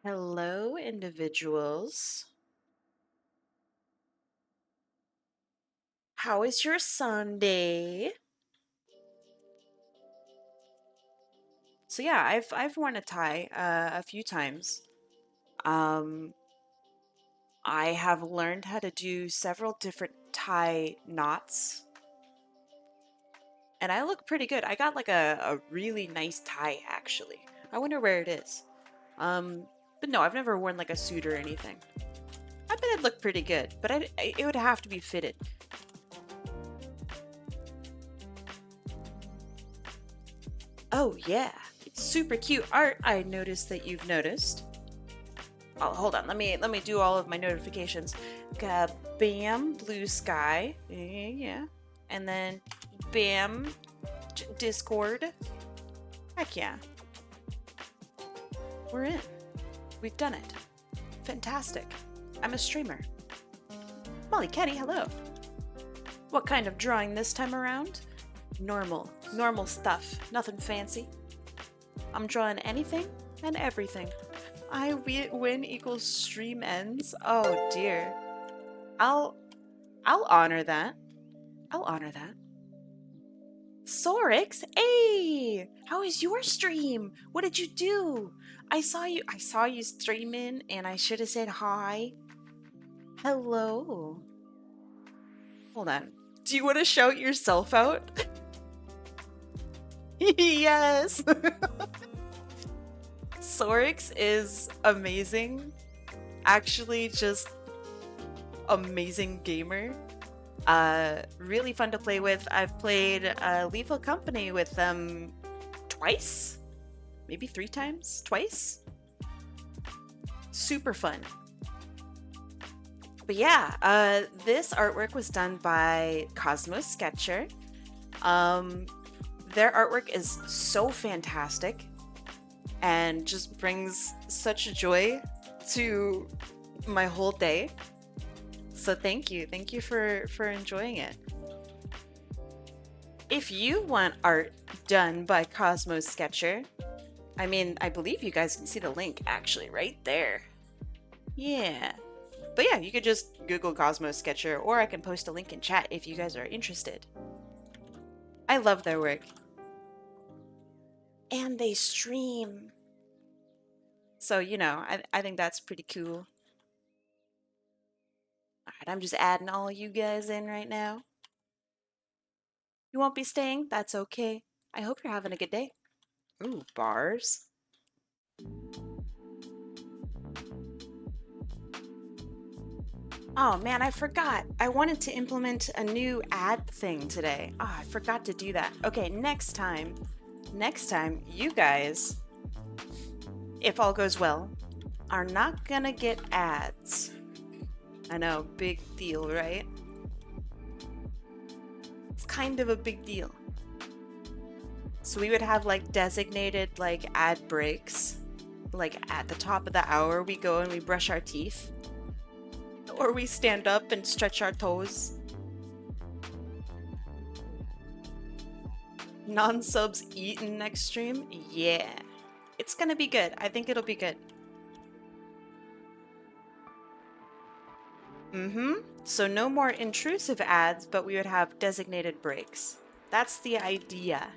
Hello, individuals. How is your Sunday? So yeah, I've worn a tie a few times. Um, I have learned how to do several different tie knots, and I look pretty good. I got like a really nice tie actually. I wonder where it is. Um, but no, I've never worn like a suit or anything. I bet it'd look pretty good, but it would have to be fitted. Oh yeah, super cute art. I noticed that you've noticed. Oh, hold on. Let me do all of my notifications. Bam, blue sky. Yeah. And then bam, Discord. Heck yeah. We're in. We've done it. Fantastic. I'm a streamer. Molly Kenny, hello. What kind of drawing this time around? Normal. Normal stuff. Nothing fancy. I'm drawing anything and everything. I win equals stream ends. Oh dear. I'll I'll honor that. I'll honor that. Sorix, hey! How is your stream? What did you do? I saw you streaming and I should have said hi. Hello. Hold on. Do you want to shout yourself out? Yes. Sorix is amazing. Actually just amazing gamer. Really fun to play with. I've played Lethal Company with them twice, maybe 3 times, twice. Super fun. But yeah, this artwork was done by Cosmos Sketcher. Their artwork is so fantastic and just brings such joy to my whole day. So thank you for enjoying it. If you want art done by Cosmos Sketcher, I mean, I believe you guys can see the link actually right there. Yeah. But yeah, you could just Google Cosmos Sketcher, or I can post a link in chat if you guys are interested. I love their work. And they stream. So, you know, I think that's pretty cool. Alright, I'm just adding all you guys in right now. You won't be staying? That's okay. I hope you're having a good day. Ooh, bars. Oh man, I forgot. I wanted to implement a new ad thing today. Oh, I forgot to do that. Okay, next time, you guys, if all goes well, are not gonna get ads. I know, big deal, right? It's kind of a big deal. So we would have like designated like ad breaks. Like at the top of the hour, we go and we brush our teeth. Or we stand up and stretch our toes. Non-subs eaten next stream? Yeah. It's gonna be good. I think it'll be good. So no more intrusive ads, but we would have designated breaks. That's the idea.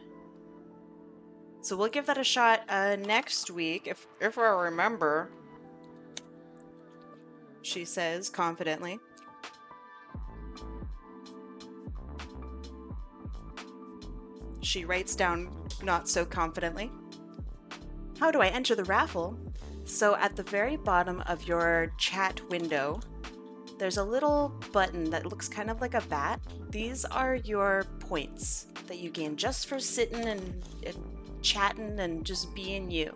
So we'll give that a shot next week, if I remember, she says confidently. She writes down not so confidently. How do I enter the raffle? So at the very bottom of your chat window, there's a little button that looks kind of like a bat. These are your points that you gain just for sitting and chatting and just being you.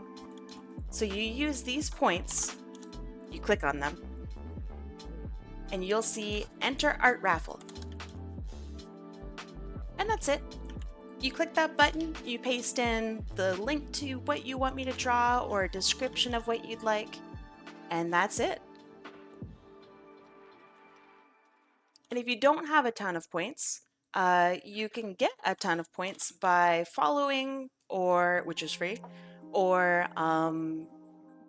So you use these points, you click on them, and you'll see Enter Art Raffle. And that's it. You click that button, you paste in the link to what you want me to draw or a description of what you'd like, and that's it. And if you don't have a ton of points, you can get a ton of points by following, or which is free, or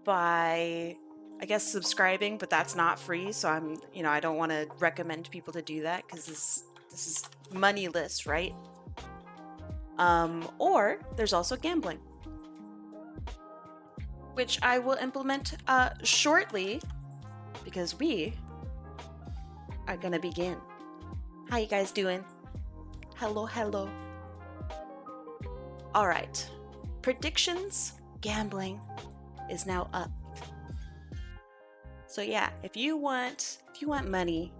by, I guess, subscribing, but that's not free. So I don't want to recommend people to do that because this is moneyless, right? Or there's also gambling, which I will implement shortly because we are gonna begin. How you guys doing? Hello, hello. All right, predictions, gambling is now up. So yeah, if you want money,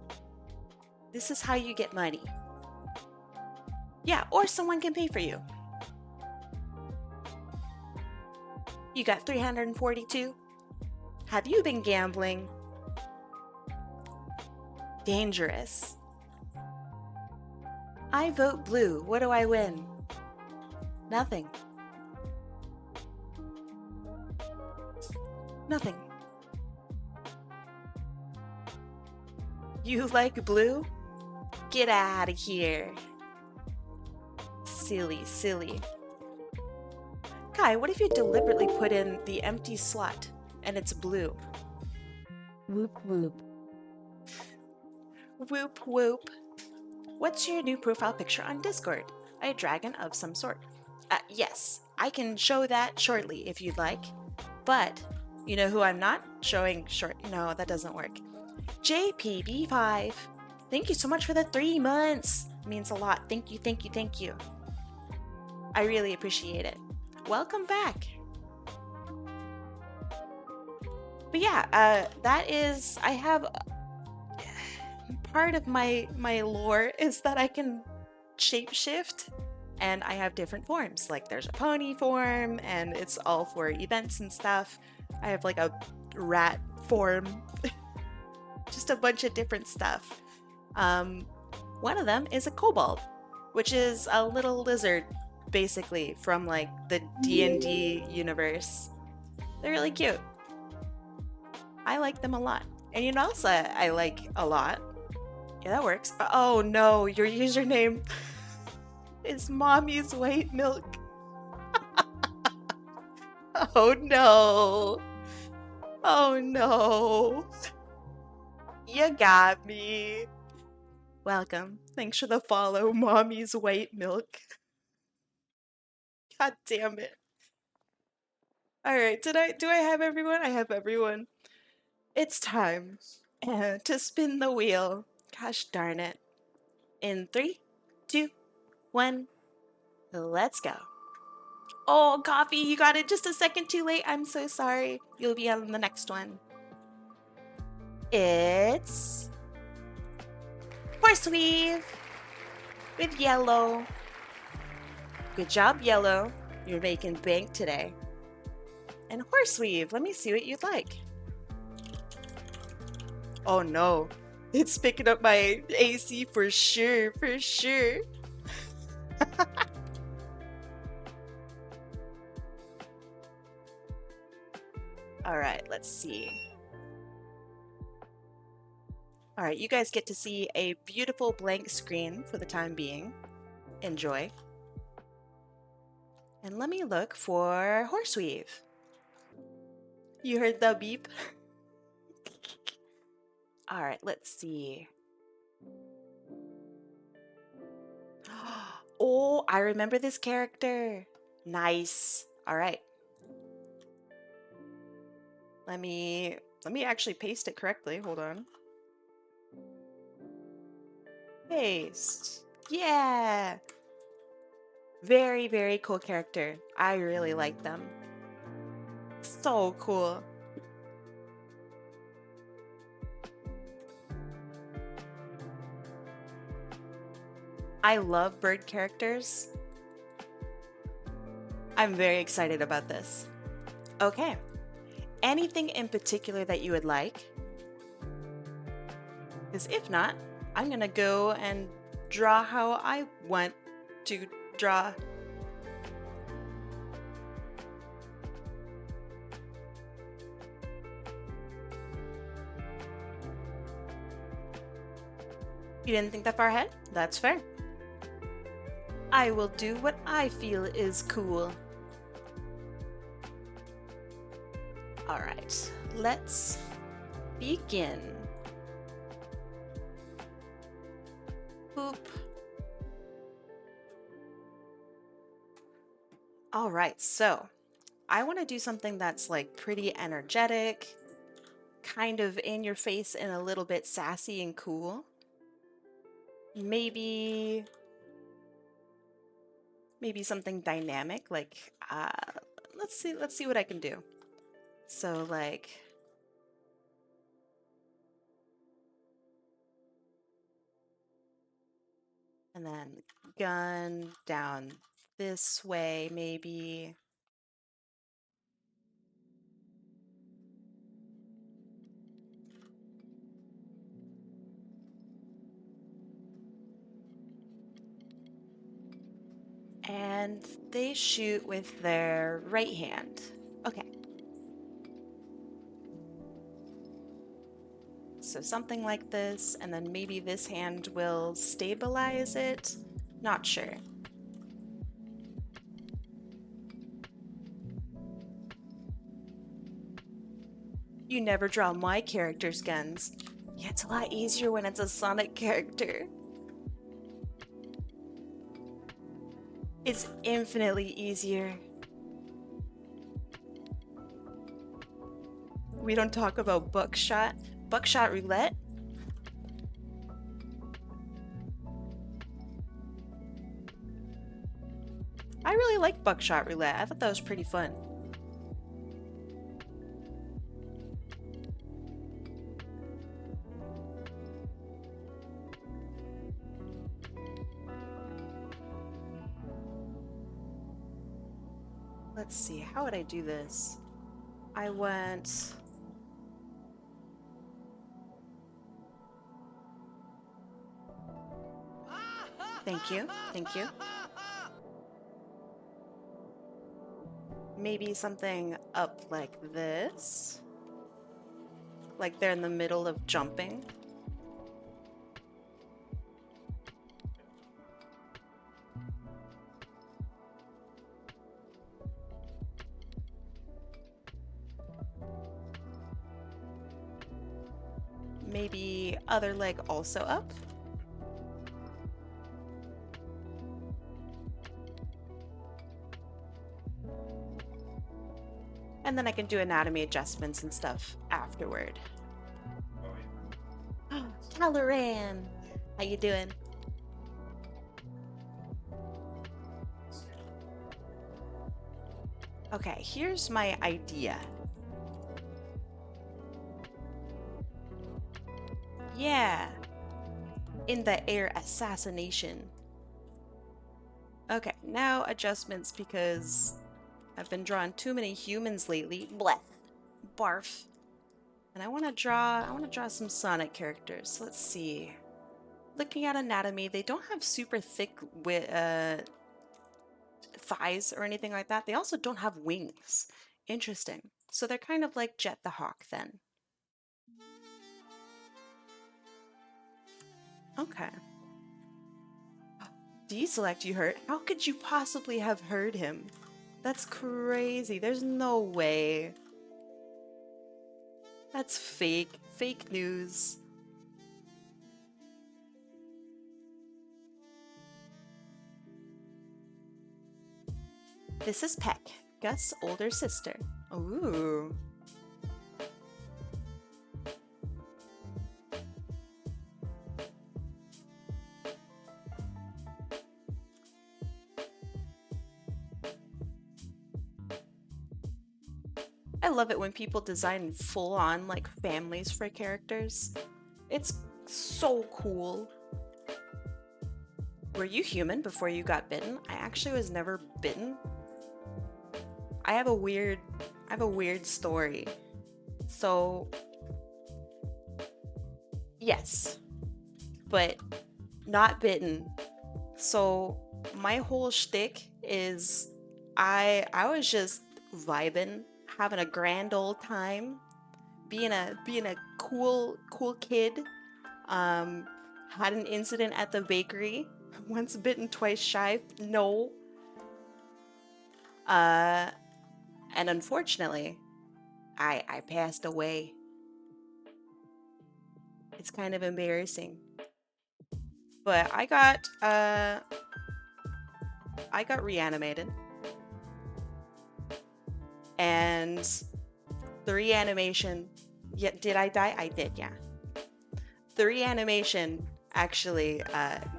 this is how you get money. Yeah, or someone can pay for you. You got 342. Have you been gambling? Dangerous. I vote blue. What do I win? Nothing. Nothing. You like blue? Get out of here. Silly, silly. Kai, what if you deliberately put in the empty slot and it's blue? Whoop whoop. Whoop whoop. What's your new profile picture on Discord? A dragon of some sort. Yes, I can show that shortly if you'd like. But, you know who I'm not showing short? No, that doesn't work. JPB5. Thank you so much for the 3 months. It means a lot. Thank you, thank you, thank you. I really appreciate it. Welcome back. But yeah, that is, I have part of my lore is that I can shapeshift and I have different forms. Like there's a pony form and it's all for events and stuff. I have like a rat form, just a bunch of different stuff. One of them is a kobold, which is a little lizard basically from like the D&D universe. They're really cute. I like them a lot. And you know what else I like a lot? Yeah, that works. Oh no, your username is Mommy's White Milk. Oh no. Oh no. You got me. Welcome. Thanks for the follow, Mommy's White Milk. God damn it. Alright, do I have everyone? I have everyone. It's time to spin the wheel. Gosh darn it. In 3, 2, 1, let's go. Oh, Coffee, you got it just a second too late. I'm so sorry. You'll be on the next one. It's Horseweave with Yellow. Good job, Yellow. You're making bank today. And Horseweave, let me see what you'd like. Oh no, it's picking up my AC for sure, for sure. All right, let's see. All right, you guys get to see a beautiful blank screen for the time being. Enjoy. And let me look for Horseweave. You heard the beep? All right, let's see. Oh, I remember this character. Nice. All right. Let me actually paste it correctly. Hold on. Paste. Yeah. Very, very cool character. I really like them. So cool. I love bird characters. I'm very excited about this. Okay. Anything in particular that you would like? Because if not, I'm gonna go and draw how I want to draw. You didn't think that far ahead? That's fair. I will do what I feel is cool. All right, let's begin. Boop. All right, so I want to do something that's like pretty energetic, kind of in your face and a little bit sassy and cool. Maybe something dynamic, like let's see what I can do. So like and then gun down this way maybe. And they shoot with their right hand. Okay. So something like this, and then maybe this hand will stabilize it. Not sure. You never draw my character's guns. Yeah, it's a lot easier when it's a Sonic character. It's infinitely easier. We don't talk about buckshot. Buckshot roulette? I really like buckshot roulette. I thought that was pretty fun. Let's see, how would I do this? I went... Thank you, thank you. Maybe something up like this. Like they're in the middle of jumping. Maybe other leg also up. And then I can do anatomy adjustments and stuff afterward. Caloran! How you doing? Okay, here's my idea. Yeah. In the air assassination. Okay, now adjustments because I've been drawing too many humans lately. Blech. Barf. And I want to draw some Sonic characters. Let's see. Looking at anatomy, they don't have super thick thighs or anything like that. They also don't have wings. Interesting. So they're kind of like Jet the Hawk then. Okay. Deselect, you heard? How could you possibly have heard him? That's crazy. There's no way. That's fake. Fake news. This is Peck, Gus' older sister. Ooh. I love it when people design full-on like families for characters. It's so cool. Were you human before you got bitten? I actually was never bitten. I have a weird story. So yes, but not bitten. So my whole shtick is I was just vibing, having a grand old time, being a cool kid. Had an incident at the bakery. Once bitten, twice shy. No. And unfortunately, I passed away. It's kind of embarrassing. But I got reanimated. And the reanimation, yeah, did I die? I did, yeah. The reanimation actually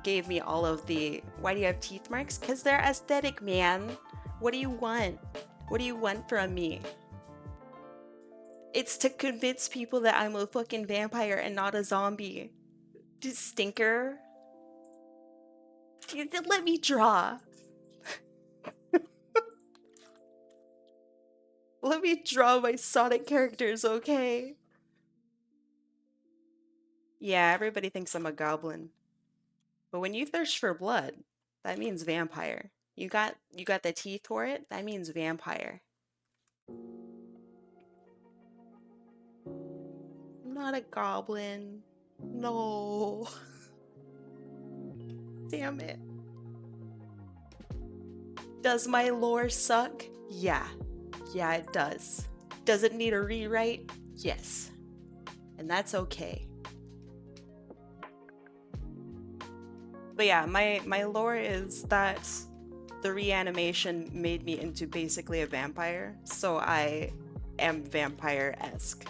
gave me all of the, why do you have teeth marks? Because they're aesthetic, man. What do you want? What do you want from me? It's to convince people that I'm a fucking vampire and not a zombie. Stinker. Let me draw. Let me draw my Sonic characters, okay? Yeah, everybody thinks I'm a goblin. But when you thirst for blood, that means vampire. You got the teeth for it? That means vampire. I'm not a goblin. No. Damn it. Does my lore suck? Yeah. Yeah, it does. Does it need a rewrite? Yes. And that's okay. But yeah, my lore is that the reanimation made me into basically a vampire, so I am vampire-esque.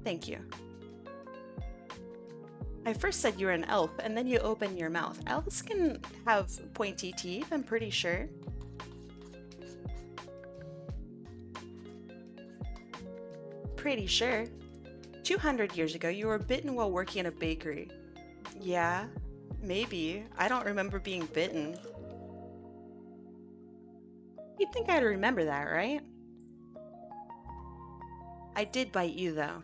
Thank you. I first said you were an elf, and then you open your mouth. Elves can have pointy teeth, I'm pretty sure. Pretty sure. 200 years ago, you were bitten while working in a bakery. Yeah, maybe. I don't remember being bitten. You'd think I'd remember that, right? I did bite you, though.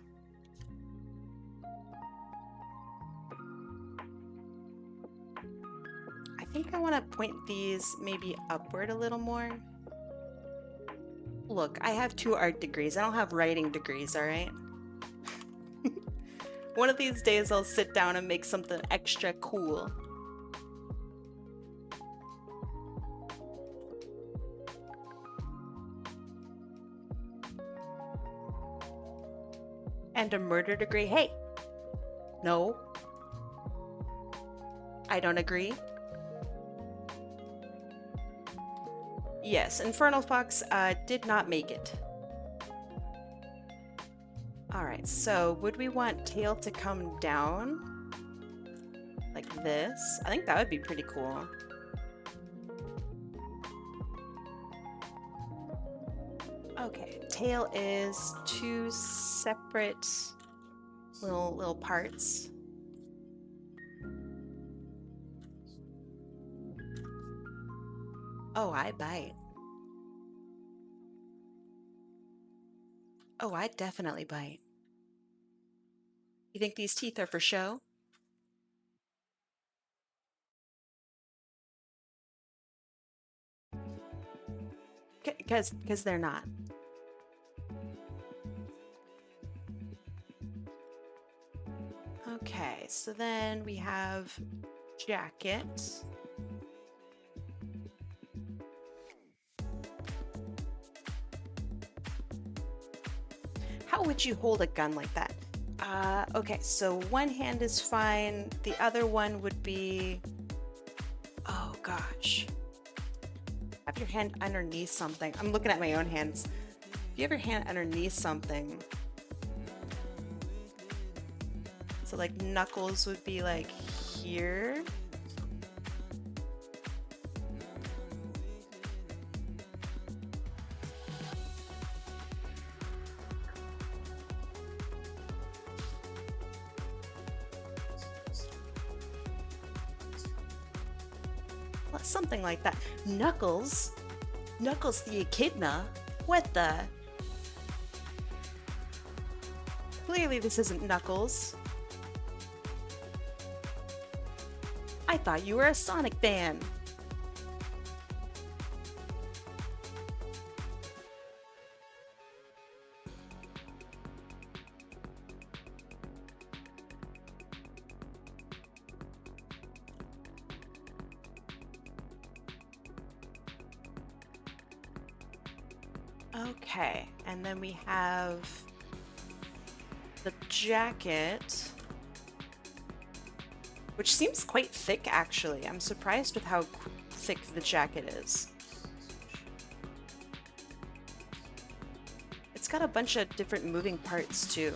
I think I want to point these maybe upward a little more. Look, I have 2 art degrees. I don't have writing degrees, alright? One of these days I'll sit down and make something extra cool. And a murder degree. Hey! No. I don't agree. Yes, Infernal Fox did not make it. Alright, so would we want Tail to come down? Like this? I think that would be pretty cool. Okay, Tail is 2 separate little parts. Oh, I bite. Oh, I definitely bite. You think these teeth are for show? Because they're not. Okay, so then we have jacket. How would you hold a gun like that? Okay, so one hand is fine. The other one would be... Oh, gosh. Have your hand underneath something. I'm looking at my own hands. If you have your hand underneath something... So, like, knuckles would be, like, here. Well, something like that. Knuckles? Knuckles the Echidna? What the? Clearly this isn't Knuckles. I thought you were a Sonic fan. Okay, and then we have the jacket, which seems quite thick actually. I'm surprised with how thick the jacket is. It's got a bunch of different moving parts too.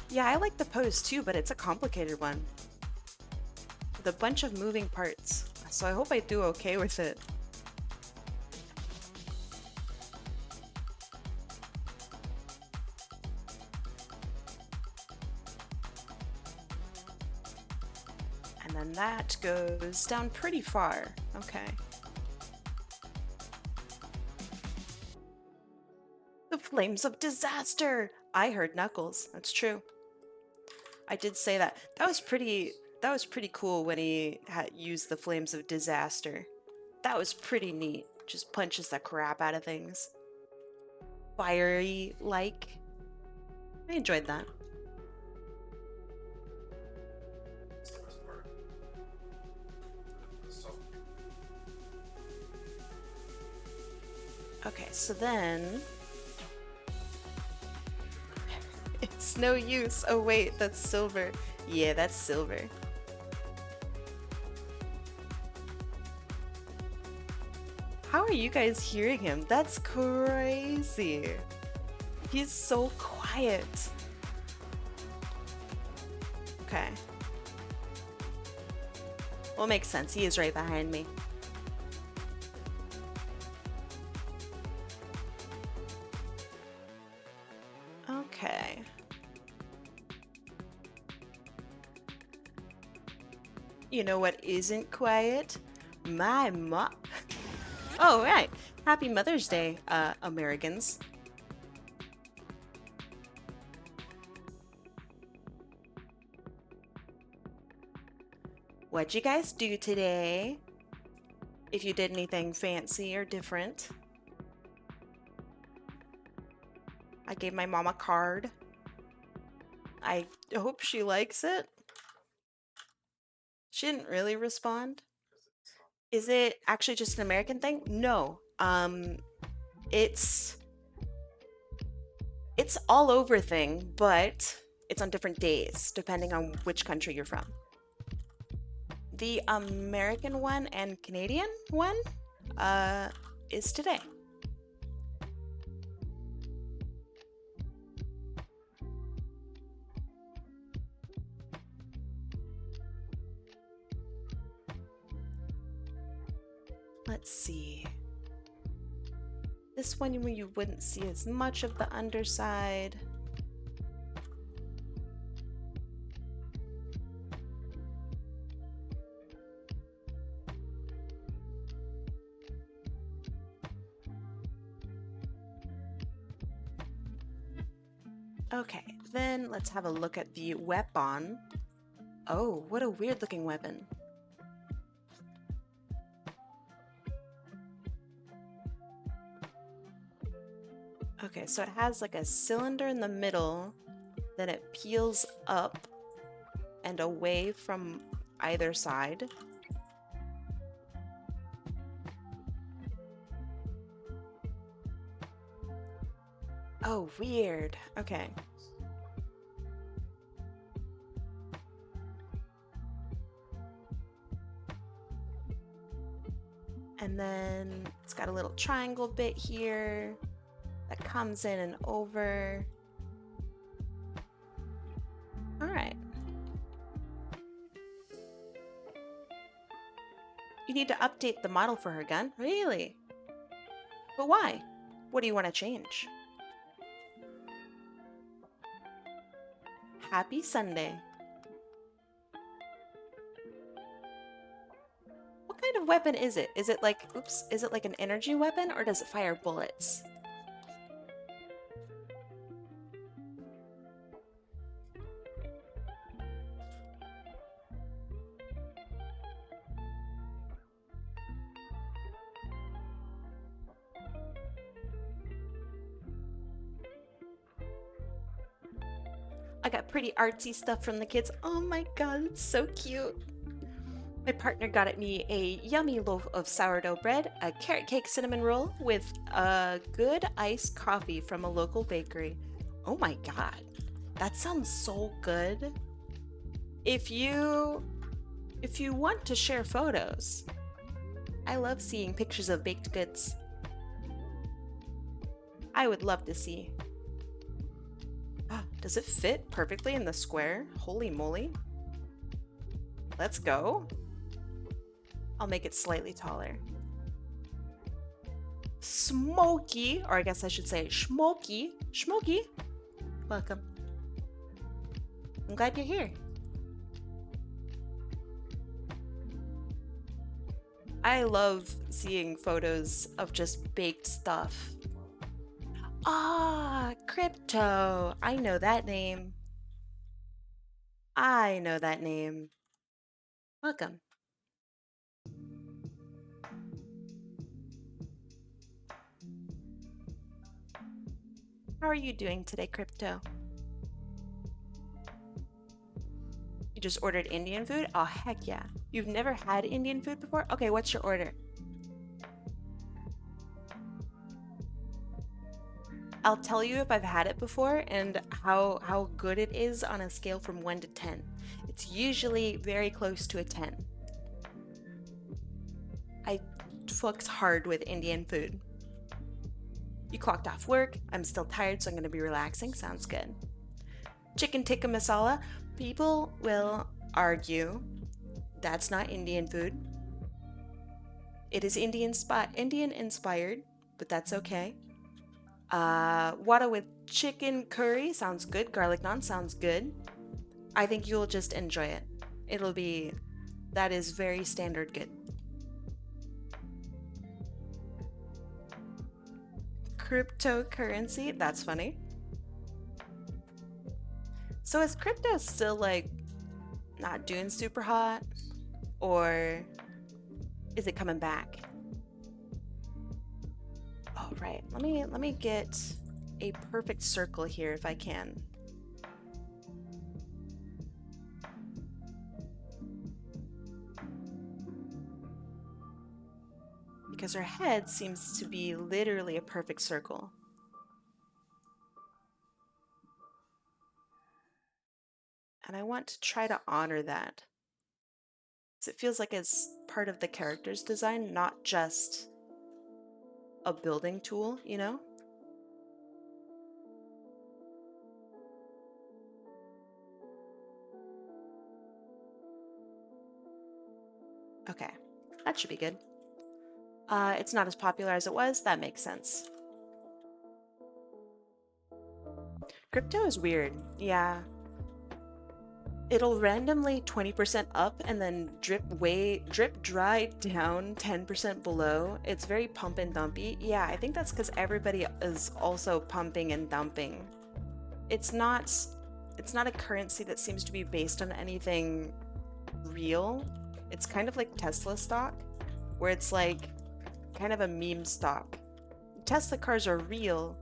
Yeah, I like the pose too, but it's a complicated one with a bunch of moving parts. So I hope I do okay with it. And then that goes down pretty far. Okay. The flames of disaster! I heard Knuckles. That's true. I did say that. That was pretty cool when he had used the flames of disaster. That was pretty neat. Just punches the crap out of things. Fiery like. I enjoyed that. Okay, so then it's no use. Oh wait, that's silver. Yeah, that's silver. How are you guys hearing him? That's crazy. He's so quiet. Okay. Well, makes sense. He is right behind me. Okay. You know what isn't quiet? My mom. Oh, right. Happy Mother's Day, Americans. What'd you guys do today? If you did anything fancy or different. I gave my mom a card. I hope she likes it. She didn't really respond. Is it actually just an American thing? No. It's all over thing, but it's on different days depending on which country you're from. The American one and Canadian one is today. Let's see. This one you wouldn't see as much of the underside. Okay, then let's have a look at the weapon. Oh, what a weird looking weapon. Okay, so it has like a cylinder in the middle, then it peels up and away from either side. Oh, weird. Okay. And then it's got a little triangle bit here that comes in and over. All right. You need to update the model for her gun? Really? But why? What do you want to change? Happy Sunday. What kind of weapon is it? Is it like, oops, is it like an energy weapon or does it fire bullets? I got pretty artsy stuff from the kids. Oh my god, it's so cute. My partner got at me a yummy loaf of sourdough bread, a carrot cake cinnamon roll with a good iced coffee from a local bakery. Oh my god, that sounds so good. If you want to share photos, I love seeing pictures of baked goods. I would love to see. Does it fit perfectly in the square? Holy moly. Let's go. I'll make it slightly taller. Smoky, or I guess I should say Schmoky. Schmoky, welcome. I'm glad you're here. I love seeing photos of just baked stuff. Ah, Crypto. I know that name. I know that name. Welcome. How are you doing today, Crypto? You just ordered Indian food? Oh, heck yeah. You've never had Indian food before? Okay, what's your order? I'll tell you if I've had it before and how good it is on a scale from 1 to 10. It's usually very close to a 10. I fucks hard with Indian food. You clocked off work. I'm still tired, so I'm going to be relaxing. Sounds good. Chicken tikka masala. People will argue that's not Indian food. It is Indian inspired, but that's okay. Wada with chicken curry sounds good. Garlic naan sounds good. I think you'll just enjoy it. That is very standard good. Cryptocurrency, that's funny. So is crypto still like not doing super hot, or is it coming back? Oh, right. Let me get a perfect circle here if I can. Because her head seems to be literally a perfect circle. And I want to try to honor that. Because it feels like it's part of the character's design, not just a building tool, you know? Okay, that should be good. It's not as popular as it was. That makes sense. Crypto is weird. Yeah. It'll randomly 20% up and then drip dry down 10% below. It's very pump and dumpy. Yeah, I think that's because everybody is also pumping and dumping. It's not a currency that seems to be based on anything real. It's kind of like Tesla stock, where it's like kind of a meme stock. Tesla cars are real,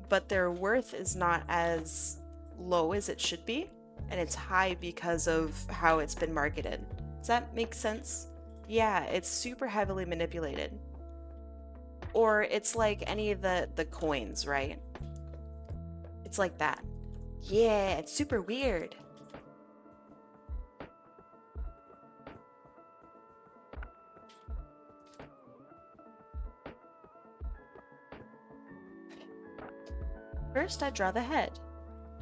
but their worth is not as low as it should be, and it's high because of how it's been marketed. Does that make sense? Yeah, it's super heavily manipulated. Or it's like any of the coins, right? It's like that. Yeah, it's super weird. First, I draw the head,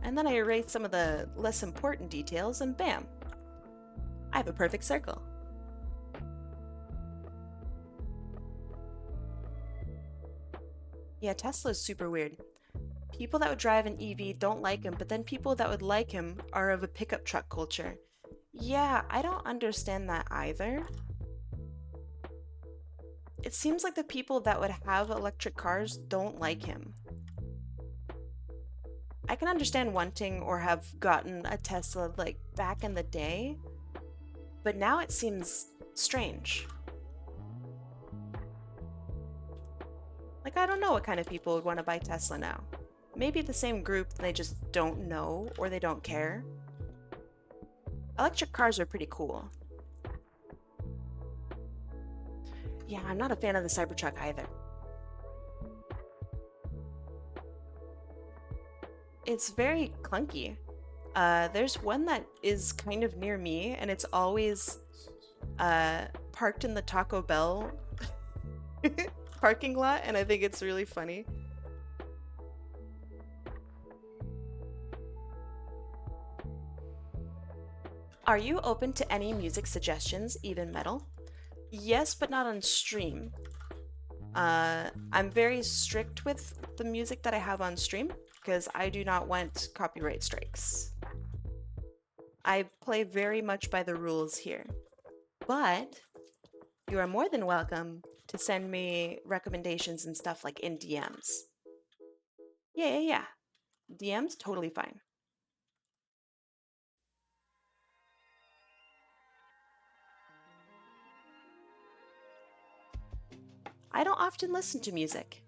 and then I erase some of the less important details, and bam! I have a perfect circle. Yeah, Tesla's super weird. People that would drive an EV don't like him, but then people that would like him are of a pickup truck culture. Yeah, I don't understand that either. It seems like the people that would have electric cars don't like him. I can understand wanting or have gotten a Tesla like back in the day, but now it seems strange. Like, I don't know what kind of people would want to buy Tesla now. Maybe the same group, they just don't know or they don't care. Electric cars are pretty cool. Yeah, I'm not a fan of the Cybertruck either. It's very clunky. There's one that is kind of near me, and it's always parked in the Taco Bell parking lot, and I think it's really funny. Are you open to any music suggestions, even metal? Yes, but not on stream. I'm very strict with the music that I have on stream because I do not want copyright strikes. I play very much by the rules here. But you are more than welcome to send me recommendations and stuff like in DMs. Yeah. DMs, totally fine. I don't often listen to music.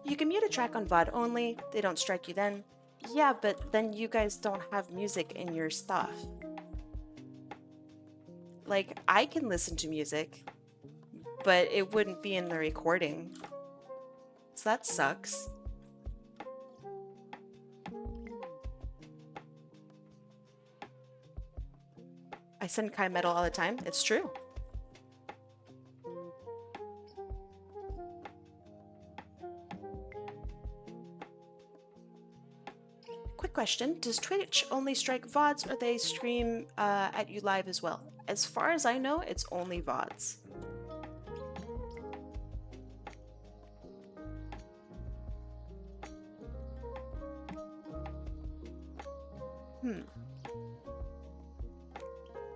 You can mute a track on VOD only, they don't strike you then. Yeah, but then you guys don't have music in your stuff. Like, I can listen to music, but it wouldn't be in the recording. So that sucks. I send Kai metal all the time, it's true. Quick question, does Twitch only strike VODs or they stream at you live as well? As far as I know, it's only VODs.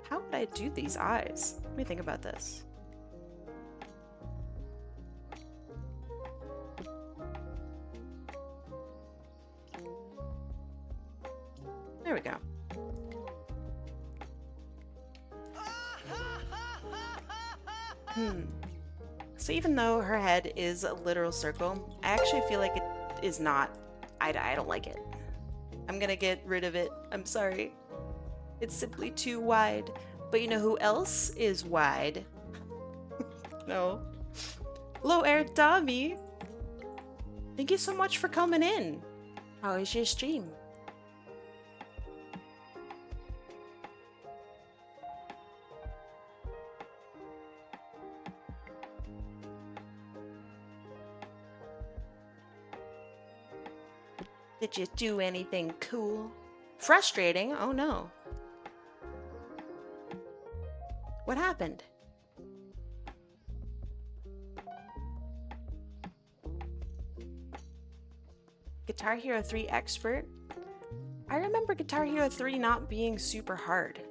How would I do these eyes? Let me think about this. There we go. So even though her head is a literal circle, I actually feel like it is not. I don't like it. I'm gonna get rid of it. I'm sorry. It's simply too wide. But you know who else is wide? No. Hello, Eric Dami. Thank you so much for coming in. How is your stream? Did you do anything cool? Frustrating? Oh no. What happened? Guitar Hero 3 expert? I remember Guitar Hero 3 not being super hard.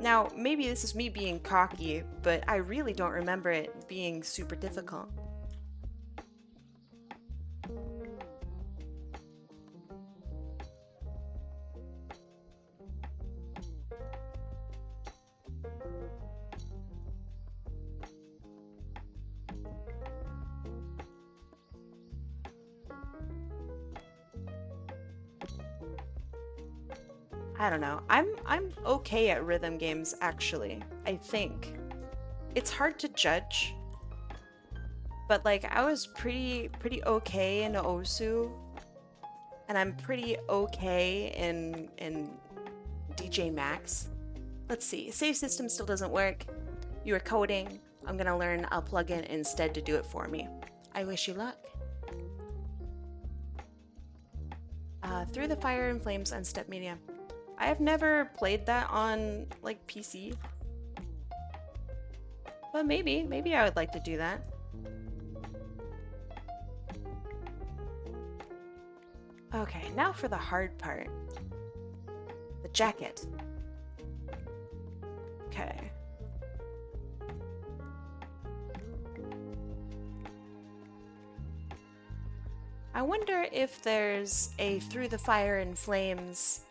Now, maybe this is me being cocky, but I really don't remember it being super difficult. I don't know. I'm okay at rhythm games actually. I think it's hard to judge, but like I was pretty okay in Osu, and I'm pretty okay in DJ Max. Let's see. Save system still doesn't work. You are coding. I'm gonna learn a plugin instead to do it for me. I wish you luck. Through the Fire and Flames on Step Media. I have never played that on like PC, but maybe I would like to do that. Okay, now for the hard part. The jacket. Okay. I wonder if there's a Through the Fire and Flames,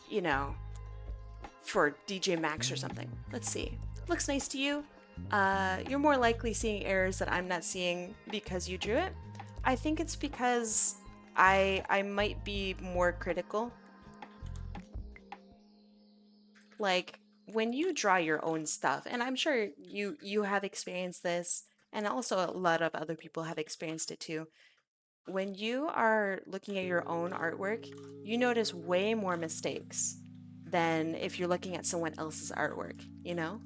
you know, for DJ Max or something. Let's see. Looks nice to you. You're more likely seeing errors that I'm not seeing because you drew it. I think it's because I might be more critical. Like, when you draw your own stuff, and I'm sure you have experienced this, and also a lot of other people have experienced it too. When you are looking at your own artwork, you notice way more mistakes than if you're looking at someone else's artwork, you know?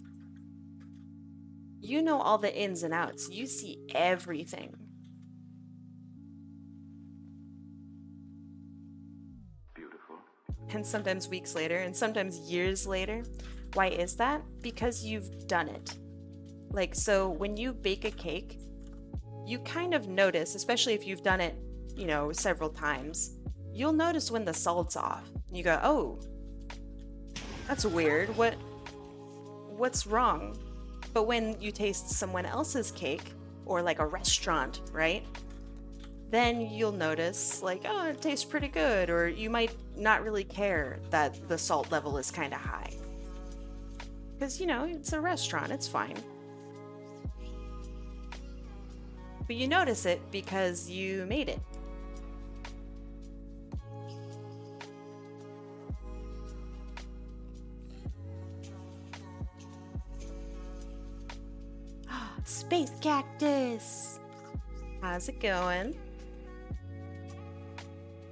You know all the ins and outs. You see everything. Beautiful. And sometimes weeks later, and sometimes years later. Why is that? Because you've done it. Like, so when you bake a cake, you kind of notice, especially if you've done it, several times, you'll notice when the salt's off. You go, oh, that's weird. What's wrong? But when you taste someone else's cake, or like a restaurant, right? Then you'll notice, like, oh, it tastes pretty good, or you might not really care that the salt level is kind of high. Because, it's a restaurant, it's fine. But you notice it because you made it. Space cactus! How's it going?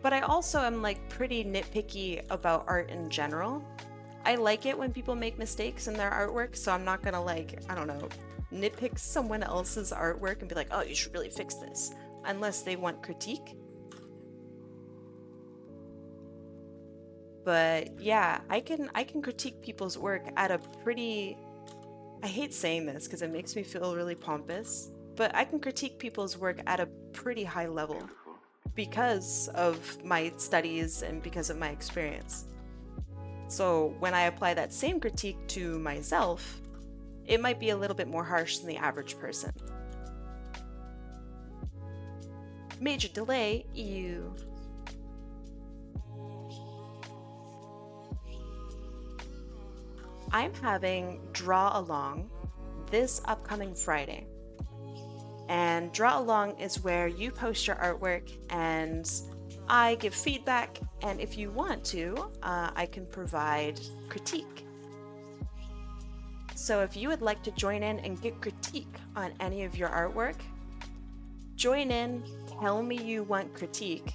But I also am like pretty nitpicky about art in general. I like it when people make mistakes in their artwork, so I'm not gonna nitpick someone else's artwork and be like, oh, you should really fix this, unless they want critique. But yeah, I can critique people's work at a pretty, I hate saying this because it makes me feel really pompous, but I can critique people's work at a pretty high level because of my studies and because of my experience. So when I apply that same critique to myself, it might be a little bit more harsh than the average person. Major delay, ew. I'm having Draw Along this upcoming Friday. And Draw Along is where you post your artwork and I give feedback, and if you want to, I can provide critique. So if you would like to join in and get critique on any of your artwork, join in, tell me you want critique,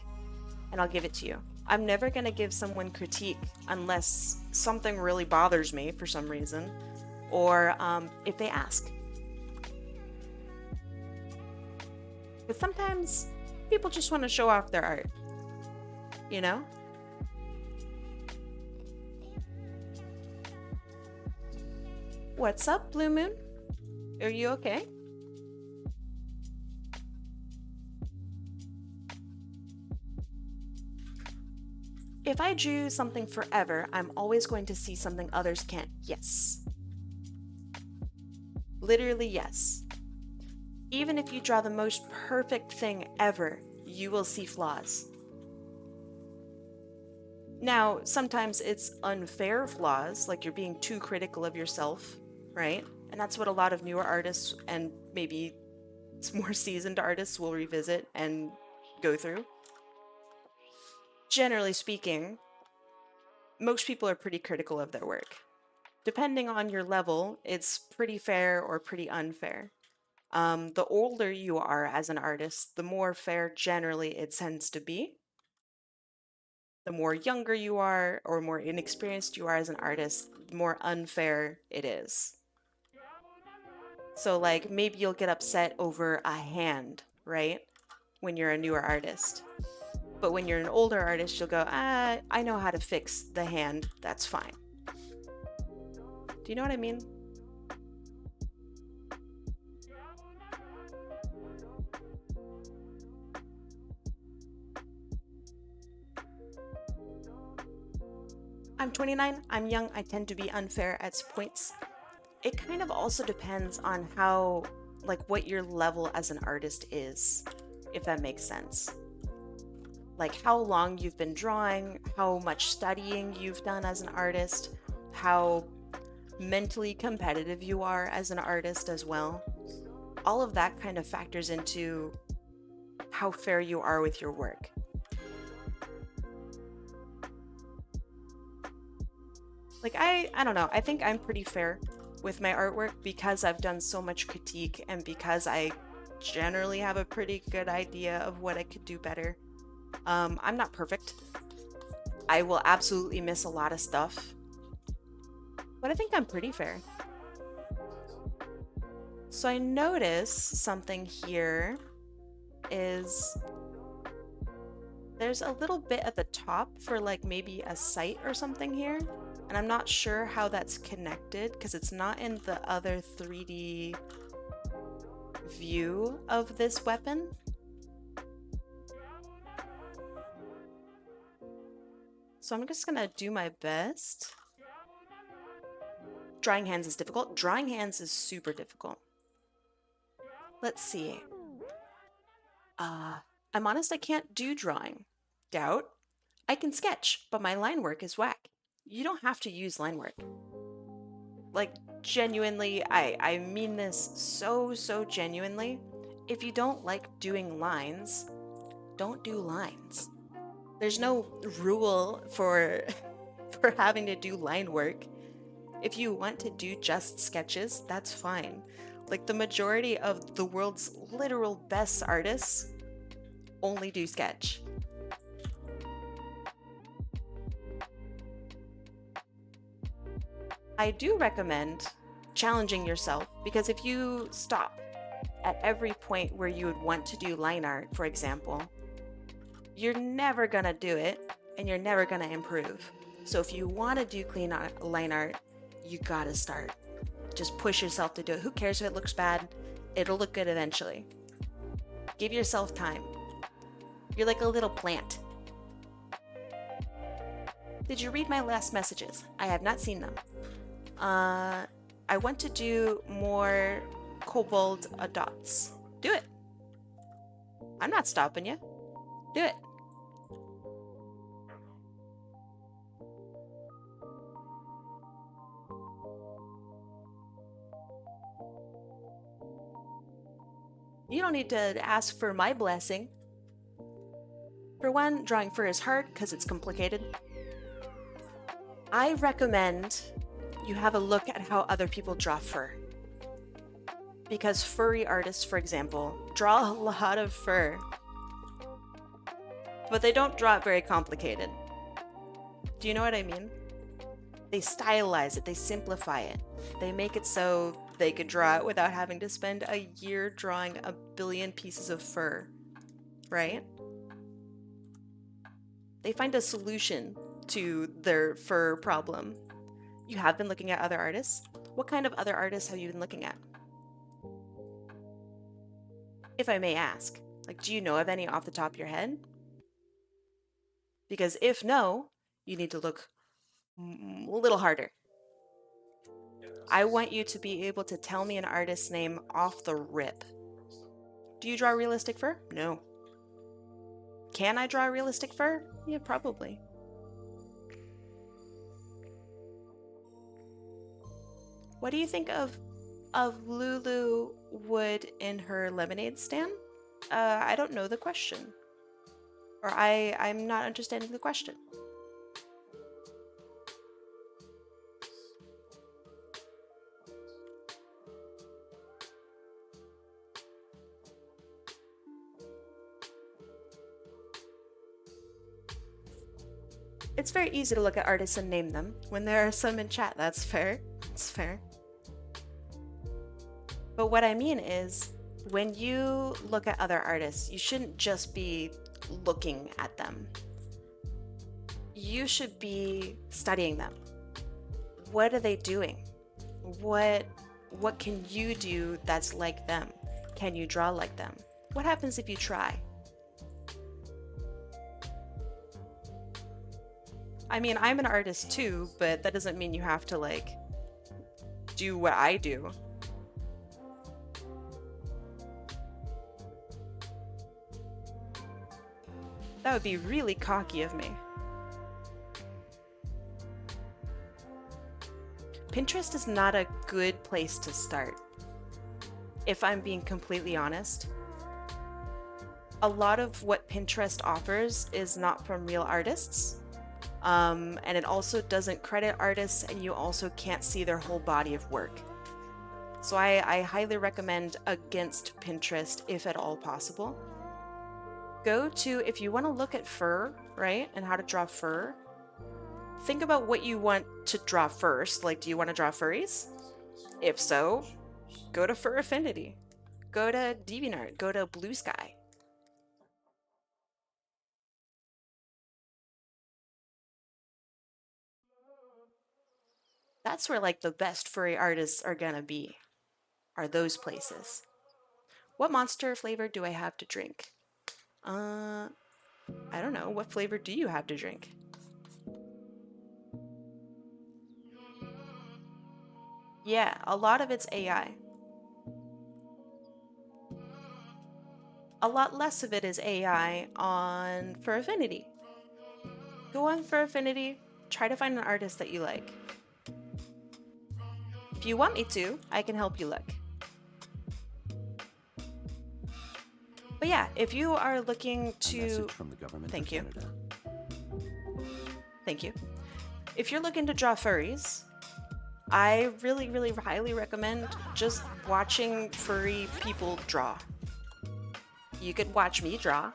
and I'll give it to you. I'm never going to give someone critique unless something really bothers me for some reason, or if they ask. Because sometimes people just want to show off their art, you know? What's up, Blue Moon? Are you okay? If I drew something forever, I'm always going to see something others can't. Yes. Literally, yes. Even if you draw the most perfect thing ever, you will see flaws. Now, sometimes it's unfair flaws, like you're being too critical of yourself, right? And that's what a lot of newer artists and maybe more seasoned artists will revisit and go through. Generally speaking, most people are pretty critical of their work. Depending on your level, it's pretty fair or pretty unfair. The older you are as an artist, the more fair generally it tends to be. The more younger you are or more inexperienced you are as an artist, the more unfair it is. So like maybe you'll get upset over a hand, right? When you're a newer artist. But when you're an older artist, you'll go, I know how to fix the hand, that's fine. Do you know what I mean? I'm 29, I'm young, I tend to be unfair at points. It kind of also depends on how, like, what your level as an artist is, if that makes sense. Like how long you've been drawing, how much studying you've done as an artist, how mentally competitive you are as an artist as well. All of that kind of factors into how fair you are with your work. Like, I don't know. I think I'm pretty fair with my artwork because I've done so much critique and because I generally have a pretty good idea of what I could do better. I'm not perfect. I will absolutely miss a lot of stuff, but I think I'm pretty fair. So I notice something here is there's a little bit at the top for like maybe a sight or something here. And I'm not sure how that's connected because it's not in the other 3D view of this weapon. So I'm just gonna do my best. Drawing hands is difficult. Drawing hands is super difficult. Let's see. I'm honest, I can't do drawing. Doubt. I can sketch, but my line work is whack. You don't have to use line work. Like, genuinely, I mean this so genuinely. If you don't like doing lines, don't do lines. There's no rule for for having to do line work. If you want to do just sketches, that's fine. Like, the majority of the world's literal best artists only do sketch. I do recommend challenging yourself because if you stop at every point where you would want to do line art, for example, you're never gonna do it and you're never gonna improve. So if you want to do clean line art, you gotta start. Just push yourself to do it. Who cares if it looks bad? It'll look good eventually. Give yourself time. You're like a little plant. Did you read my last messages? I have not seen them. I want to do more kobold dots. Do it. I'm not stopping you. Do it. You don't need to ask for my blessing. For one, drawing fur is hard because it's complicated. I recommend you have a look at how other people draw fur. Because furry artists, for example, draw a lot of fur. But they don't draw it very complicated. Do you know what I mean? They stylize it, they simplify it. They make it so they could draw it without having to spend a year drawing a billion pieces of fur, right? They find a solution to their fur problem. You have been looking at other artists? What kind of other artists have you been looking at? If I may ask, like, do you know of any off the top of your head? Because if no, you need to look a little harder. I want you to be able to tell me an artist's name off the rip. Do you draw realistic fur? No. Can I draw realistic fur? Yeah, probably. What do you think of Lulu Wood in her lemonade stand? I don't know the question. Or I'm not understanding the question. It's very easy to look at artists and name them. When there are some in chat, that's fair. It's fair. But what I mean is, when you look at other artists, you shouldn't just be looking at them. You should be studying them. What are they doing? What can you do that's like them? Can you draw like them? What happens if you try? I mean, I'm an artist too, but that doesn't mean you have to, like, do what I do. That would be really cocky of me. Pinterest is not a good place to start, if I'm being completely honest. A lot of what Pinterest offers is not from real artists. And it also doesn't credit artists, and you also can't see their whole body of work. So I highly recommend against Pinterest if at all possible. Go to, if you want to look at fur, right, and how to draw fur, think about what you want to draw first. Like, do you want to draw furries? If so, go to Fur Affinity. Go to DeviantArt. Go to Blue Sky. That's where like the best furry artists are gonna be, are those places. What monster flavor do I have to drink? I don't know. What flavor do you have to drink? Yeah, a lot of it's AI. A lot less of it is AI on Fur Affinity. Go on Fur Affinity, try to find an artist that you like. If you want me to, I can help you look. But yeah, if you are looking to... A message from the government Thank of you. Canada. Thank you. If you're looking to draw furries, I really, really highly recommend just watching furry people draw. You could watch me draw.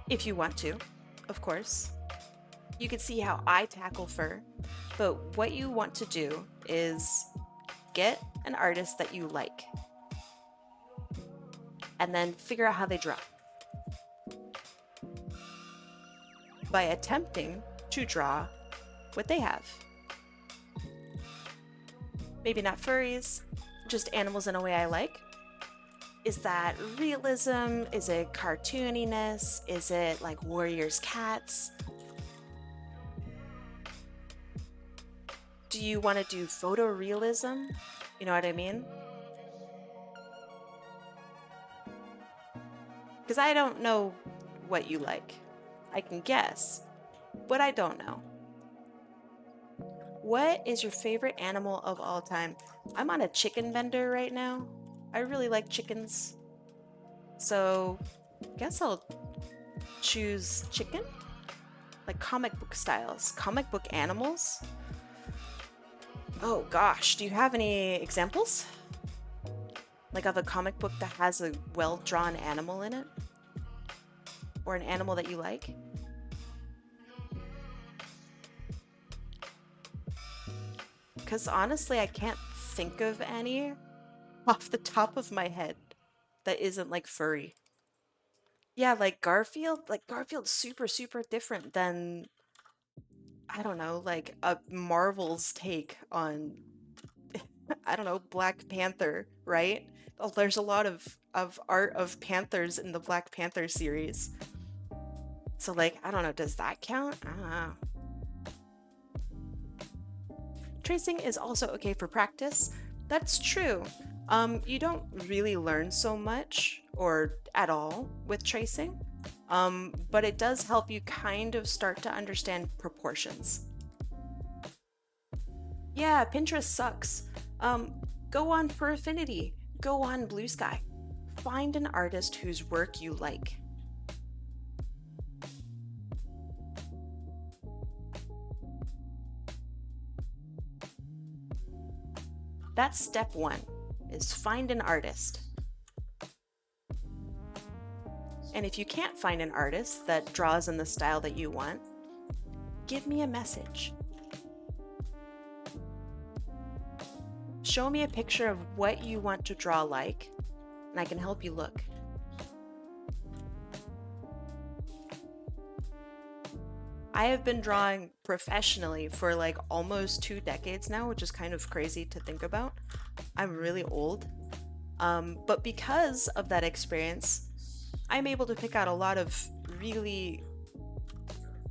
If you want to, of course. You could see how I tackle fur, but what you want to do is get an artist that you like and then figure out how they draw. By attempting to draw what they have. Maybe not furries, just animals in a way I like. Is that realism? Is it cartooniness? Is it like warriors' cats? Do you want to do photorealism? You know what I mean? Because I don't know what you like. I can guess, but I don't know. What is your favorite animal of all time? I'm on a chicken vendor right now. I really like chickens. So, I guess I'll choose chicken? Like comic book styles. Comic book animals? Oh gosh, do you have any examples? Like of a comic book that has a well-drawn animal in it? Or an animal that you like? Because honestly, I can't think of any off the top of my head that isn't like furry. Yeah, like Garfield. Like Garfield's super, super different than, I don't know, like a Marvel's take on, I don't know, Black Panther, right? Oh, there's a lot of art of panthers in the Black Panther series. So like, I don't know, does that count? I don't know. Tracing is also okay for practice. That's true. You don't really learn so much or at all with tracing, but it does help you kind of start to understand proportions. Yeah, Pinterest sucks. Go on Fur Affinity. Go on Blue Sky. Find an artist whose work you like. That's step one, is find an artist. And if you can't find an artist that draws in the style that you want, give me a message. Show me a picture of what you want to draw like, and I can help you look. I have been drawing professionally for like almost 2 decades now, which is kind of crazy to think about. I'm really old. But because of that experience, I'm able to pick out a lot of really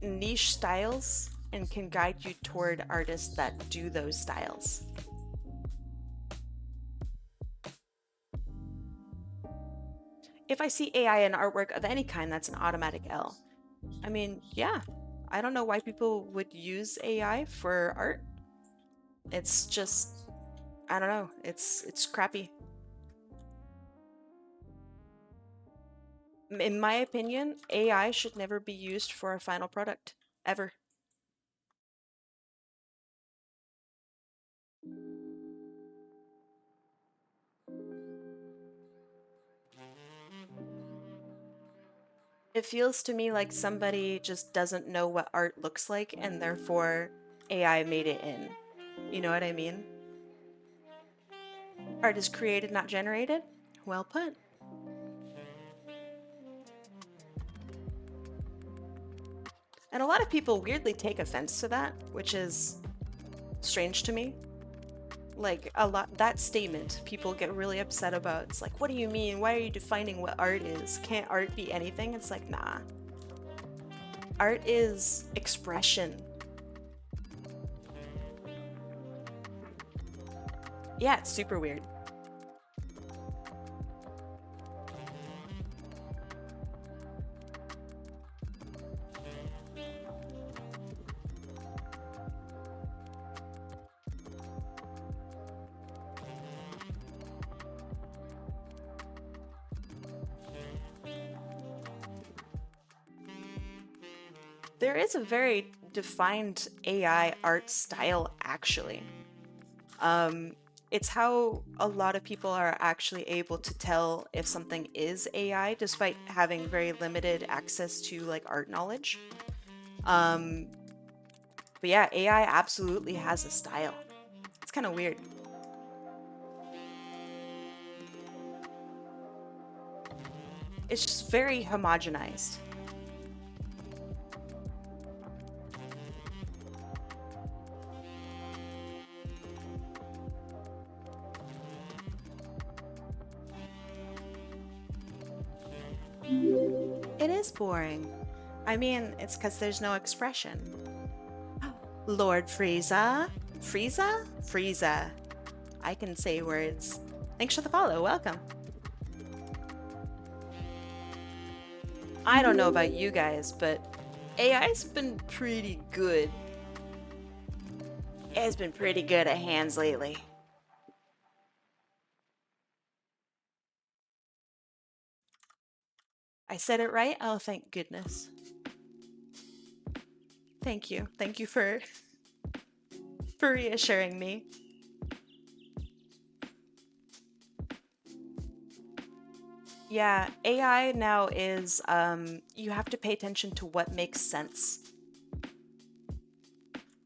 niche styles and can guide you toward artists that do those styles. If I see AI in artwork of any kind, that's an automatic L. I mean, yeah, I don't know why people would use AI for art. It's just, I don't know, it's crappy. In my opinion, AI should never be used for a final product, ever. It feels to me like somebody just doesn't know what art looks like and therefore AI made it in. You know what I mean? Art is created, not generated. Well put. And a lot of people weirdly take offense to that, which is strange to me. Like a lot that statement people get really upset about. It's like, what do you mean? Why are you defining what art is? Can't art be anything? It's like, nah. Art is expression. Yeah, it's super weird. There is a very defined AI art style, actually. It's how a lot of people are actually able to tell if something is AI despite having very limited access to like art knowledge. Um, but yeah, AI absolutely has a style. It's kind of weird. It's just very homogenized. It is boring. I mean, it's because there's no expression. Lord Frieza? Frieza? Frieza. I can say words. Thanks for the follow. Welcome. I don't know about you guys, but AI's been pretty good. It's been pretty good at hands lately. I said it right? Oh, thank goodness. Thank you. Thank you for reassuring me. Yeah, AI now is you have to pay attention to what makes sense,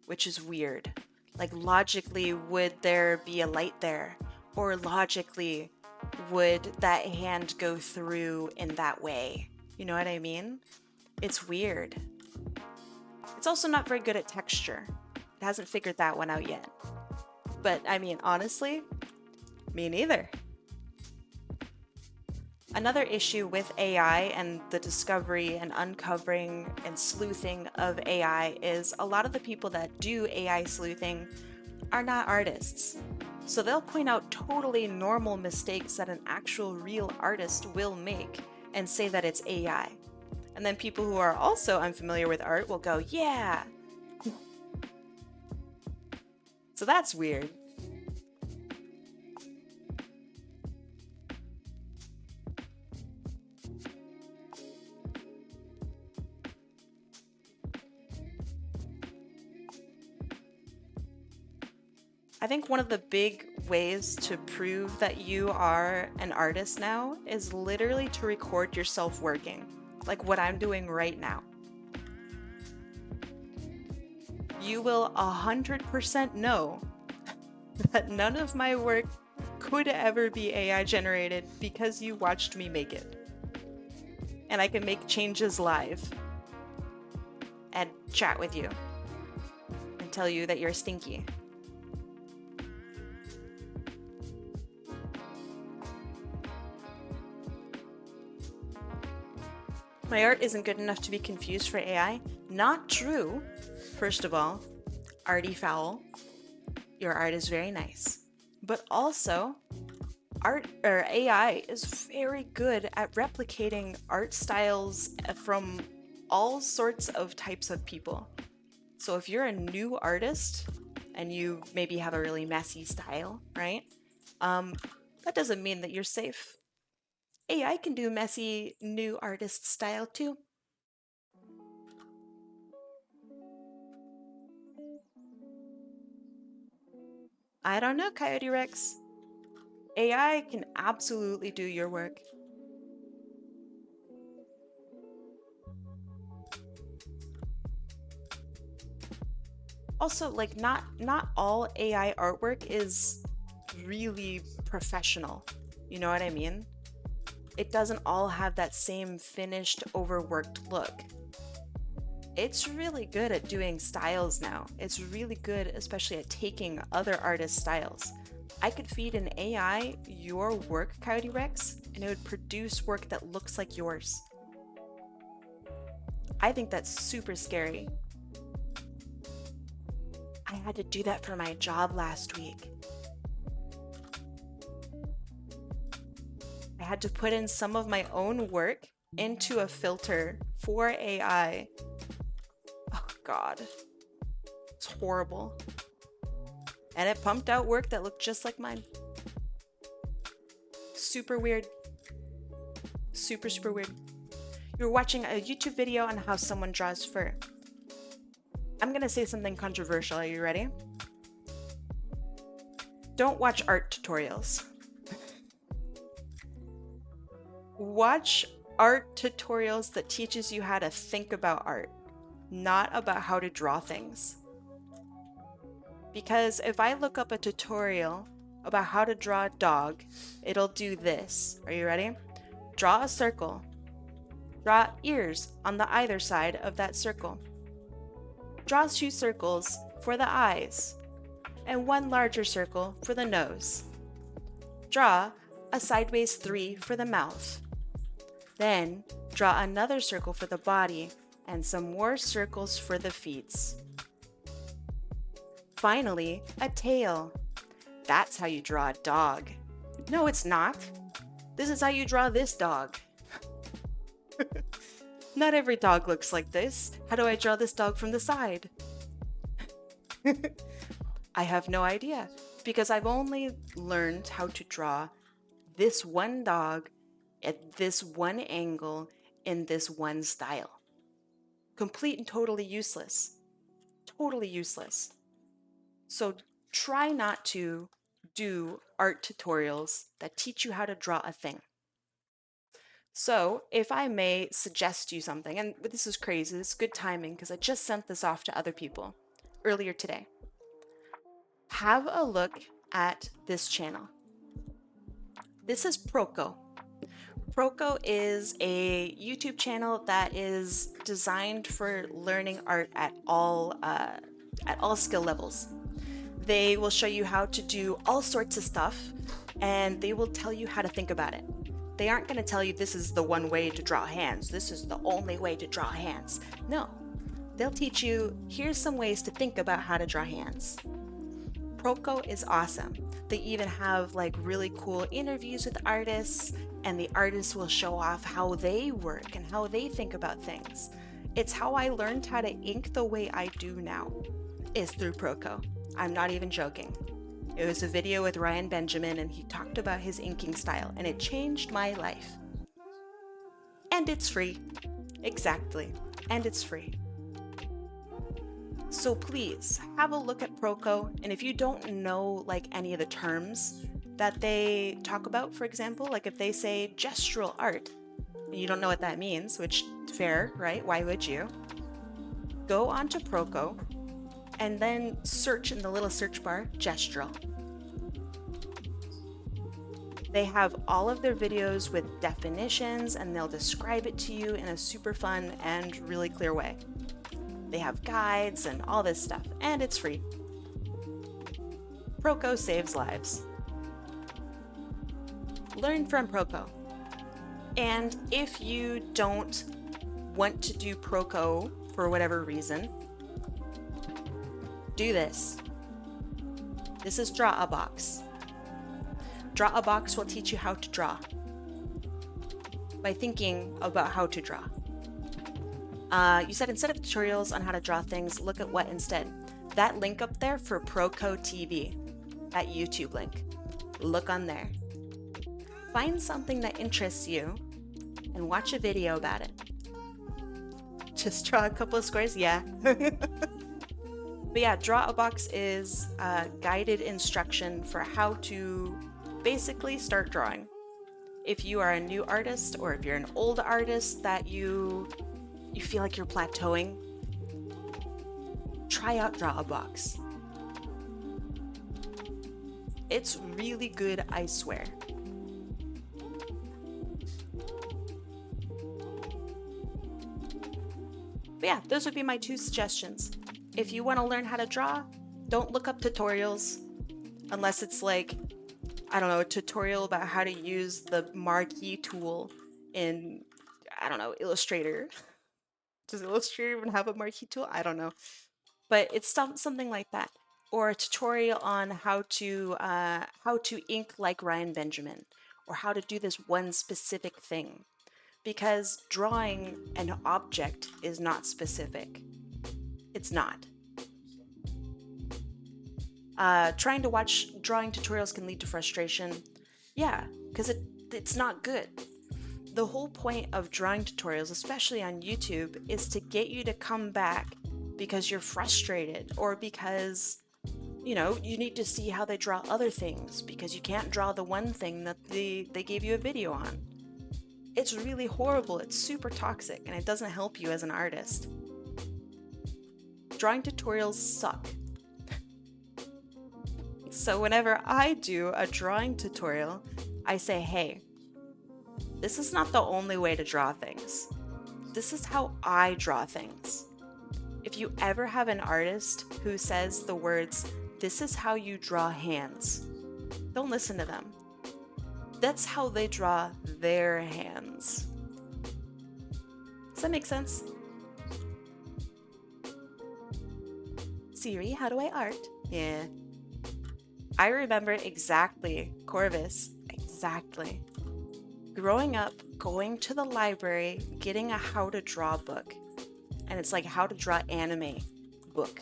which is weird. Like logically, would there be a light there? Or logically, would that hand go through in that way? You know what I mean? It's weird. It's also not very good at texture. It hasn't figured that one out yet. But I mean, honestly, me neither. Another issue with AI and the discovery and uncovering and sleuthing of AI is a lot of the people that do AI sleuthing are not artists. So they'll point out totally normal mistakes that an actual real artist will make and say that it's AI. And then people who are also unfamiliar with art will go, yeah. So that's weird. I think one of the big ways to prove that you are an artist now is literally to record yourself working, like what I'm doing right now. You will 100% know that none of my work could ever be AI generated because you watched me make it. And I can make changes live and chat with you and tell you that you're stinky. My art isn't good enough to be confused for AI. Not true. First of all, arty foul. Your art is very nice. But also, art or AI is very good at replicating art styles from all sorts of types of people. So if you're a new artist and you maybe have a really messy style, right? That doesn't mean that you're safe. AI can do messy new artist style too. I don't know, Coyote Rex. AI can absolutely do your work. Also, like not all AI artwork is really professional. You know what I mean? It doesn't all have that same finished, overworked look. It's really good at doing styles now. It's really good, especially at taking other artists' styles. I could feed an AI your work, Coyote Rex, and it would produce work that looks like yours. I think that's super scary. I had to do that for my job last week. I had to put in some of my own work into a filter for AI. Oh God, it's horrible. And it pumped out work that looked just like mine. Super weird. Super, super weird. You're watching a YouTube video on how someone draws fur. I'm gonna say something controversial. Are you ready? Don't watch art tutorials. Watch art tutorials that teaches you how to think about art, not about how to draw things. Because if I look up a tutorial about how to draw a dog, it'll do this. Are you ready? Draw a circle. Draw ears on the either side of that circle. Draw 2 circles for the eyes and 1 larger circle for the nose. Draw a sideways 3 for the mouth. Then draw another circle for the body and some more circles for the feet. Finally, a tail. That's how you draw a dog. No, it's not. This is how you draw this dog. Not every dog looks like this. How do I draw this dog from the side? I have no idea, because I've only learned how to draw this one dog at this one angle in this one style. Complete and totally useless. Totally useless. So try not to do art tutorials that teach you how to draw a thing. So if I may suggest you something, and this is crazy, this is good timing because I just sent this off to other people earlier today. Have a look at this channel. This is Proko. Proko is a YouTube channel that is designed for learning art at all skill levels. They will show you how to do all sorts of stuff, and they will tell you how to think about it. They aren't going to tell you this is the one way to draw hands, this is the only way to draw hands. No, they'll teach you, here's some ways to think about how to draw hands. Proko is awesome. They even have like really cool interviews with artists, and the artists will show off how they work and how they think about things. It's how I learned how to ink the way I do now, is through Proko. I'm not even joking. It was a video with Ryan Benjamin, and he talked about his inking style, and it changed my life. And it's free. Exactly. And it's free. So please have a look at Proko, and if you don't know like any of the terms that they talk about, for example, like if they say gestural art, and you don't know what that means, which fair, right? Why would you? Go onto Proko and then search in the little search bar, gestural. They have all of their videos with definitions, and they'll describe it to you in a super fun and really clear way. They have guides and all this stuff, and it's free. Proko saves lives. Learn from Proko. And if you don't want to do Proko for whatever reason, do this. This is Draw a Box. Draw a Box will teach you how to draw by thinking about how to draw. You said instead of tutorials on how to draw things, look at what instead. That link up there for Proko TV, that YouTube link. Look on there. Find something that interests you and watch a video about it. Just draw a couple of squares? Yeah. But yeah, Draw a Box is a guided instruction for how to basically start drawing. If you are a new artist or if you're an old artist that you feel like you're plateauing, try out Draw a Box. It's really good, I swear. But yeah, those would be my 2 suggestions. If you want to learn how to draw, don't look up tutorials unless it's like, I don't know, a tutorial about how to use the marquee tool in, I don't know, Illustrator. Does Illustrator even have a marquee tool? I don't know. But it's something like that. Or a tutorial on how to ink like Ryan Benjamin, or how to do this one specific thing. Because drawing an object is not specific. It's not. Trying to watch drawing tutorials can lead to frustration. Yeah, because it's not good. The whole point of drawing tutorials, especially on YouTube, is to get you to come back because you're frustrated, or because, you know, you need to see how they draw other things because you can't draw the one thing that they gave you a video on. It's really horrible, it's super toxic, and it doesn't help you as an artist. Drawing tutorials suck. So whenever I do a drawing tutorial, I say, hey, this is not the only way to draw things. This is how I draw things. If you ever have an artist who says the words, this is how you draw hands, don't listen to them. That's how they draw their hands. Does that make sense? Siri, how do I art? Yeah. I remember exactly, Corvus, exactly. Growing up, going to the library, getting a how to draw book. And it's like how to draw anime book.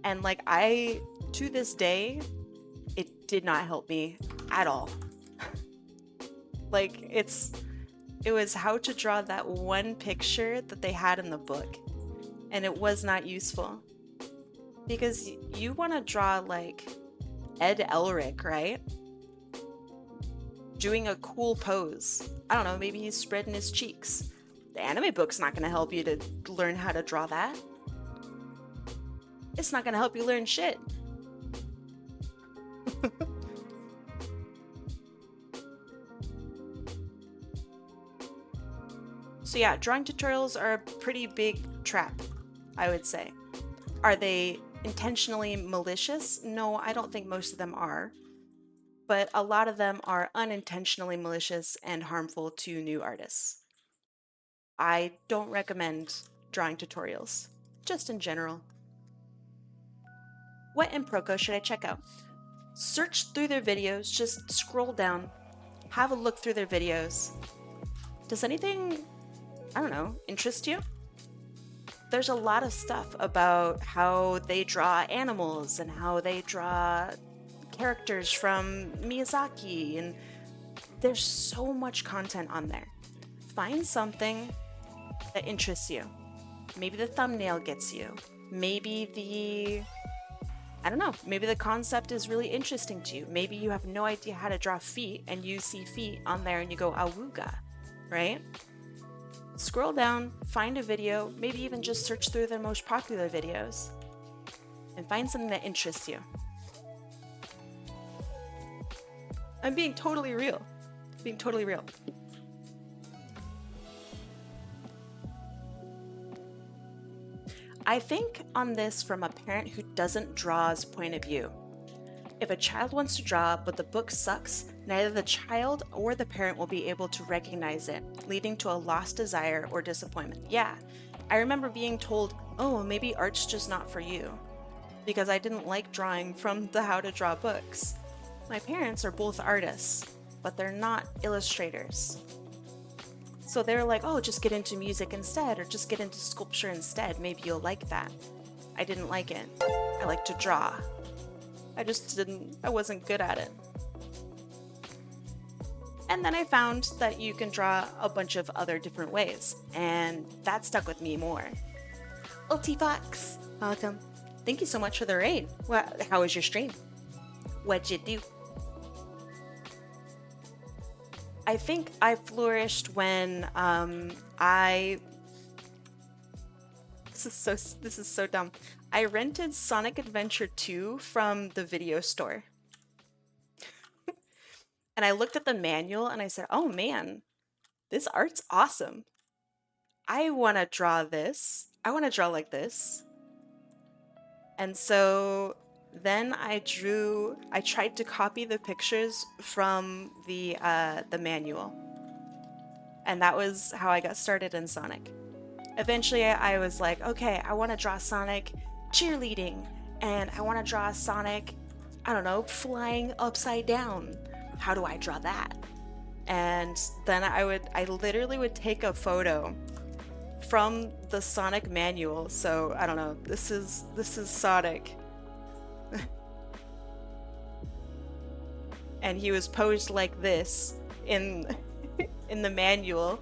And like to this day, it did not help me at all. Like it was how to draw that one picture that they had in the book. And it was not useful. Because you want to draw like Ed Elric, right? Doing a cool pose. I don't know, maybe he's spreading his cheeks. The anime book's not going to help you to learn how to draw that. It's not going to help you learn shit. So yeah, drawing tutorials are a pretty big trap, I would say. Are they intentionally malicious? No, I don't think most of them are. But a lot of them are unintentionally malicious and harmful to new artists. I don't recommend drawing tutorials, just in general. What Improco should I check out? Search through their videos, just scroll down, have a look through their videos. Does anything, I don't know, interest you? There's a lot of stuff about how they draw animals and how they draw characters from Miyazaki, and there's so much content on there. Find something that interests you. Maybe the thumbnail gets you. Maybe maybe the concept is really interesting to you. Maybe you have no idea how to draw feet and you see feet on there and you go, awooga, right? Scroll down, find a video, maybe even just search through their most popular videos and find something that interests you. I'm being totally real. Being totally real. I think on this from a parent who doesn't draw's point of view. If a child wants to draw but the book sucks, neither the child or the parent will be able to recognize it, leading to a lost desire or disappointment. Yeah, I remember being told, oh, maybe art's just not for you, because I didn't like drawing from the how to draw books. My parents are both artists, but they're not illustrators. So they were like, oh, just get into music instead, or just get into sculpture instead. Maybe you'll like that. I didn't like it. I like to draw. I wasn't good at it. And then I found that you can draw a bunch of other different ways, and that stuck with me more. Ulti Fox, welcome. Thank you so much for the raid. How was your stream? What'd you do? I think I flourished when this is so dumb. I rented Sonic Adventure 2 from the video store. And I looked at the manual and I said, "Oh man, this art's awesome. I want to draw this. I want to draw like this." And so then I tried to copy the pictures from the manual. And that was how I got started in Sonic. Eventually I was like, okay, I want to draw Sonic cheerleading, and I want to draw Sonic, I don't know, flying upside down. How do I draw that? And then I literally would take a photo from the Sonic manual. So I don't know, this is Sonic. And he was posed like this in the manual,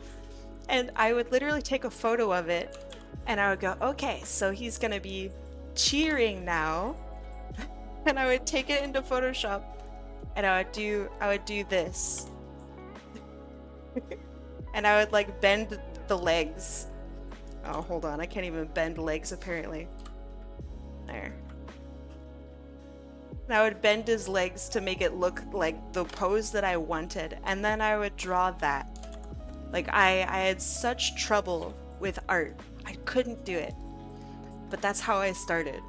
and I would literally take a photo of it and I would go, okay, so he's gonna be cheering now. And I would take it into Photoshop and I would do this. And I would like bend the legs. Oh, hold on, I can't even bend legs apparently. There. And I would bend his legs to make it look like the pose that I wanted, and then I would draw that. Like I had such trouble with art. I couldn't do it. But that's how I started.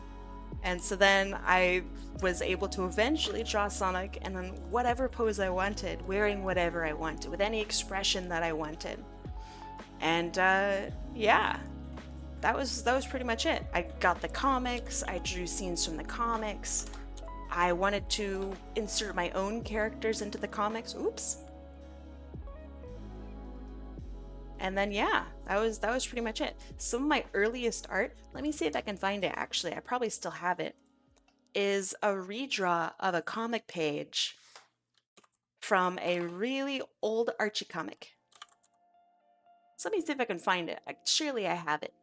And so then I was able to eventually draw Sonic and then whatever pose I wanted, wearing whatever I wanted, with any expression that I wanted. And yeah, that was pretty much it. I got the comics, I drew scenes from the comics. I wanted to insert my own characters into the comics. Oops. And then yeah, that was pretty much it. Some of my earliest art, let me see if I can find it actually, I probably still have it, is a redraw of a comic page from a really old Archie comic. So let me see if I can find it. Surely I have it.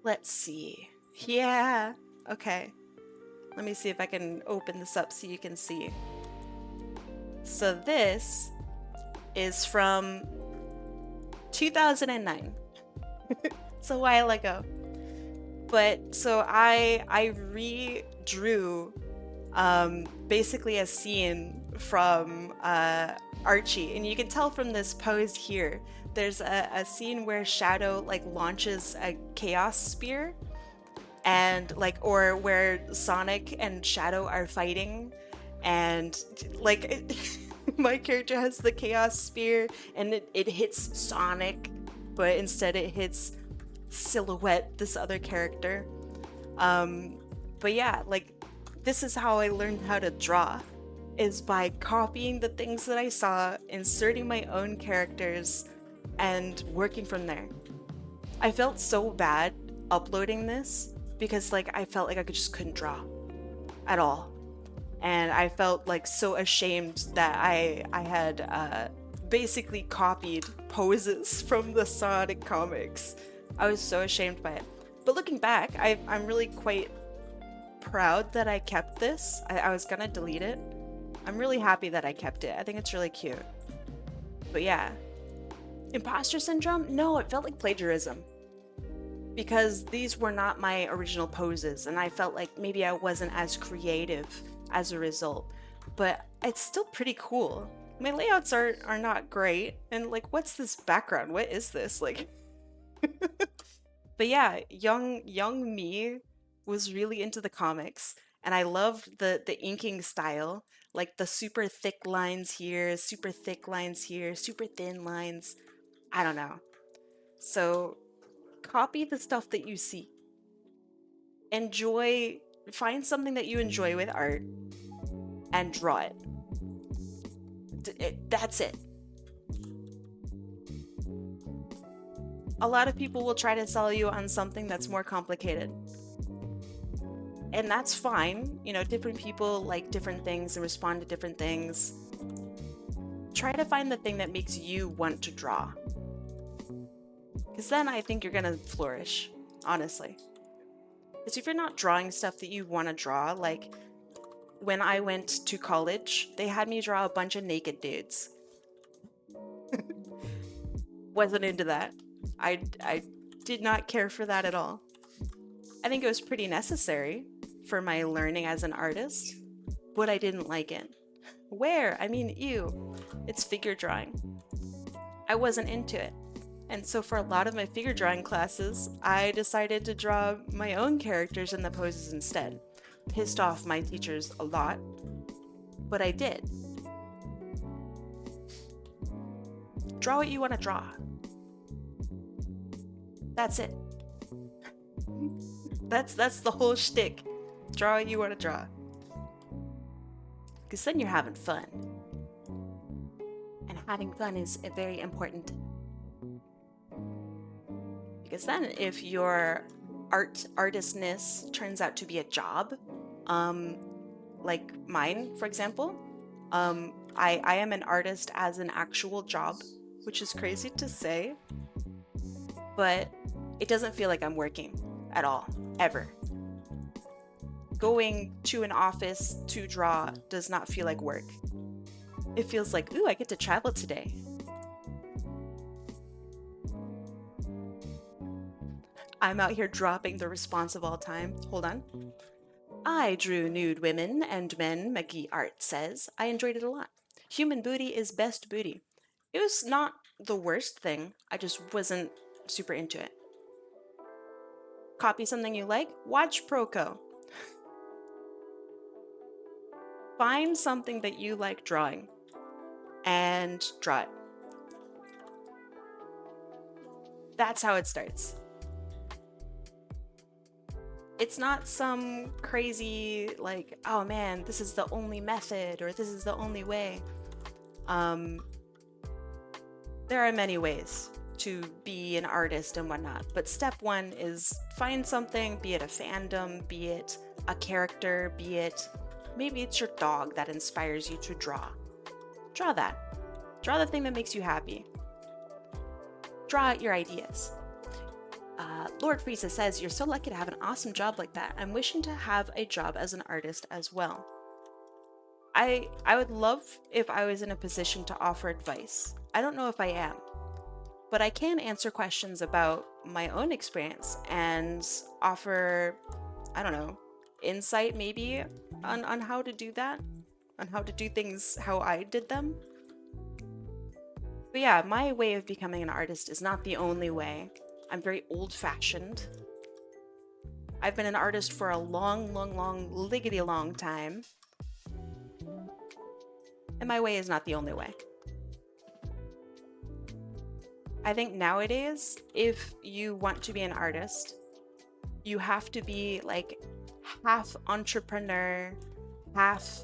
Let's see. Yeah, okay. Let me see if I can open this up so you can see. So this is from 2009. It's a while ago. But so I redrew basically a scene from Archie, and you can tell from this pose here, there's a scene where Shadow like launches a chaos spear, and like, or where Sonic and Shadow are fighting, and like my character has the chaos spear and it hits Sonic, but instead it hits Silhouette, this other character. But yeah, like this is how I learned how to draw, is by copying the things that I saw, inserting my own characters, and working from there. I felt so bad uploading this because like I felt like I just couldn't draw at all. And I felt like so ashamed that I had basically copied poses from the Sonic comics. I was so ashamed by it. But looking back, I'm really quite proud that I kept this. I was gonna delete it. I'm really happy that I kept it. I think it's really cute. But yeah. Imposter syndrome? No, it felt like plagiarism. Because these were not my original poses, and I felt like maybe I wasn't as creative as a result. But it's still pretty cool. My layouts are not great, and like, what's this background? What is this? Like But yeah, young me was really into the comics, and I loved the inking style, like the super thick lines here, super thick lines here, super thin lines. I don't know. So copy the stuff that you see. Find something that you enjoy with art and draw it. That's it. A lot of people will try to sell you on something that's more complicated. And that's fine. You know, different people like different things and respond to different things. Try to find the thing that makes you want to draw. Because then I think you're going to flourish, honestly. Because if you're not drawing stuff that you want to draw, like when I went to college, they had me draw a bunch of naked dudes. Wasn't into that. I did not care for that at all. I think it was pretty necessary for my learning as an artist, but I didn't like it. Where? I mean, ew. It's figure drawing. I wasn't into it. And so for a lot of my figure drawing classes, I decided to draw my own characters in the poses instead. Pissed off my teachers a lot, but I did. Draw what you want to draw. That's it. That's the whole shtick. Draw what you want to draw. Because then you're having fun. And having fun is very important. Because then if your artistness turns out to be a job, like mine, for example, I am an artist as an actual job, which is crazy to say, but it doesn't feel like I'm working at all, ever. Going to an office to draw does not feel like work. It feels like, ooh, I get to travel today. I'm out here dropping the response of all time. Hold on. I drew nude women and men, McGee Art says. I enjoyed it a lot. Human booty is best booty. It was not the worst thing. I just wasn't super into it. Copy something you like? Watch Proco. Find something that you like drawing and draw it. That's how it starts. It's not some crazy, like, oh man, this is the only method or this is the only way. There are many ways to be an artist and whatnot, but step one is find something, be it a fandom, be it a character, be it, maybe it's your dog that inspires you to draw. Draw that. Draw the thing that makes you happy. Draw out your ideas. Lord Frieza says, you're so lucky to have an awesome job like that. I'm wishing to have a job as an artist as well. I would love if I was in a position to offer advice. I don't know if I am, but I can answer questions about my own experience and offer, I don't know, insight maybe on how to do that, on how to do things how I did them. But yeah, my way of becoming an artist is not the only way. I'm very old-fashioned. I've been an artist for a long, liggity long time. And my way is not the only way. I think nowadays, if you want to be an artist, you have to be like half entrepreneur, half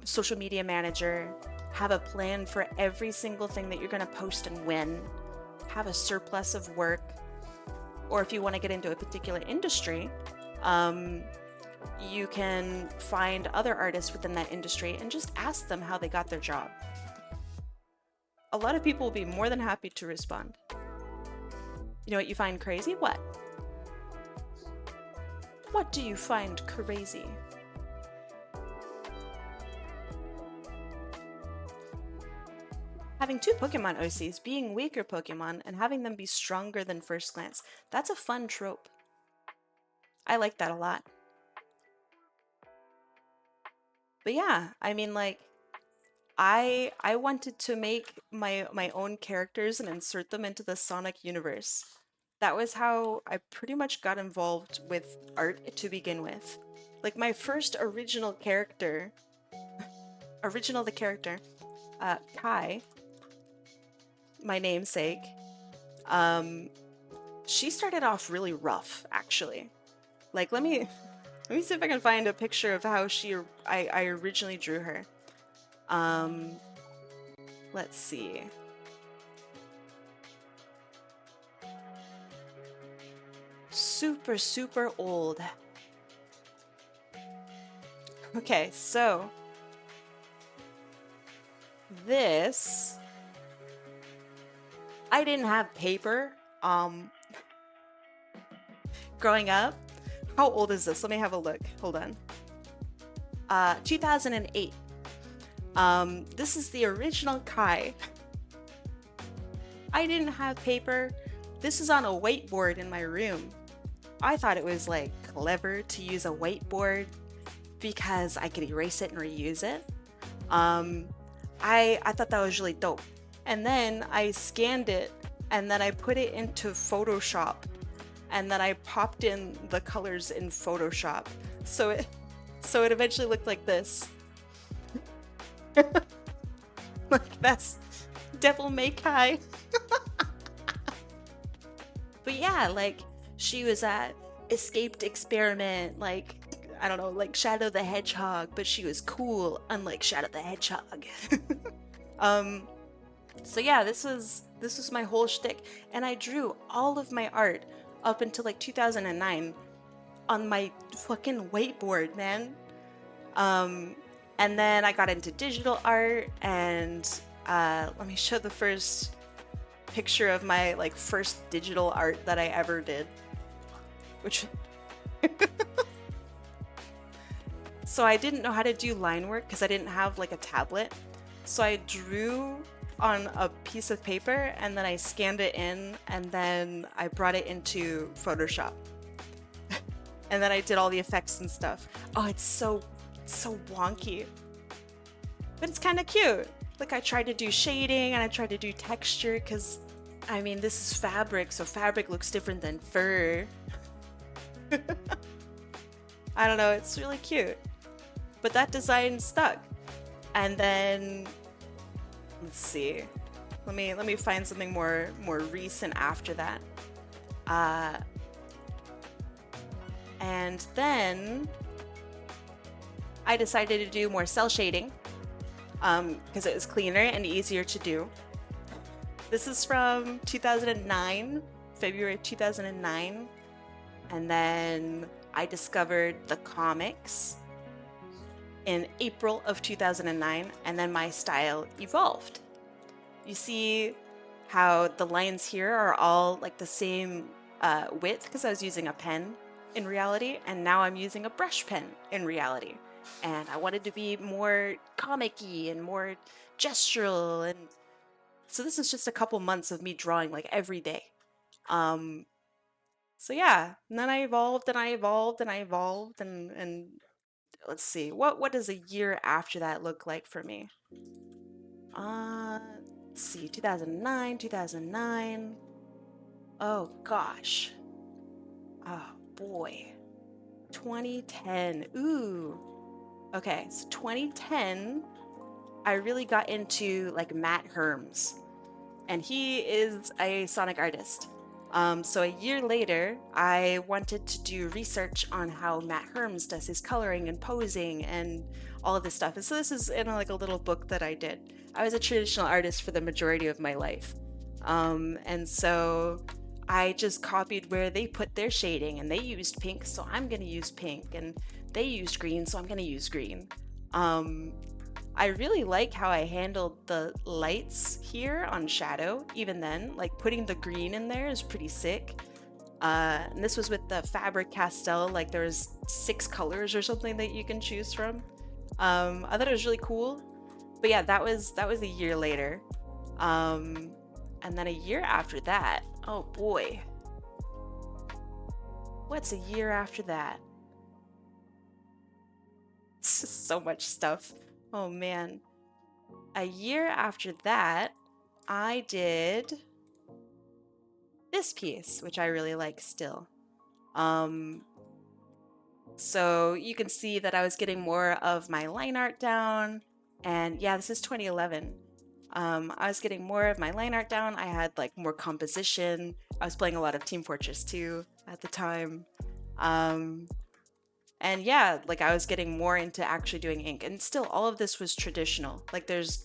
social media manager, have a plan for every single thing that you're going to post and when, have a surplus of work, or if you want to get into a particular industry, you can find other artists within that industry and just ask them how they got their job. A lot of people will be more than happy to respond. You know what you find crazy? What? What do you find crazy? Having two Pokemon OCs, being weaker Pokemon, and having them be stronger than first glance. That's a fun trope. I like that a lot. But yeah, I mean, like, I wanted to make my own characters and insert them into the Sonic universe. That was how I pretty much got involved with art to begin with. Like, my first original character, Kai, my namesake, she started off really rough, actually. Like, let me see if I can find a picture of how I originally drew her. Let's see. Super old. Okay, so this, I didn't have paper growing up. How old is this? Let me have a look. Hold on. 2008. This is the original Kai. I didn't have paper. This is on a whiteboard in my room. I thought it was like clever to use a whiteboard because I could erase it and reuse it. I thought that was really dope. And then I scanned it and then I put it into Photoshop and then I popped in the colors in Photoshop. So it eventually looked like this. Like that's Devil May Kai. But yeah, like she was at Escaped Experiment, like I don't know, like Shadow the Hedgehog, but she was cool, unlike Shadow the Hedgehog. So yeah, this was my whole shtick, and I drew all of my art up until like 2009 on my fucking whiteboard, man. And then I got into digital art, and let me show the first picture of my like first digital art that I ever did, which so I didn't know how to do line work because I didn't have like a tablet, so I drew on a piece of paper and then I scanned it in and then I brought it into Photoshop and then I did all the effects and stuff. Oh, it's so wonky, but it's kind of cute. Like I tried to do shading and I tried to do texture because I mean this is fabric, so fabric looks different than fur. I don't know, it's really cute. But that design stuck. And then let's see. Let me find something more recent after that. And then I decided to do more cell shading because it was cleaner and easier to do. This is from 2009, February 2009. And then I discovered the comics in April of 2009, and then my style evolved. You see how the lines here are all like the same width because I was using a pen in reality, and now I'm using a brush pen in reality. And I wanted to be more comic-y and more gestural, and so this is just a couple months of me drawing like every day. So yeah, and then I evolved and I evolved and I evolved and let's see, what does a year after that look like for me? Let's see, 2009. Oh gosh. Oh boy. 2010. Ooh. Okay, so 2010, I really got into like Matt Herms, and he is a Sonic artist. So a year later, I wanted to do research on how Matt Herms does his coloring and posing and all of this stuff. And so this is in like a little book that I did. I was a traditional artist for the majority of my life. And so I just copied where they put their shading, and they used pink, so I'm going to use pink, and they used green, so I'm going to use green. I really like how I handled the lights here on Shadow, even then. Like, putting the green in there is pretty sick. And this was with the Faber-Castell, like there was 6 colors or something that you can choose from. I thought it was really cool. But yeah, that was a year later. And then a year after that, oh boy. What's a year after that? It's just so much stuff. Oh man. A year after that, I did this piece, which I really like still. So you can see that I was getting more of my line art down, and yeah, this is 2011. I was getting more of my line art down. I had like more composition. I was playing a lot of Team Fortress 2 at the time. And yeah, like I was getting more into actually doing ink, and still all of this was traditional. Like there's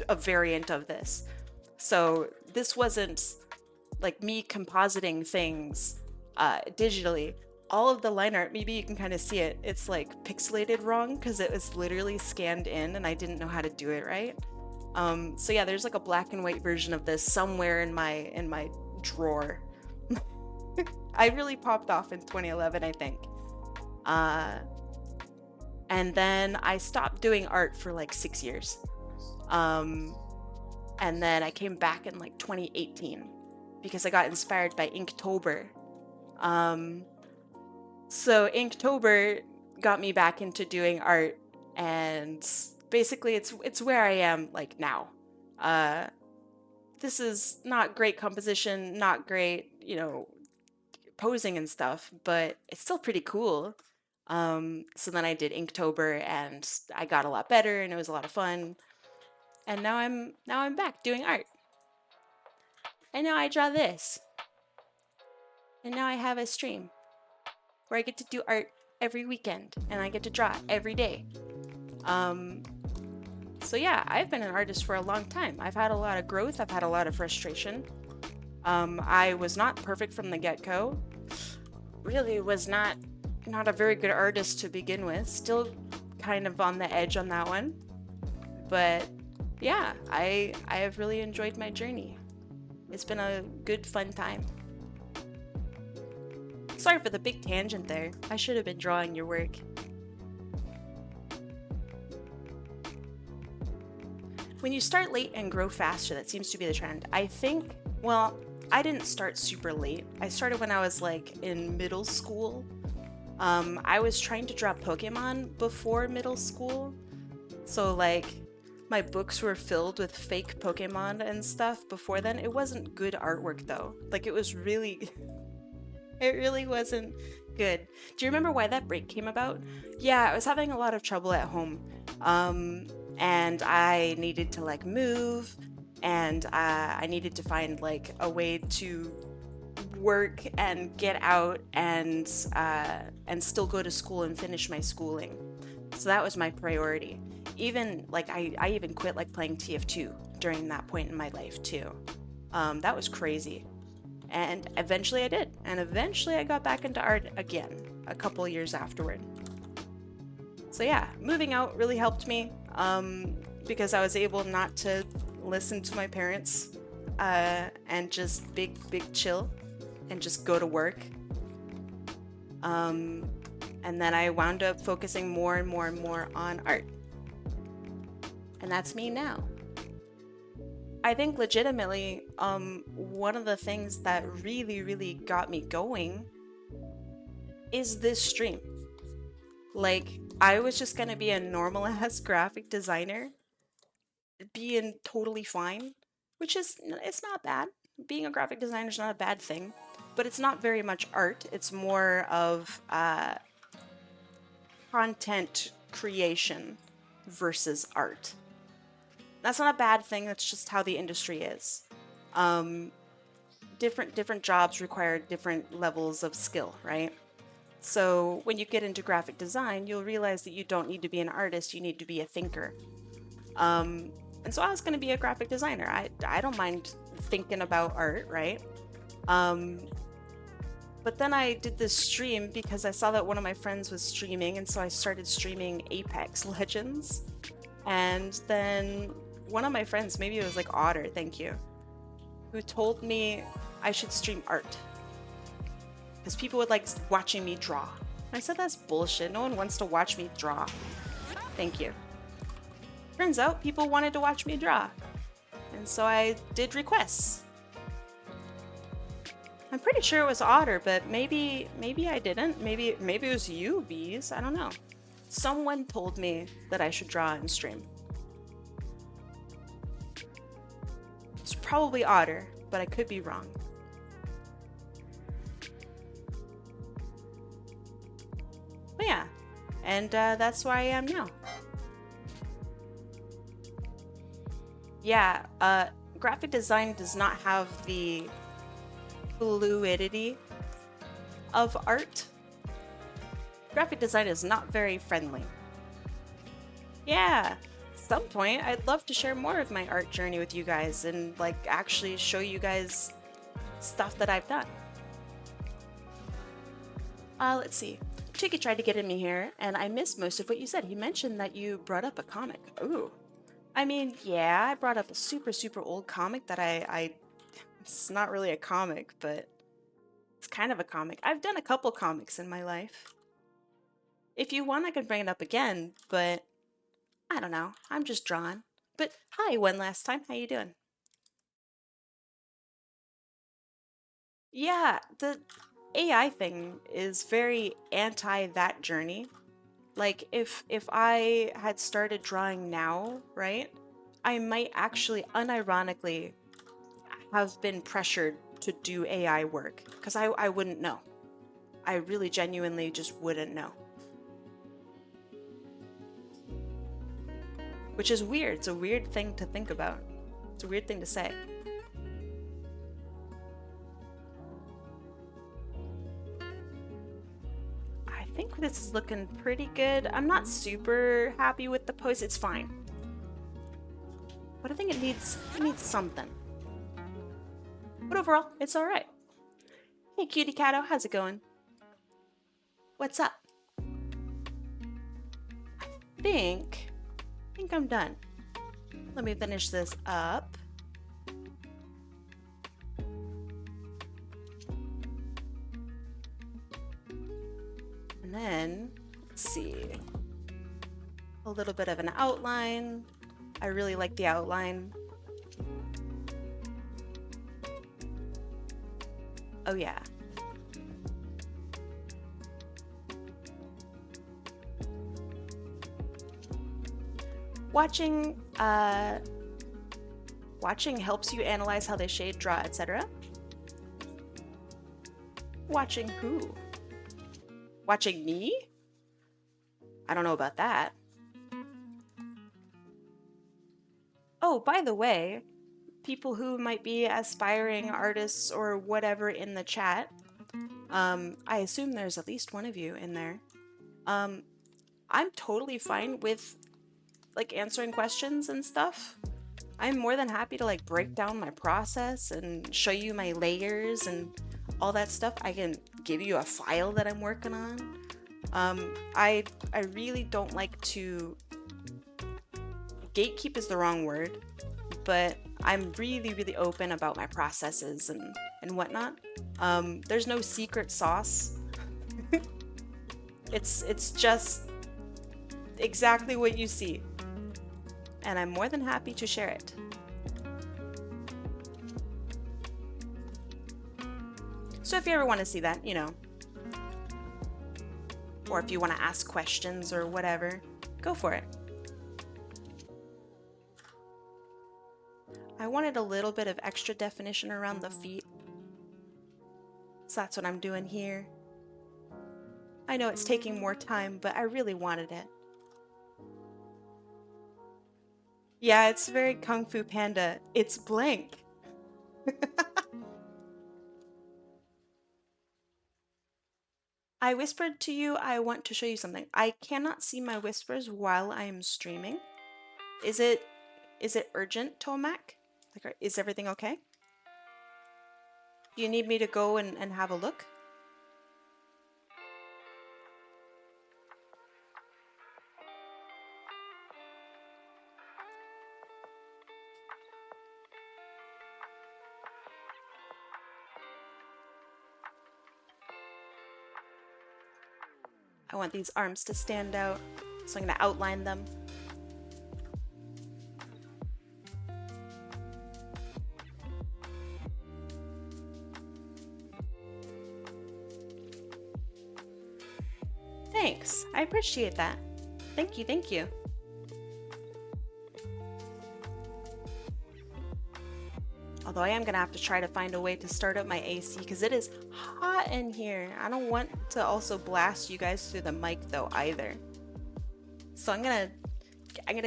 a variant of this. So this wasn't like me compositing things digitally. all of the line art, maybe you can kind of see it, it's like pixelated wrong because it was literally scanned in and I didn't know how to do it right. So yeah, there's like a black and white version of this somewhere in my drawer. I really popped off in 2011, I think. And then I stopped doing art for like 6 years. And then I came back in like 2018 because I got inspired by Inktober. So Inktober got me back into doing art, and basically it's where I am like now. This is not great composition, not great, posing and stuff, but it's still pretty cool. So then I did Inktober and I got a lot better and it was a lot of fun. And now I'm back doing art. And now I draw this. And now I have a stream where I get to do art every weekend and I get to draw every day. So yeah, I've been an artist for a long time. I've had a lot of growth. I've had a lot of frustration. I was not perfect from the get-go. Really was not a very good artist to begin with. Still kind of on the edge on that one. But yeah, I have really enjoyed my journey. It's been a good, fun time. Sorry for the big tangent there. I should have been drawing your work. When you start late and grow faster, that seems to be the trend. I think, well, I didn't start super late. I started when I was like in middle school. I was trying to draw Pokemon before middle school. So like my books were filled with fake Pokemon and stuff before then. It wasn't good artwork though. Like it was really, it really wasn't good. Do you remember why that break came about? Yeah, I was having a lot of trouble at home. And I needed to like move, and I needed to find like a way to work and get out and still go to school and finish my schooling. So that was my priority. Even like I even quit like playing TF2 during that point in my life too. That was crazy. And eventually I did. And eventually I got back into art again a couple years afterward. So yeah, moving out really helped me because I was able not to listen to my parents and just big chill and just go to work. And then I wound up focusing more and more on art. And that's me now. I think legitimately, one of the things that really got me going is this stream. Like, I was just gonna be a normal ass graphic designer, being totally fine, which is, it's not bad. Being a graphic designer is not a bad thing, but it's not very much art. It's more of content creation versus art. That's not a bad thing. That's just how the industry is. Different jobs require different levels of skill, right? So when you get into graphic design, you'll realize that you don't need to be an artist. You need to be a thinker. And so I was going to be a graphic designer. I don't mind thinking about art, right? But then I did this stream because I saw that one of my friends was streaming, and so I started streaming Apex Legends. And then one of my friends, maybe it was like Otter, thank you, who told me I should stream art because people would like watching me draw. I said, that's bullshit. No one wants to watch me draw. Thank you. Turns out people wanted to watch me draw. And so I did requests. I'm pretty sure it was Otter, but maybe I didn't. Maybe it was you, Bees. I don't know. Someone told me that I should draw and stream. It's probably Otter, but I could be wrong. But yeah, and that's where I am now. Yeah, graphic design does not have the fluidity of art. Graphic design is not very friendly. Yeah, at some point I'd love to share more of my art journey with you guys and like actually show you guys stuff that I've done. Let's see. Chicky tried to get in me here, and I missed most of what you said. He mentioned that you brought up a comic. Ooh. I mean, yeah, I brought up a super, super old comic that it's not really a comic, but it's kind of a comic. I've done a couple comics in my life. If you want, I can bring it up again, but I don't know. I'm just drawn. But hi, one last time. How you doing? Yeah, the AI thing is very anti that journey. Like if I had started drawing now, right? I might actually unironically have been pressured to do AI work because I wouldn't know. I really genuinely just wouldn't know. Which is weird. It's a weird thing to think about. It's a weird thing to say. I think this is looking pretty good. I'm not super happy with the pose. It's fine. But I think it needs something. But overall, it's all right. Hey, Cutie Catto, how's it going? What's up? I think I'm done. Let me finish this up. And then, let's see. A little bit of an outline. I really like the outline. Oh yeah. Watching helps you analyze how they shade, draw, etc. Watching who? Watching me? I don't know about that. Oh, by the way, people who might be aspiring artists or whatever in the chat, I assume there's at least one of you in there. I'm totally fine with like answering questions and stuff. I'm more than happy to like break down my process and show you my layers and all that stuff. I can give you a file that I'm working on. I really don't like to gatekeep is the wrong word, but I'm really, really open about my processes and whatnot. There's no secret sauce. It's just exactly what you see. And I'm more than happy to share it. So if you ever want to see that, you know, or if you want to ask questions or whatever, go for it. I wanted a little bit of extra definition around the feet. So that's what I'm doing here. I know it's taking more time, but I really wanted it. Yeah, it's very Kung Fu Panda. It's blank. I whispered to you, I want to show you something. I cannot see my whispers while I am streaming. Is it urgent, Tomac? Like, is everything okay? Do you need me to go and have a look? I want these arms to stand out, so I'm going to outline them. Thanks, I appreciate that. Thank you, thank you. Although I am gonna have to try to find a way to start up my AC because it is hot in here. I don't want to also blast you guys through the mic though either. So I'm gonna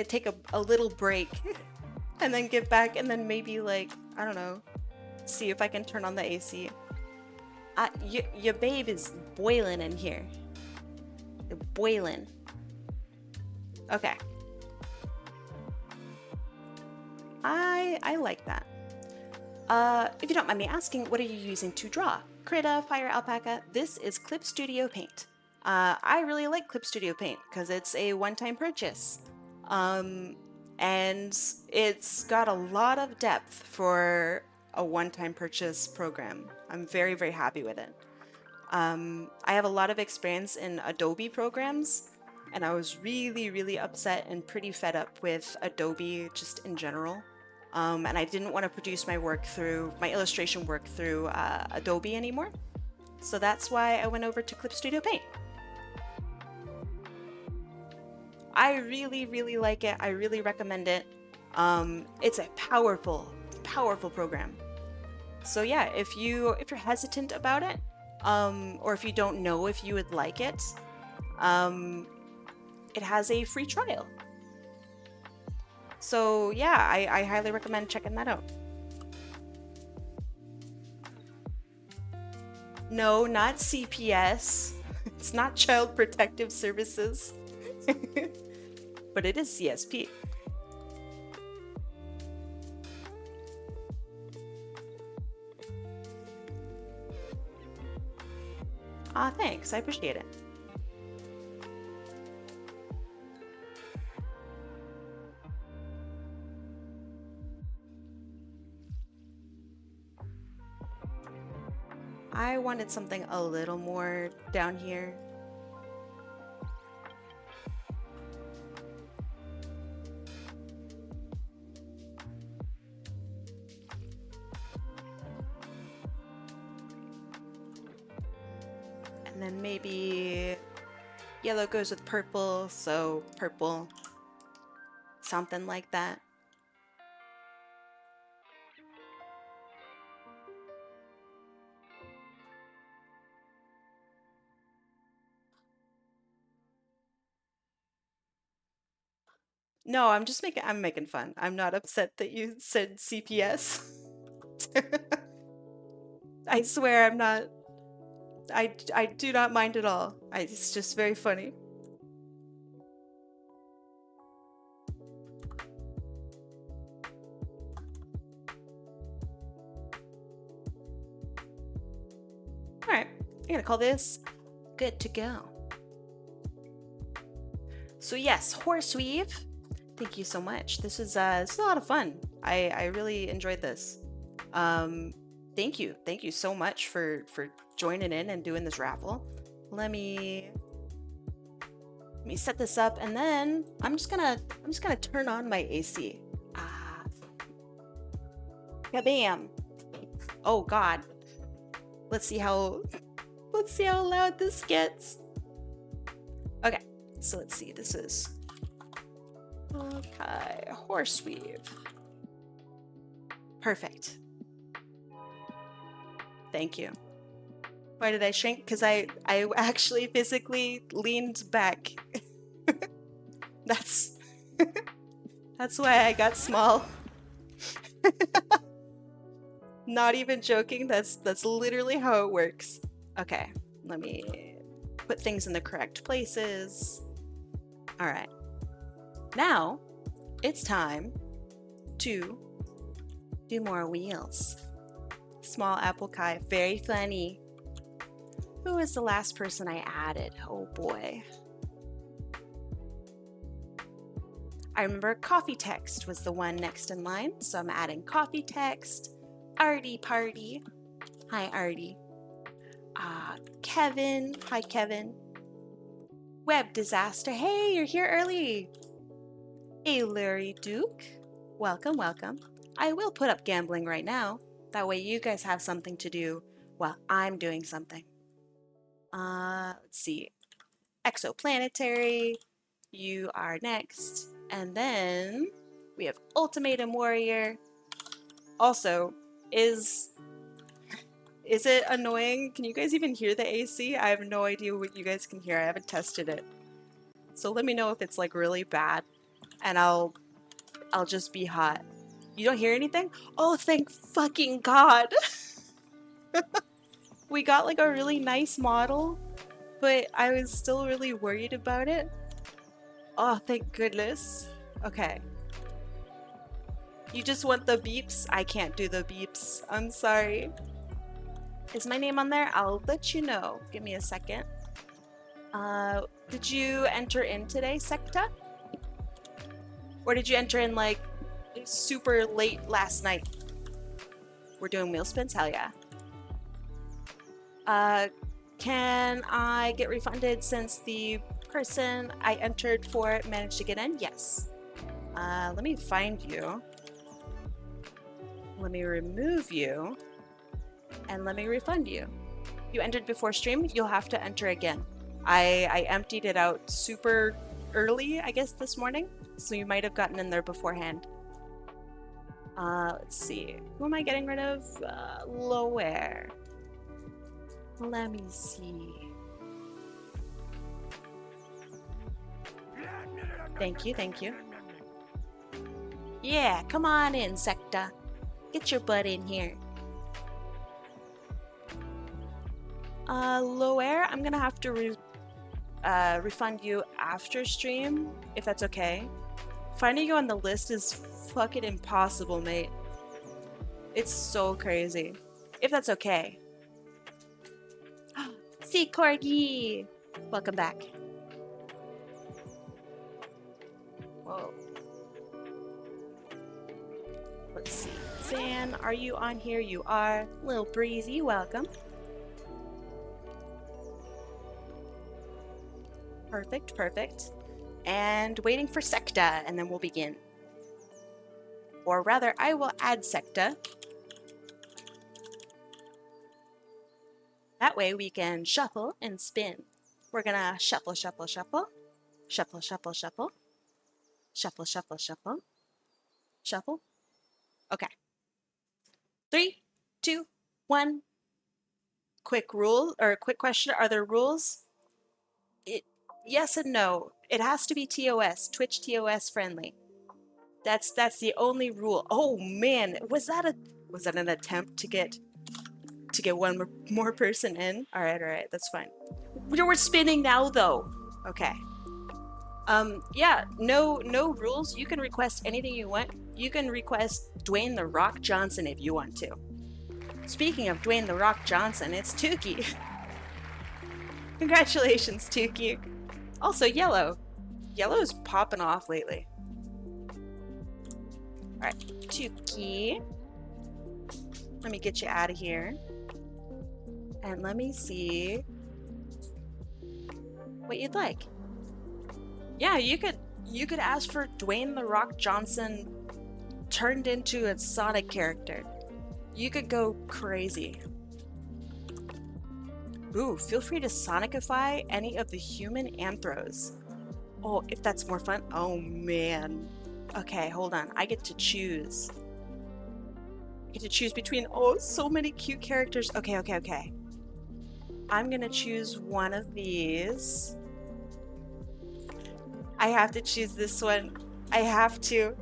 take a little break and then get back and then maybe like, I don't know, see if I can turn on the AC. Your babe is boiling in here. Boiling. Okay. I like that. If you don't mind me asking, what are you using to draw? Krita, Fire Alpaca. This is Clip Studio Paint. I really like Clip Studio Paint because it's a one-time purchase. And it's got a lot of depth for a one-time purchase program. I'm very, very happy with it. I have a lot of experience in Adobe programs, and I was really, really upset and pretty fed up with Adobe just in general. And I didn't want to produce my illustration work through Adobe anymore. So that's why I went over to Clip Studio Paint. I really, really like it. I really recommend it. It's a powerful, powerful program. So yeah, if you're hesitant about it, or if you don't know if you would like it, it has a free trial. So yeah, I highly recommend checking that out. No, not CPS. It's not Child Protective Services. But it is CSP. Thanks. I appreciate it. I wanted something a little more down here. And then maybe yellow goes with purple, so purple, something like that. No, I'm making fun. I'm not upset that you said CPS. I swear I'm not. I do not mind at all. It's just very funny. Alright, I'm gonna call this good to go. So yes, Horseweave. Thank you so much. This is a lot of fun. I really enjoyed this. Thank you so much for joining in and doing this raffle. Let me set this up, and then I'm just gonna turn on my AC. Kabam! Oh God. Let's see how loud this gets. Okay, so let's see. This is okay. Horseweave. Perfect. Thank you. Why did I shrink? Because I actually physically leaned back. That's why I got small. Not even joking. That's literally how it works. Okay, let me put things in the correct places. All right. Now it's time to do more wheels. Small apple pie, very funny. Who was the last person I added? Oh boy. I remember Coffee Text was the one next in line, so I'm adding Coffee Text. Artie Party. Hi, Artie. Kevin. Hi, Kevin. Web Disaster. Hey, you're here early. Hey, Larry Duke. Welcome, welcome. I will put up gambling right now. That way you guys have something to do while I'm doing something. Let's see. Exoplanetary. You are next. And then we have Ultimatum Warrior. Also, is it annoying? Can you guys even hear the AC? I have no idea what you guys can hear. I haven't tested it. So let me know if it's like really bad, and I'll just be hot. You don't hear anything? Oh, thank fucking God. We got like a really nice model, but I was still really worried about it. Oh, thank goodness. Okay. You just want the beeps? I can't do the beeps. I'm sorry. Is my name on there? I'll let you know. Give me a second. Did you enter in today, Sekta? Or did you enter in like super late last night? We're doing wheel spins? Hell yeah. Can I get refunded since the person I entered for managed to get in? Yes. Let me find you. Let me remove you. And let me refund you. You entered before stream, you'll have to enter again. I emptied it out super early, I guess, this morning. So you might have gotten in there beforehand. Let's see. Who am I getting rid of? Lower. Let me see. Thank you, thank you. Yeah, come on in, Sekta. Get your butt in here. Lower, I'm gonna have to refund you after stream, if that's okay. Finding you on the list is fucking impossible, mate. It's so crazy. If that's okay. See, Corgi! Welcome back. Whoa. Let's see. Zan, are you on here? You are. Little Breezy, welcome. Perfect, perfect. And waiting for Sekta, and then we'll begin. Or rather, I will add Sekta. That way we can shuffle and spin. We're gonna shuffle, shuffle, shuffle. Shuffle, shuffle, shuffle. Shuffle, shuffle, shuffle. Shuffle. Okay. 3, 2, 1. Quick rule, or quick question. Are there rules? Yes and no. It has to be TOS, Twitch TOS friendly. That's the only rule. Oh man, was that an attempt to get one more person in? All right, that's fine. We're spinning now though. Okay. Yeah, no rules. You can request anything you want. You can request Dwayne The Rock Johnson if you want to. Speaking of Dwayne The Rock Johnson, it's Tukey. Congratulations, Tukey. Also, Yellow. Yellow's popping off lately. Alright, Tukey. Let me get you out of here. And let me see what you'd like. Yeah, you could ask for Dwayne The Rock Johnson turned into a Sonic character. You could go crazy. Ooh, feel free to Sonicify any of the human anthros. Oh, if that's more fun. Oh man. Okay, hold on. I get to choose. I get to choose between, oh, so many cute characters. Okay. I'm gonna choose one of these. I have to choose this one. I have to.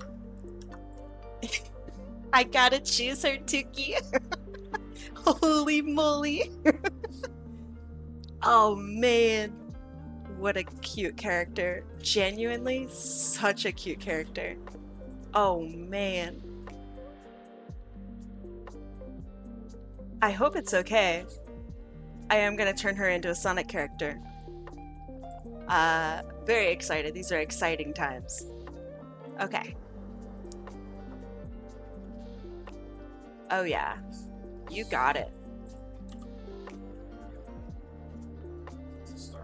I gotta choose her, Tukey. Holy moly. Oh man. What a cute character. Genuinely, such a cute character. Oh man. I hope it's okay. I am gonna turn her into a Sonic character. Very excited. These are exciting times. Okay. Oh yeah. You got it.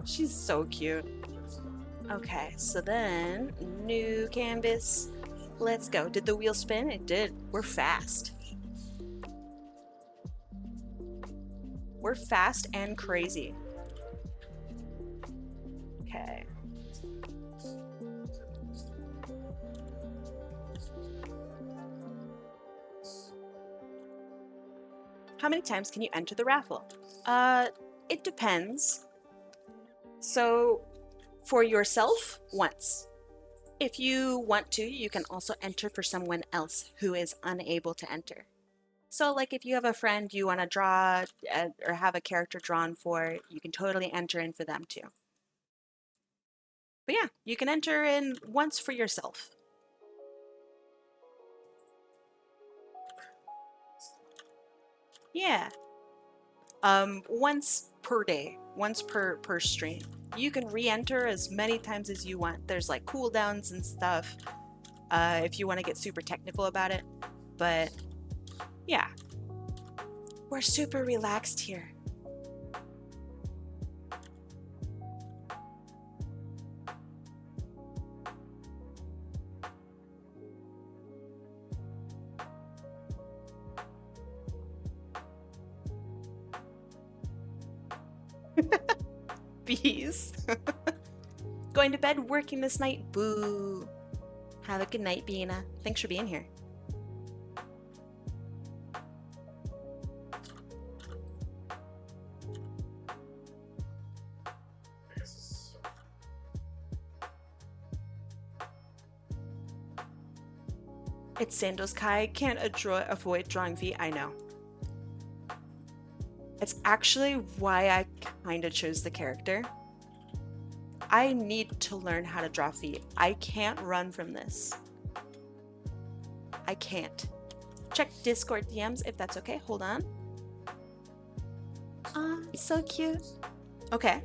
She's so cute. Okay, so then, new canvas. Let's go. Did the wheel spin? It did. We're fast. We're fast and crazy. Okay. How many times can you enter the raffle? It depends. So, for yourself, once. If you want to, you can also enter for someone else who is unable to enter. So, like if you have a friend you want to draw or have a character drawn for, you can totally enter in for them too. But yeah, you can enter in once for yourself. Yeah. Once per day, once per stream. You can re-enter as many times as you want. There's like cooldowns and stuff, if you want to get super technical about it. But yeah, we're super relaxed here. Bees. Going to bed working this night. Boo. Have a good night, Bina. Thanks for being here. It's Sandos Kai. Can't avoid drawing V. I know. It's actually why I kind of chose the character. I need to learn how to draw feet. I can't run from this. I can't. Check Discord DMs if that's okay. Hold on. So cute. Okay.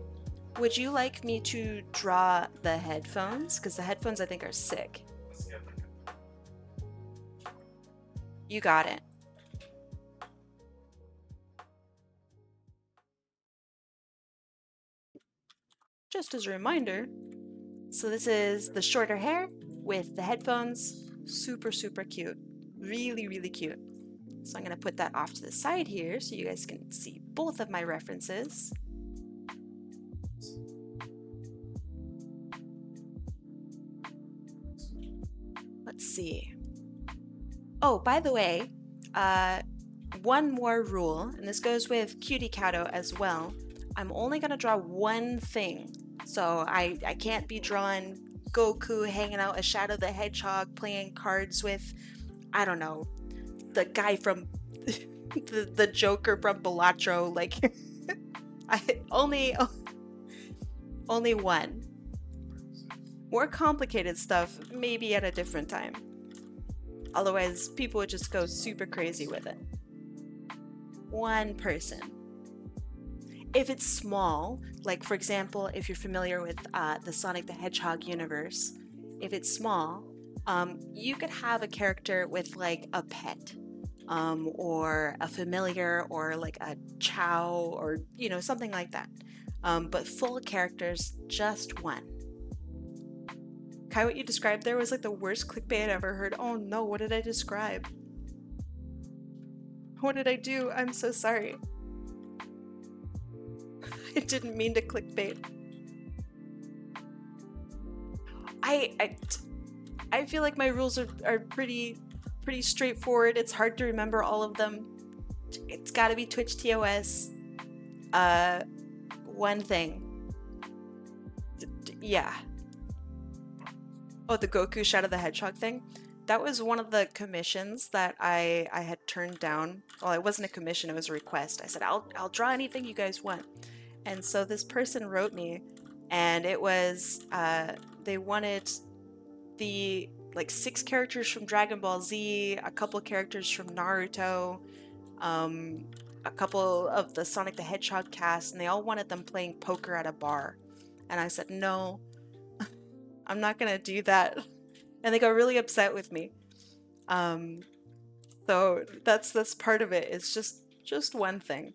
Would you like me to draw the headphones? Because the headphones I think are sick. You got it. Just as a reminder, so this is the shorter hair with the headphones. Super, super cute. Really, really cute. So I'm going to put that off to the side here so you guys can see both of my references. Let's see. Oh, by the way, one more rule, and this goes with Cutie Kato as well. I'm only going to draw one thing. So I can't be drawing Goku hanging out as Shadow the Hedgehog playing cards with, I don't know, the guy from the Joker from Balatro. Like, only one. More complicated stuff, maybe at a different time. Otherwise, people would just go super crazy with it. One person. If it's small, like for example, if you're familiar with the Sonic the Hedgehog universe, if it's small, you could have a character with like a pet, or a familiar, or like a chow, or you know, something like that. But full characters, just one. Kai, what you described there was like the worst clickbait I'd ever heard. Oh no, what did I describe? What did I do? I'm so sorry. I didn't mean to clickbait. I feel like my rules are pretty straightforward. It's hard to remember all of them. It's got to be Twitch TOS. One thing. Yeah. Oh, the Goku Shadow the Hedgehog thing? That was one of the commissions that I had turned down. Well, it wasn't a commission, it was a request. I said, I'll draw anything you guys want. And so this person wrote me, and it was, they wanted the, like, 6 characters from Dragon Ball Z, a couple characters from Naruto, a couple of the Sonic the Hedgehog cast, and they all wanted them playing poker at a bar. And I said, no, I'm not gonna do that. And they got really upset with me. So that's part of it. It's just one thing.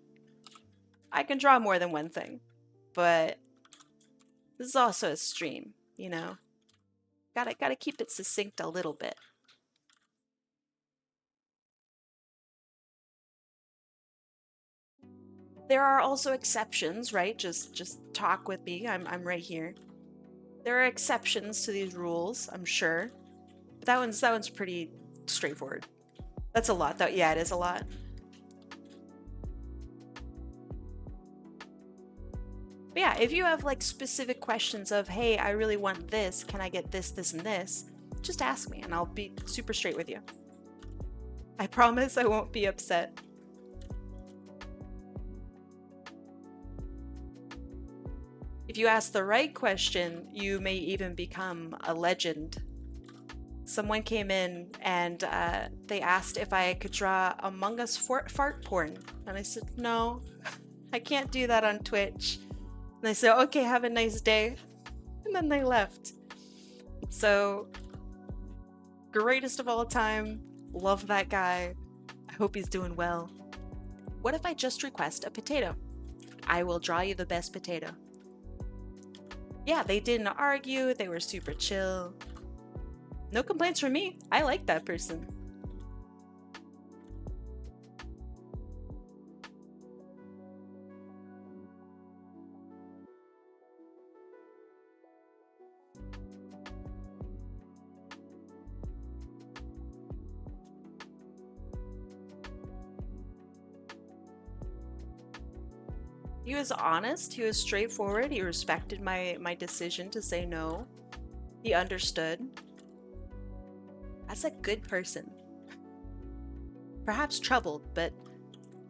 I can draw more than one thing, but this is also a stream, you know? Gotta keep it succinct a little bit. There are also exceptions, right? Just talk with me. I'm right here. There are exceptions to these rules, I'm sure. But that one's pretty straightforward. That's a lot, though. Yeah, it is a lot. But yeah, if you have like specific questions of, hey, I really want this, can I get this, this, and this? Just ask me and I'll be super straight with you. I promise I won't be upset. If you ask the right question, you may even become a legend. Someone came in and they asked if I could draw Among Us fart porn. And I said, no, I can't do that on Twitch. And I said, okay, have a nice day. And then they left. So, greatest of all time. Love that guy. I hope he's doing well. What if I just request a potato? I will draw you the best potato. Yeah, they didn't argue. They were super chill. No complaints from me. I like that person. He was honest, he was straightforward, he respected my decision to say no. He understood. That's a good person. Perhaps troubled, but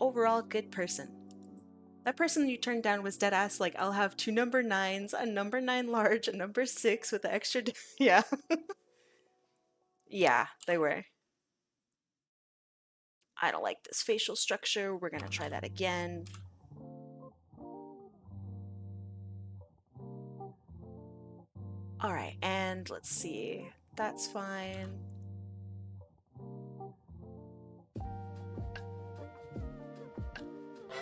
overall good person. That person you turned down was dead ass like, I'll have 2 number 9s, a number 9 large, a number 6 with the extra yeah. Yeah, they were. I don't like this facial structure. We're gonna try that again. All right, and let's see. That's fine.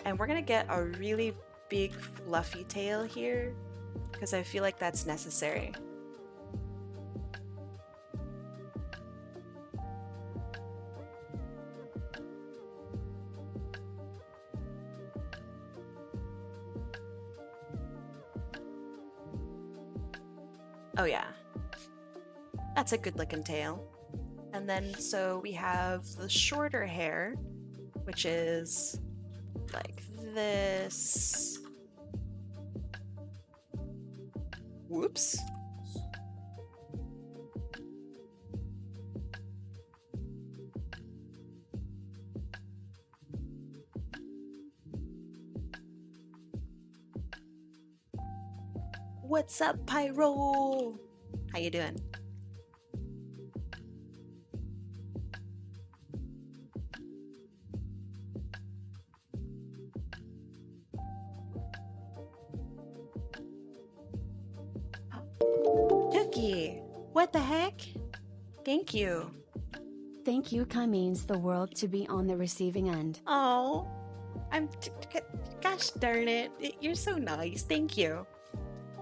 And we're gonna get a really big fluffy tail here because I feel like that's necessary. Oh yeah, that's a good looking tail. And then so we have the shorter hair, which is like this. Whoops. What's up, Pyro? How you doing? Dookie, what the heck? Thank you. Thank you, Kai means the world to be on the receiving end. Oh, gosh darn it. You're so nice. Thank you.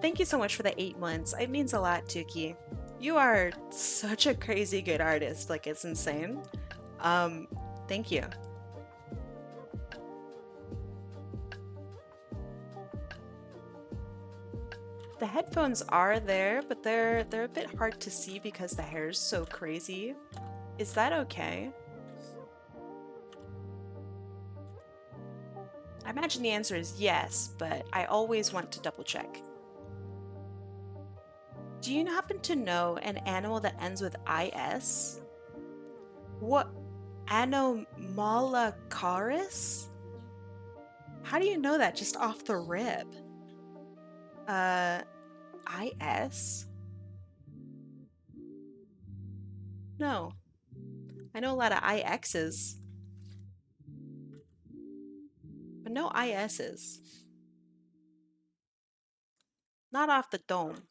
Thank you so much for the 8 months. It means a lot, Tuki. You are such a crazy good artist. Like, it's insane. Thank you. The headphones are there, but they're a bit hard to see because the hair is so crazy. Is that okay? I imagine the answer is yes, but I always want to double check. Do you happen to know an animal that ends with IS? What? Anomalocaris? How do you know that just off the rip? IS? No. I know a lot of IXs. But no ISs. Not off the dome.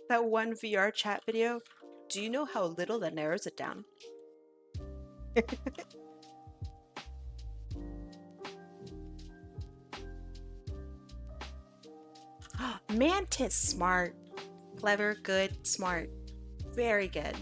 That one VR chat video, do you know how little that narrows it down? Mantis, smart. Clever, good, smart. Very good.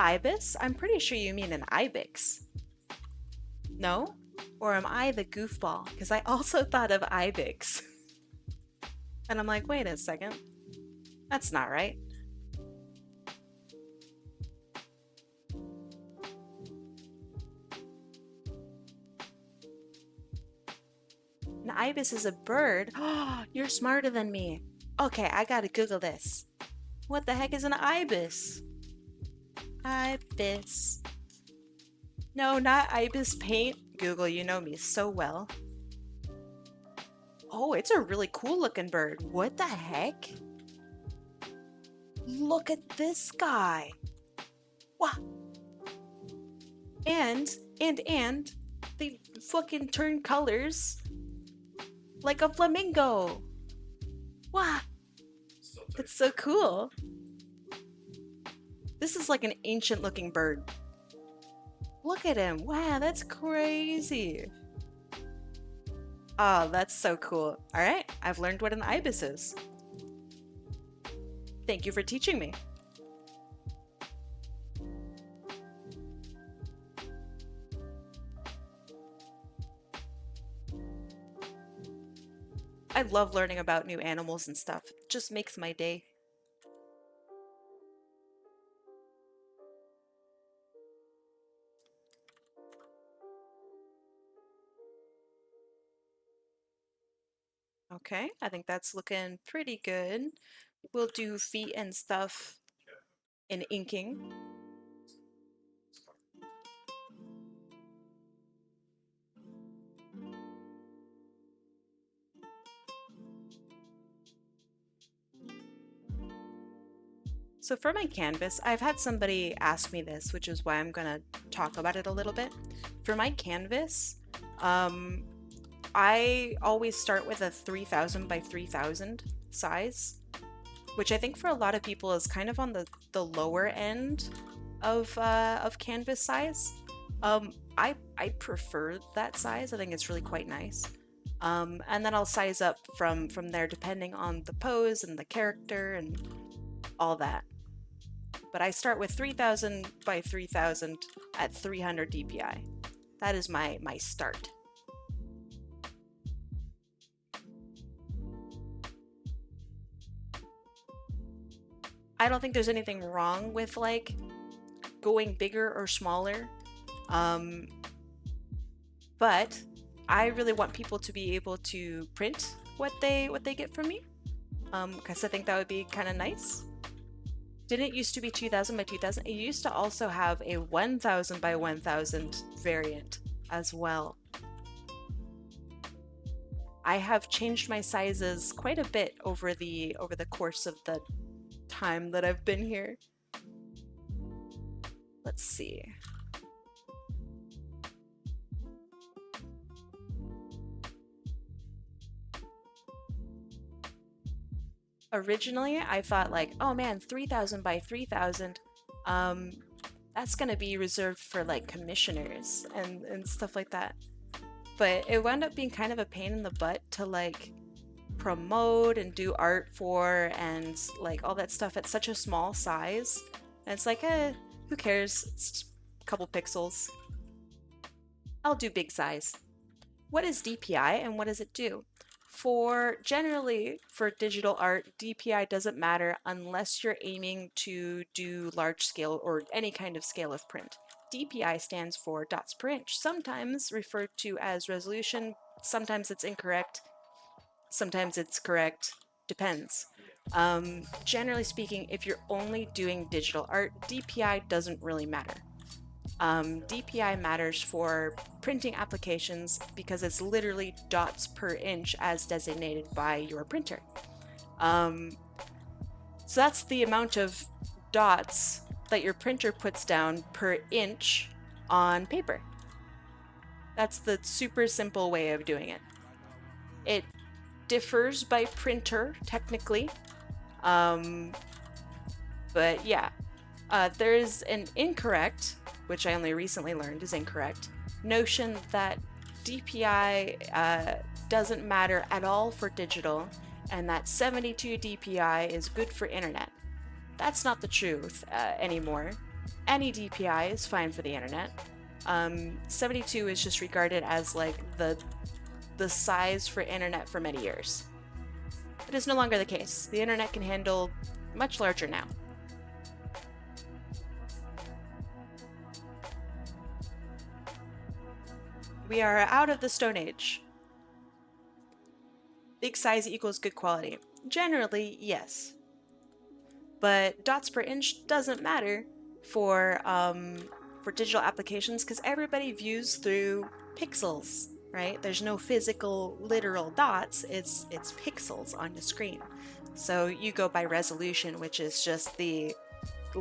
Ibis? I'm pretty sure you mean an ibex. No? Or am I the goofball? Because I also thought of ibex. And I'm like, wait a second. That's not right. An ibis is a bird. Oh, you're smarter than me. Okay, I gotta Google this. What the heck is an ibis? Ibis. No, not ibis paint. Google, you know me so well. Oh, it's a really cool looking bird. What the heck? Look at this guy. Wow. And they fucking turn colors like a flamingo. Wow. It's so cool. This is like an ancient looking bird. Look at him. Wow, that's crazy. Oh, that's so cool. All right, I've learned what an ibis is. Thank you for teaching me. I love learning about new animals and stuff. It just makes my day. Okay, I think that's looking pretty good. We'll do feet and stuff in inking. So for my canvas, I've had somebody ask me this, which is why I'm gonna talk about it a little bit. For my canvas, I always start with a 3000 by 3000 size, which I think for a lot of people is kind of on the lower end of canvas size. I prefer that size. I think it's really quite nice. And then I'll size up from there depending on the pose and the character and all that. But I start with 3000 by 3000 at 300 DPI. That is my start. I don't think there's anything wrong with like going bigger or smaller. But I really want people to be able to print what they get from me. Because I think that would be kind of nice. Didn't used to be 2000 by 2000. It used to also have a 1000 by 1000 variant as well. I have changed my sizes quite a bit over the course of the time that I've been here. Let's see. Originally, I thought like, oh man, 3000 by 3000, that's gonna be reserved for like commissioners and stuff like that. But it wound up being kind of a pain in the butt to like promote and do art for and like all that stuff at such a small size. And it's like, who cares? It's just a couple pixels. I'll do big size. What is DPI and what does it do? Generally for digital art, DPI doesn't matter unless you're aiming to do large scale or any kind of scale of print. DPI stands for dots per inch, sometimes referred to as resolution, sometimes it's incorrect, sometimes it's correct, depends. Generally speaking, if you're only doing digital art, DPI doesn't really matter. DPI matters for printing applications because it's literally dots per inch as designated by your printer. So that's the amount of dots that your printer puts down per inch on paper. That's the super simple way of doing it. It differs by printer, technically. But yeah, there's an incorrect, which I only recently learned is incorrect, notion that DPI doesn't matter at all for digital and that 72 DPI is good for internet. That's not the truth anymore. Any DPI is fine for the internet. 72 is just regarded as like the size for internet for many years. It is no longer the case. The internet can handle much larger now. We are out of the Stone Age. big size equals good quality. Generally, yes. But dots per inch doesn't matter for digital applications because everybody views through pixels, right? There's no physical, literal dots. It's pixels on the screen. So you go by resolution, which is just the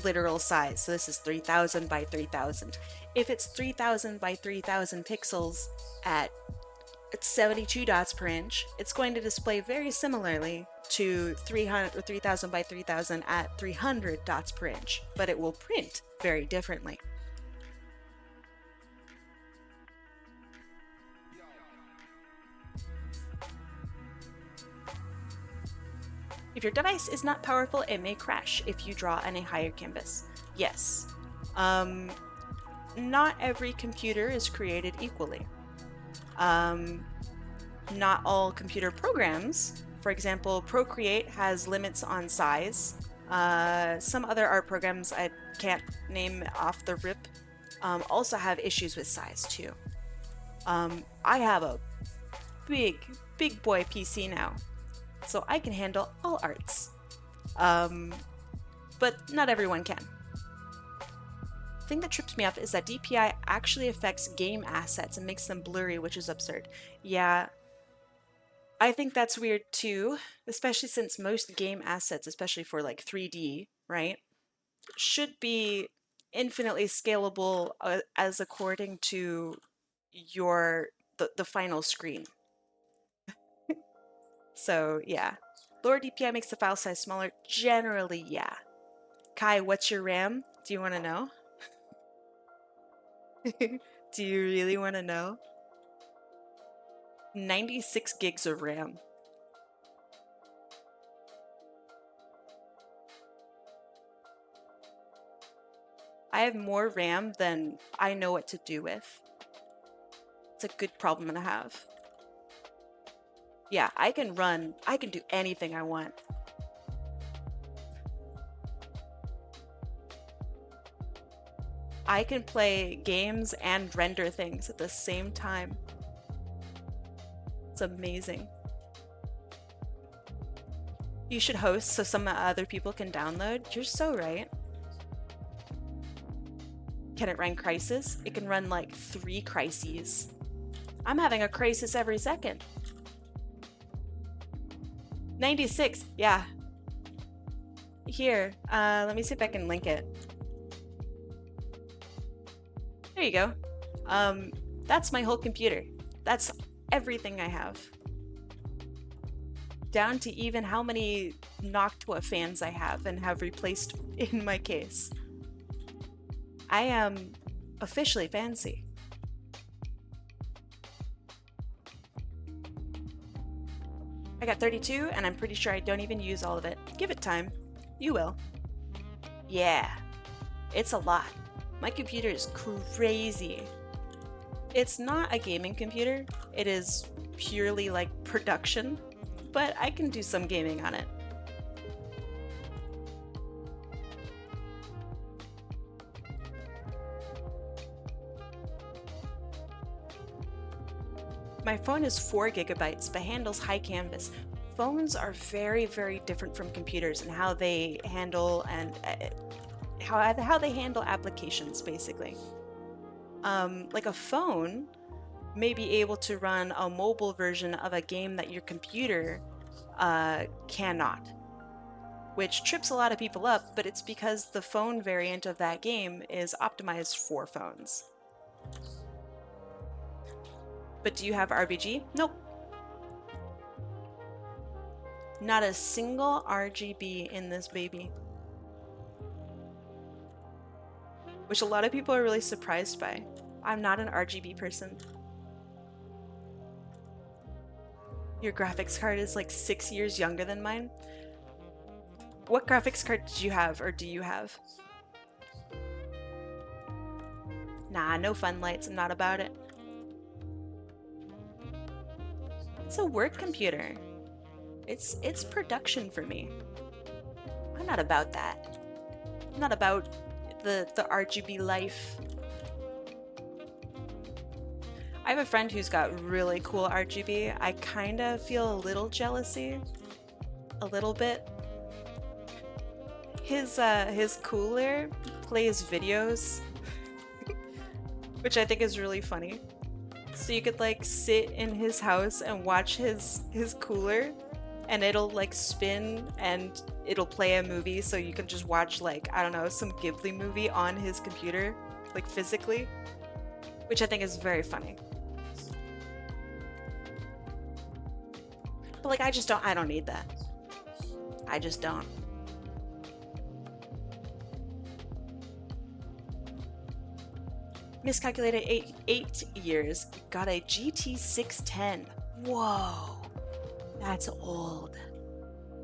literal size. So this is 3000 by 3000. If it's 3000 by 3000 pixels at 72 dots per inch, it's going to display very similarly to 300 or 3000 by 3000 at 300 dots per inch, but it will print very differently. If your device is not powerful, it may crash if you draw on a higher canvas. Yes. Not every computer is created equally. Not all computer programs, for example, Procreate has limits on size. Some other art programs I can't name off the rip also have issues with size too. I have a big boy PC now, so I can handle all arts. But not everyone can. The thing that trips me up is that DPI actually affects game assets and makes them blurry, which is absurd. Yeah, I think that's weird too, especially since most game assets, especially for like 3D, right, should be infinitely scalable as according to the final screen. So yeah, lower DPI makes the file size smaller. Generally, yeah. Kai, what's your RAM? Do you want to know? Do you really want to know? 96 gigs of RAM. I have more RAM than I know what to do with. It's a good problem to have. Yeah, I can do anything I want. I can play games and render things at the same time. It's amazing. You should host so some other people can download. You're so right. Can it run Crysis? It can run like 3 crises. I'm having a crisis every second. 96, yeah. Here, let me see if I can link it. There you go. That's my whole computer. That's everything I have. Down to even how many Noctua fans I have and have replaced in my case. I am officially fancy. I got 32 and I'm pretty sure I don't even use all of it. Give it time. You will. Yeah, it's a lot. My computer is crazy. It's not a gaming computer. It is purely like production, but I can do some gaming on it. My phone is 4 gigabytes, but handles high canvas. Phones are very, very different from computers in how they handle and how they handle applications, basically. Like a phone may be able to run a mobile version of a game that your computer cannot, which trips a lot of people up, but it's because the phone variant of that game is optimized for phones. But do you have RGB? Nope. Not a single RGB in this baby. Which a lot of people are really surprised by. I'm not an RGB person. Your graphics card is like 6 years younger than mine. What graphics card did you have, or do you have? Nah, no fun lights, I'm not about it. It's a work computer. It's production for me. I'm not about that. I'm not about the RGB life. I have a friend who's got really cool RGB. I kind of feel a little jealousy. A little bit. His cooler plays videos, which I think is really funny. So you could like sit in his house and watch his cooler, and it'll like spin and it'll play a movie, so you can just watch like, I don't know, some Ghibli movie on his computer, like physically, which I think is very funny. But like I don't need that. I just don't. Miscalculated 8 years. Got a GT 610. Whoa. That's old.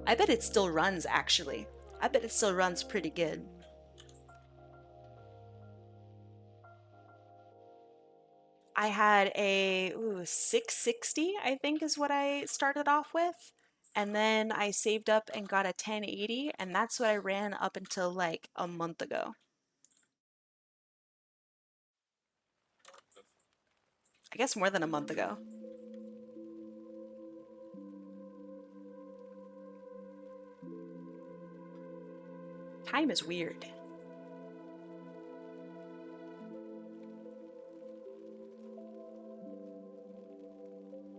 I bet it still runs, actually. I bet it still runs pretty good. I had a 660, I think is what I started off with. And then I saved up and got a 1080, and that's what I ran up until like a month ago. I guess more than a month ago. Time is weird.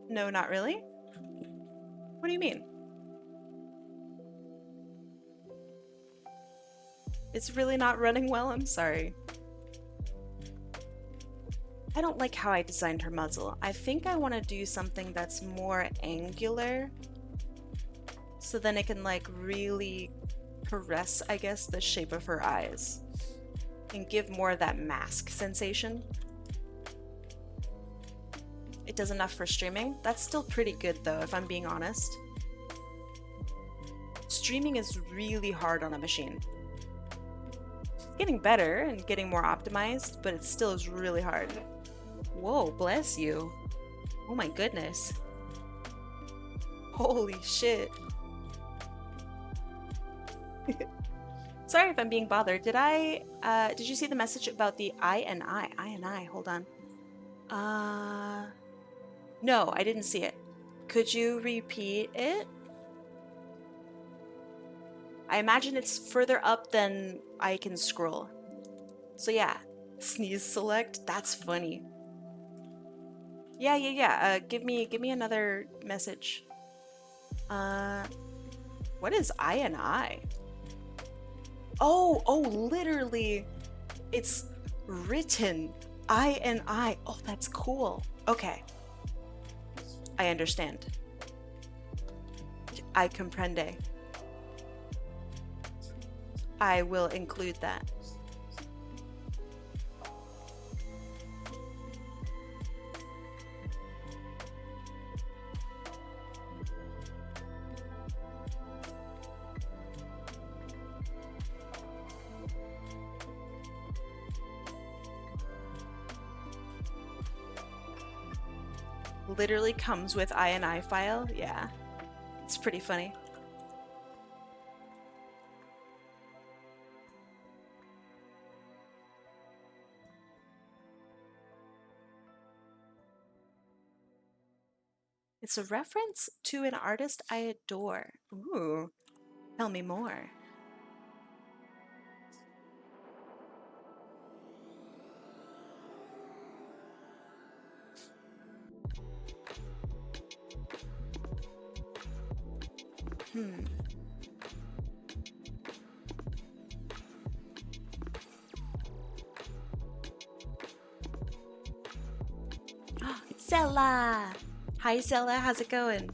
No, not really. What do you mean? It's really not running well? I'm sorry. I don't like how I designed her muzzle. I think I want to do something that's more angular, so then it can like really caress, I guess, the shape of her eyes and give more of that mask sensation. It does enough for streaming. That's still pretty good though, if I'm being honest. Streaming is really hard on a machine. It's getting better and getting more optimized, but it still is really hard. Whoa, bless you. Oh my goodness. Holy shit. Sorry if I'm being bothered. Did you see the message about the INI? Hold on. No, I didn't see it. Could you repeat it? I imagine it's further up than I can scroll. So yeah, sneeze select, that's funny. Yeah. Give me another message. What is INI? Oh, literally, it's written INI. Oh, that's cool. Okay, I understand. I comprende. I will include that. Literally comes with INI file. Yeah, it's pretty funny. It's a reference to an artist I adore. Ooh, tell me more. Zella! Hi Zella, how's it going?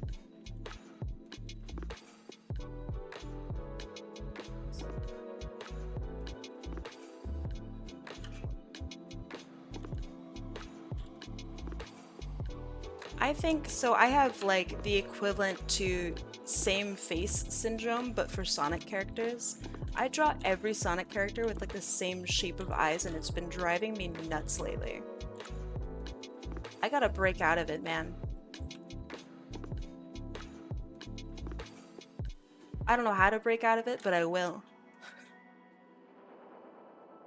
I think, so I have like the equivalent to same face syndrome, but for Sonic characters. I draw every Sonic character with like the same shape of eyes, and it's been driving me nuts lately. I gotta break out of it, man. I don't know how to break out of it, but I will.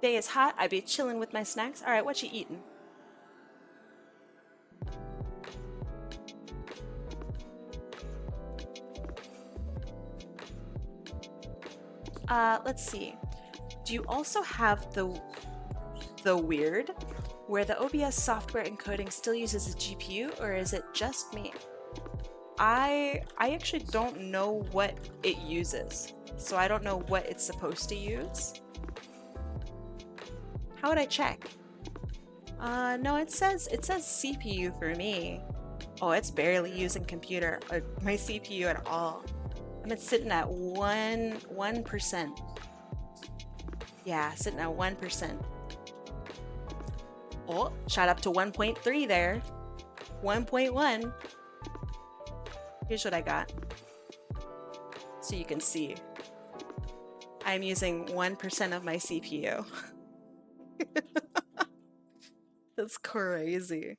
Day is hot, I be chilling with my snacks. Alright, what you eating? Let's see. Do you also have the weird, where the OBS software encoding still uses a GPU, or is it just me? I actually don't know what it uses, so I don't know what it's supposed to use. How would I check? No, it says CPU for me. Oh, it's barely using computer my CPU at all. I'm sitting at 1%. Yeah, sitting at 1%. Oh, shot up to 1.3 there. 1.1. Here's what I got. So you can see. I'm using 1% of my CPU. That's crazy.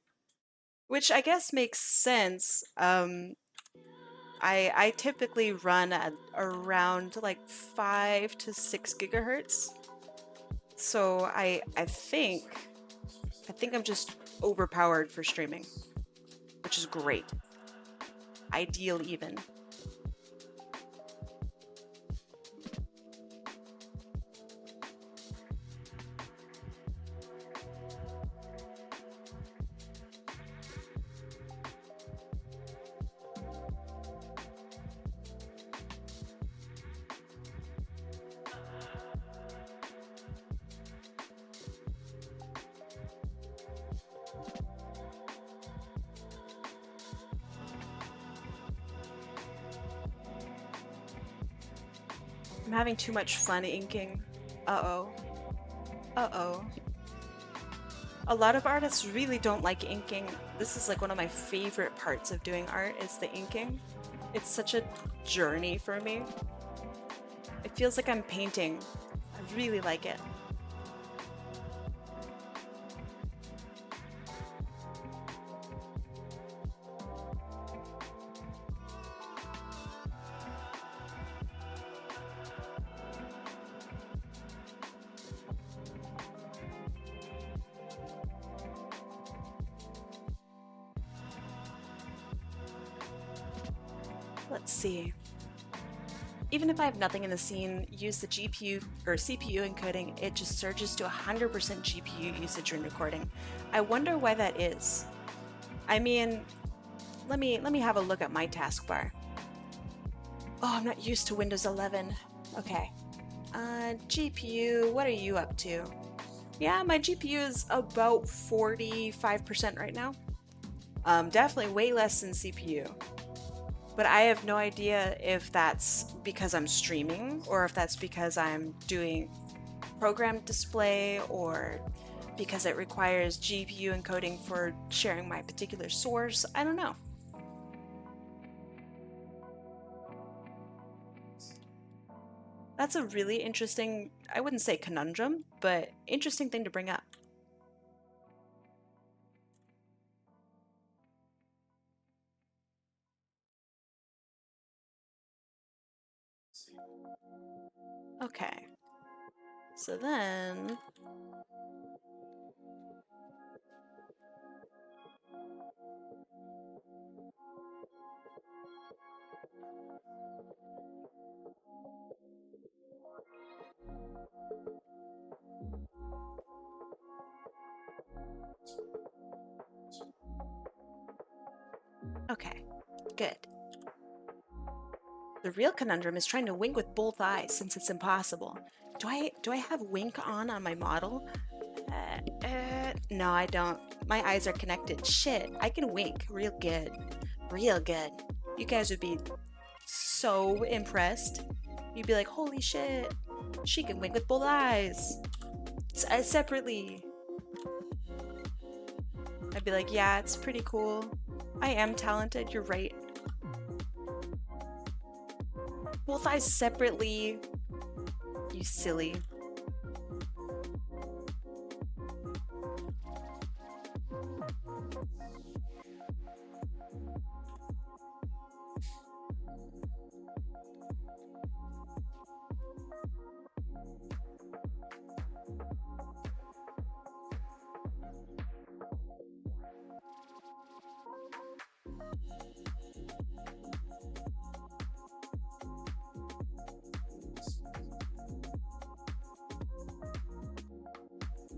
Which I guess makes sense. I typically run at around like 5 to 6 gigahertz. So I think I'm just overpowered for streaming, which is great. Ideal even. I'm having too much fun inking. Uh-oh. Uh-oh. A lot of artists really don't like inking. This is like one of my favorite parts of doing art is the inking. It's such a journey for me. It feels like I'm painting. I really like it. Let's see. Even if I have nothing in the scene, use the GPU or CPU encoding, it just surges to 100% GPU usage in recording. I wonder why that is. I mean, let me have a look at my taskbar. Oh, I'm not used to Windows 11. Okay. GPU, what are you up to? Yeah, my GPU is about 45% right now. Definitely way less than CPU. But I have no idea if that's because I'm streaming or if that's because I'm doing program display or because it requires GPU encoding for sharing my particular source. I don't know. That's a really interesting, I wouldn't say conundrum, but interesting thing to bring up. Okay. So then okay, good. The real conundrum is trying to wink with both eyes since it's impossible. Do I have wink on my model? No, I don't. My eyes are connected. Shit, I can wink real good. Real good. You guys would be so impressed. You'd be like, holy shit, she can wink with both eyes. Separately. I'd be like, yeah, it's pretty cool. I am talented, you're right. Both eyes separately. You silly.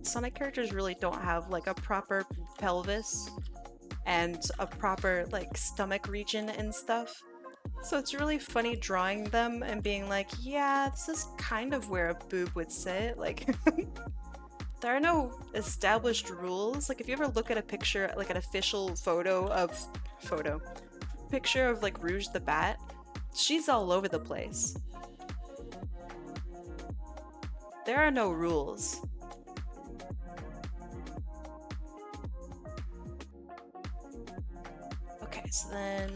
Sonic characters really don't have like a proper pelvis and a proper like stomach region and stuff. So it's really funny drawing them and being like, yeah, this is kind of where a boob would sit. Like, there are no established rules. Like, if you ever look at a picture, like an official picture of like Rouge the Bat, she's all over the place. There are no rules. Okay, so then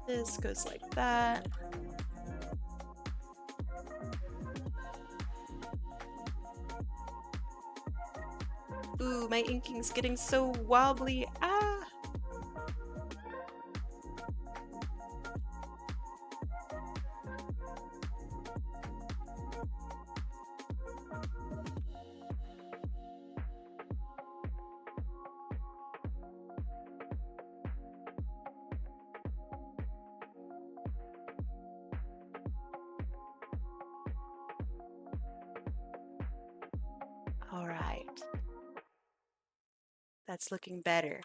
this goes like that. Ooh, my inking's getting so wobbly. Ah! All right. That's looking better.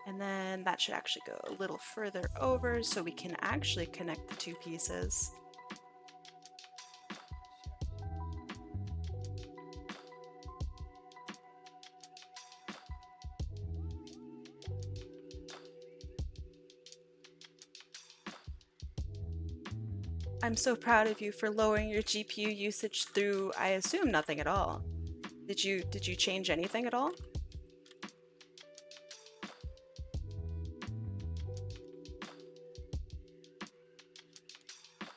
And then that should actually go a little further over so we can actually connect the two pieces. I'm so proud of you for lowering your GPU usage through, I assume, nothing at all. Did you change anything at all?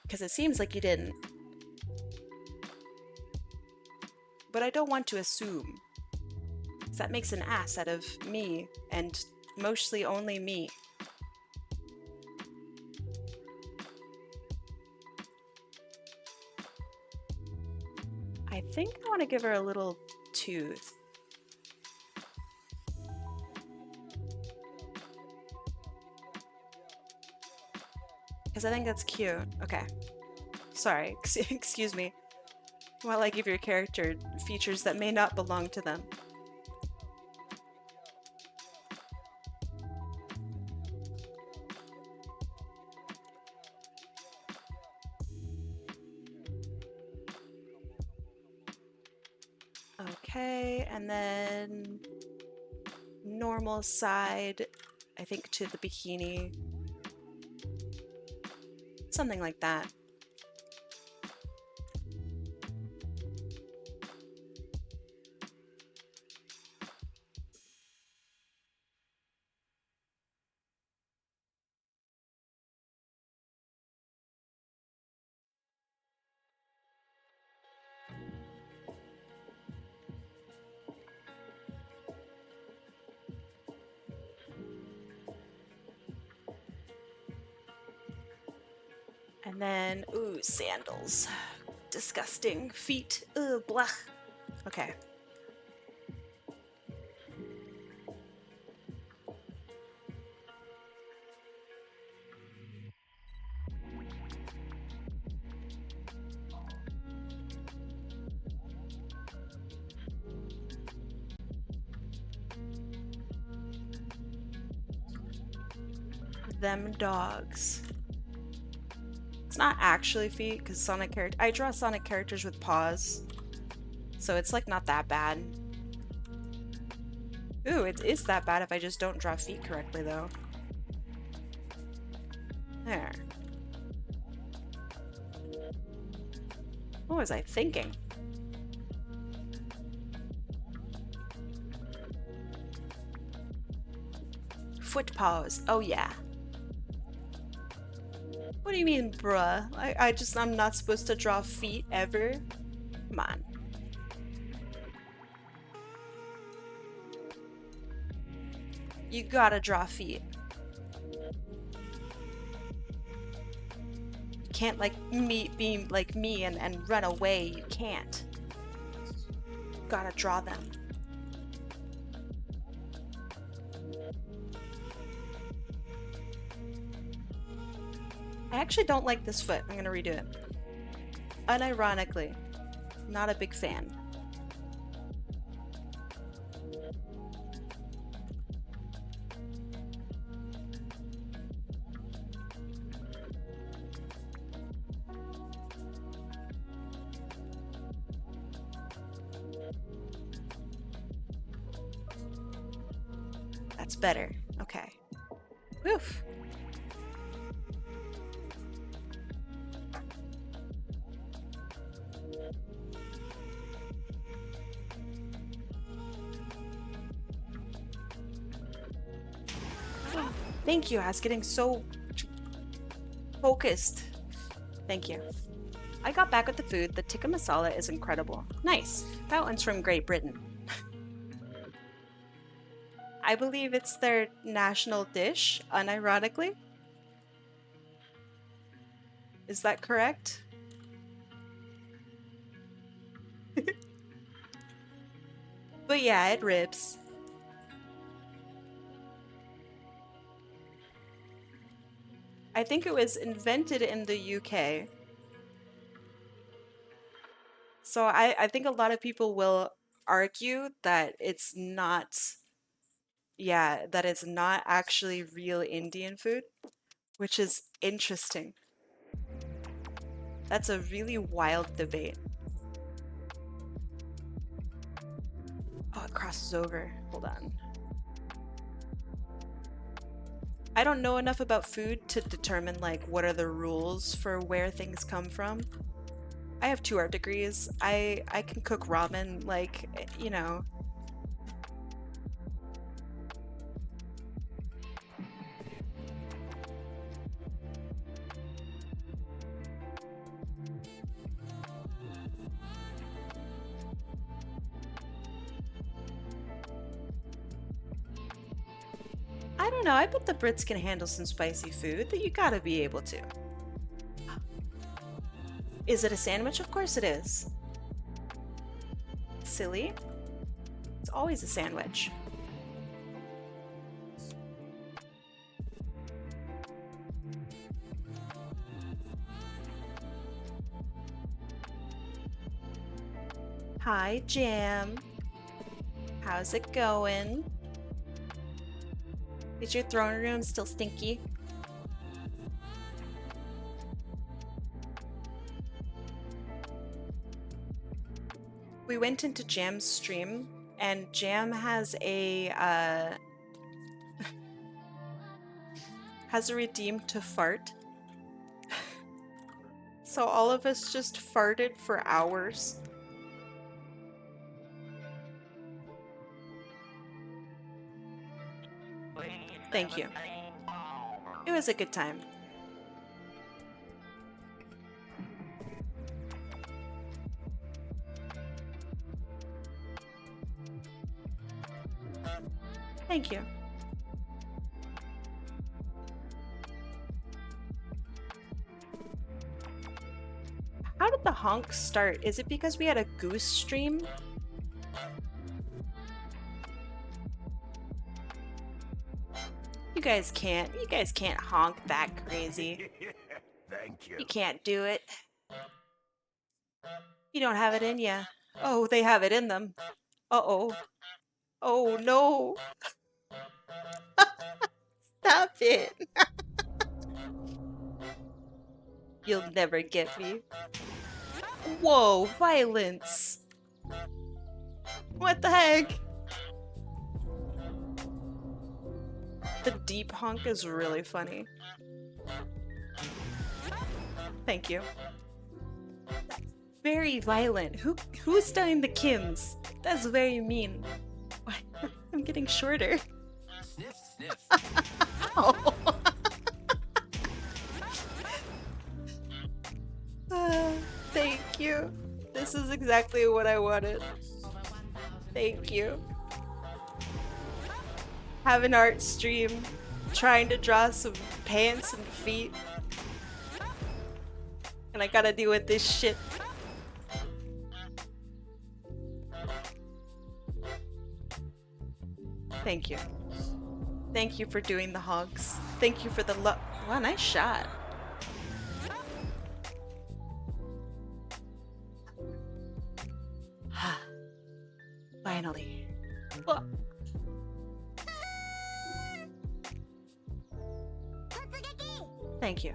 Because it seems like you didn't. But I don't want to assume. Because that makes an ass out of me, and mostly only me. I think I want to give her a little tooth. Because I think that's cute. Okay. Sorry, excuse me. While I give your character features that may not belong to them. Okay, and then normal side, I think, to the bikini. Something like that. And then, ooh, sandals. Disgusting. Feet. Ugh, blech. Okay. Them dogs. It's not actually feet, because I draw Sonic characters with paws. So it's like not that bad. Ooh, it is that bad if I just don't draw feet correctly though. There. What was I thinking? Foot paws. Oh yeah. What do you mean, bruh? I'm not supposed to draw feet ever? Come on. You gotta draw feet. You can't be like me and run away. You can't. You gotta draw them. I actually don't like this foot. I'm gonna redo it. Unironically, not a big fan. That's better. Okay. Woof. Thank you. I was getting so focused. Thank you. I got back with the food. The tikka masala is incredible. Nice. That one's from Great Britain. I believe it's their national dish, unironically. Is that correct? But yeah, it rips. I think it was invented in the UK. So I think a lot of people will argue that it's not, yeah, that it's not actually real Indian food, which is interesting. That's a really wild debate. Oh, it crosses over. Hold on. I don't know enough about food to determine like what are the rules for where things come from. I have 2 art degrees. I can cook ramen, like, you know. I don't know. I bet the Brits can handle some spicy food. That you gotta be able to. Is it a sandwich? Of course it is. Silly. It's always a sandwich. Hi, Jam. How's it going? Is your throne room still stinky? We went into Jam's stream, and Jam has a has a redeem to fart. So all of us just farted for hours. Thank you. It was a good time. Thank you. How did the honk start? Is it because we had a goose stream? You guys can't honk that crazy. Thank you. You can't do it. You don't have it in ya. Oh, they have it in them. Uh-oh. Oh, no. Stop it. You'll never get me. Whoa, violence. What the heck? The deep honk is really funny. Thank you. Very violent. Who's studying the Kims? That's very mean. I'm getting shorter. Sniff, sniff. Oh. Thank you. This is exactly what I wanted. Thank you. Have an art stream, trying to draw some pants and feet. And I gotta deal with this shit. Thank you. Thank you for doing the hogs. Thank you for the love. Wow, nice shot. Finally. Oh. Thank you.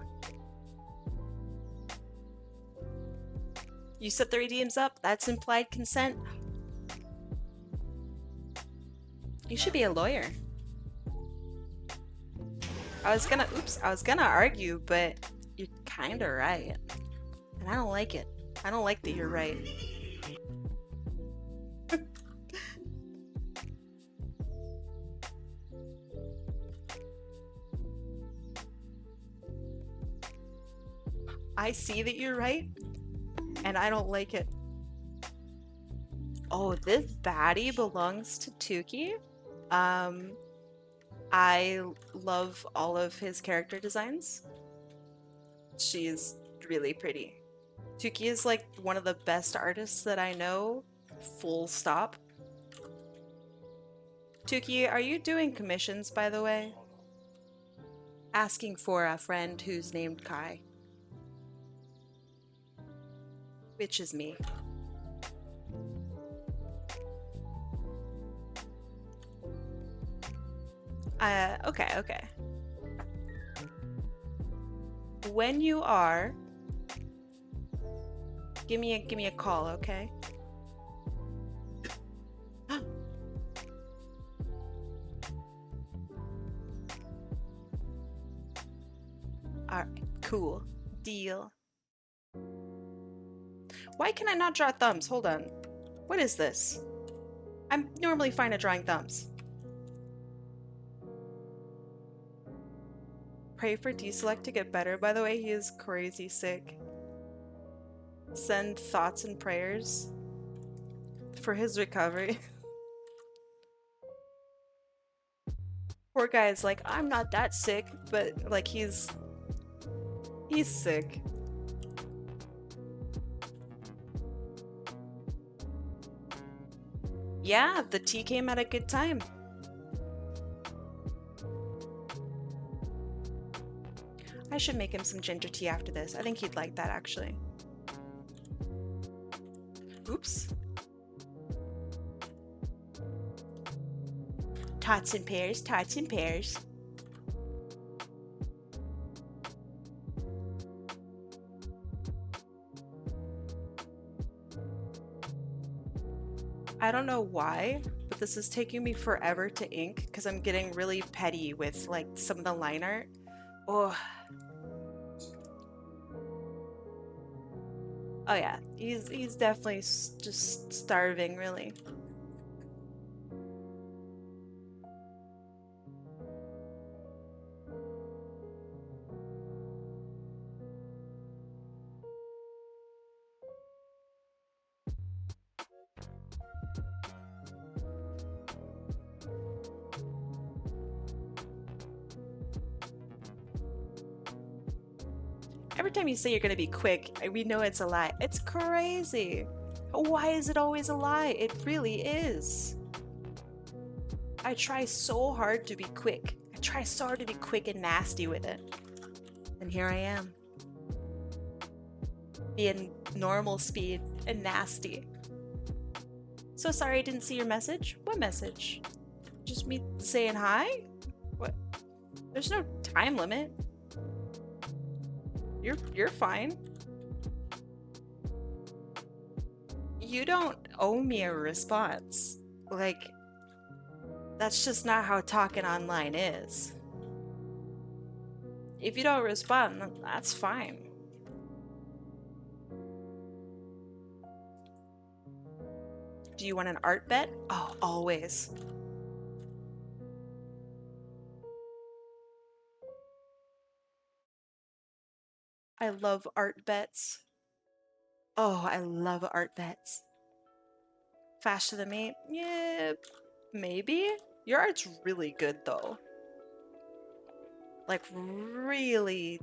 You set the redeems up? That's implied consent? You should be a lawyer. I was gonna argue, but you're kinda right. And I don't like it. I don't like that you're right. I see that you're right, and I don't like it. Oh, this baddie belongs to Tuki. I love all of his character designs. She's really pretty. Tuki is like one of the best artists that I know, full stop. Tuki, are you doing commissions, by the way? Asking for a friend who's named Kai. Which is me. Okay. When you are, give me a call, okay? Alright, cool. Deal. Why can I not draw thumbs? Hold on. What is this? I'm normally fine at drawing thumbs. Pray for Deselect to get better. By the way, he is crazy sick. Send thoughts and prayers for his recovery. Poor guy is like, I'm not that sick, but like he's sick. Yeah, the tea came at a good time. I should make him some ginger tea after this. I think he'd like that, actually. Oops. Tots and pears, tots and pears. I don't know why, but this is taking me forever to ink because I'm getting really petty with like some of the line art. Oh. Oh yeah, he's definitely just starving, really. Every time you say you're gonna be quick, we know it's a lie. It's crazy. Why is it always a lie? It really is. I try so hard to be quick. I try so hard to be quick and nasty with it. And here I am. Being normal speed and nasty. So sorry I didn't see your message. What message? Just me saying hi? What? There's no time limit. You're fine. You don't owe me a response. Like, that's just not how talking online is. If you don't respond, that's fine. Do you want an art bet? Oh, always. I love art bets. Oh, I love art bets. Faster than me? Yeah, maybe. Your art's really good though. Like really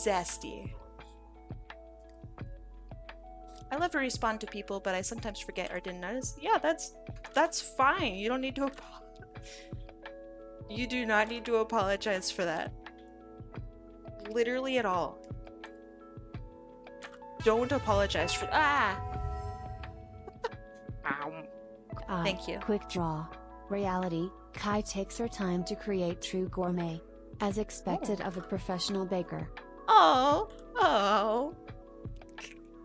zesty. I love to respond to people, but I sometimes forget or didn't notice. Yeah, that's fine. You don't need to You do not need to apologize for that. Literally at all. Don't apologize for Thank you. Quick draw. Reality, Kai takes her time to create true gourmet. As expected of a professional baker. Oh.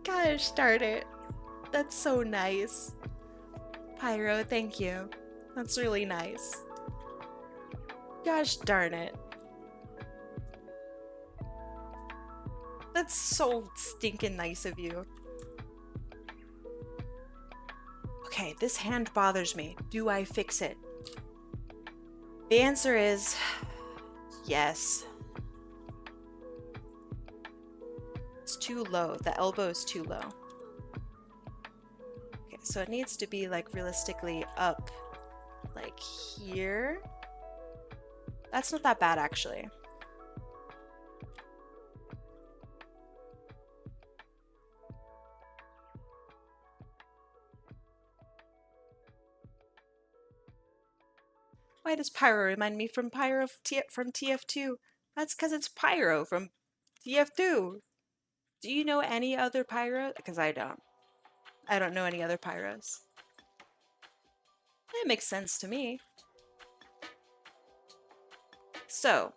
Gosh darn it. That's so nice. Pyro, thank you. That's really nice. Gosh darn it. That's so stinking nice of you. Okay, this hand bothers me. Do I fix it? The answer is yes. It's too low. The elbow is too low. Okay, so it needs to be like realistically up like here. That's not that bad actually. Why does Pyro remind me from Pyro from TF2? That's because it's Pyro from TF2. Do you know any other Pyro? Because I don't. I don't know any other Pyros. That makes sense to me. So,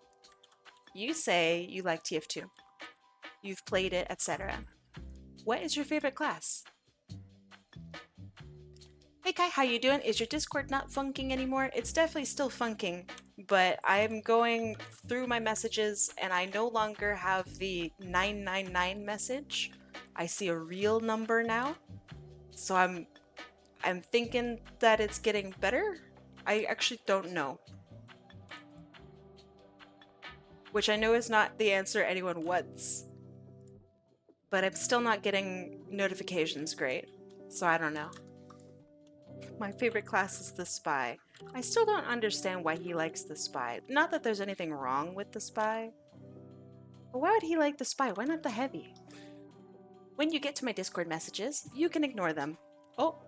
you say you like TF2. You've played it, etc. What is your favorite class? Hey Kai, how you doing? Is your Discord not funking anymore? It's definitely still funking, but I'm going through my messages and I no longer have the 999 message. I see a real number now. So I'm thinking that it's getting better. I actually don't know. Which I know is not the answer anyone wants. But I'm still not getting notifications great. So I don't know. My favorite class is the Spy. I still don't understand why he likes the Spy. Not that there's anything wrong with the Spy. But why would he like the Spy? Why not the Heavy? When you get to my Discord messages, you can ignore them. Oh,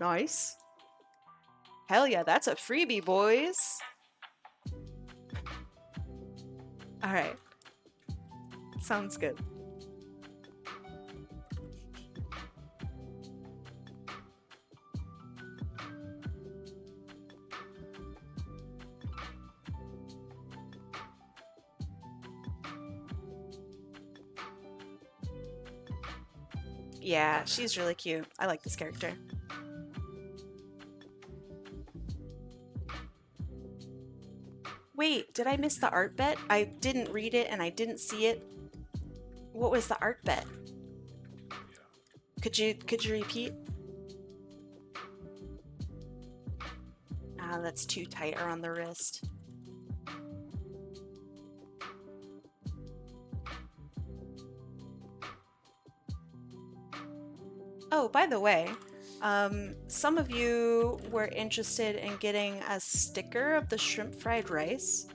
nice. Hell yeah, that's a freebie, boys. Alright. Sounds good. Yeah, she's really cute. I like this character. Wait, did I miss the art bet? I didn't read it and I didn't see it. What was the art bet? Could you repeat? Ah, that's too tight around the wrist. Oh, by the way, some of you were interested in getting a sticker of the shrimp fried rice.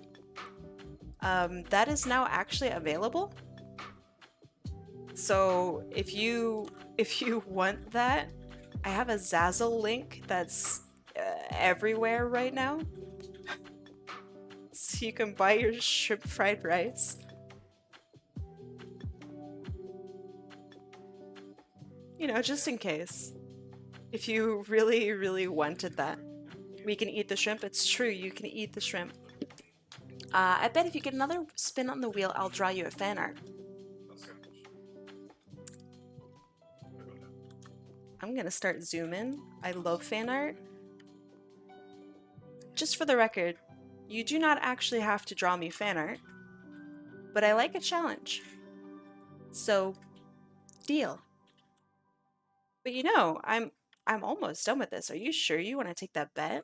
That is now actually available. So if you want that, I have a Zazzle link that's everywhere right now. So you can buy your shrimp fried rice. You know, just in case. If you really, really wanted that. We can eat the shrimp. It's true, you can eat the shrimp. I bet if you get another spin on the wheel, I'll draw you a fan art. I'm gonna start zooming. I love fan art. Just for the record, you do not actually have to draw me fan art, but I like a challenge. So, deal. But you know, I'm almost done with this. Are you sure you want to take that bet?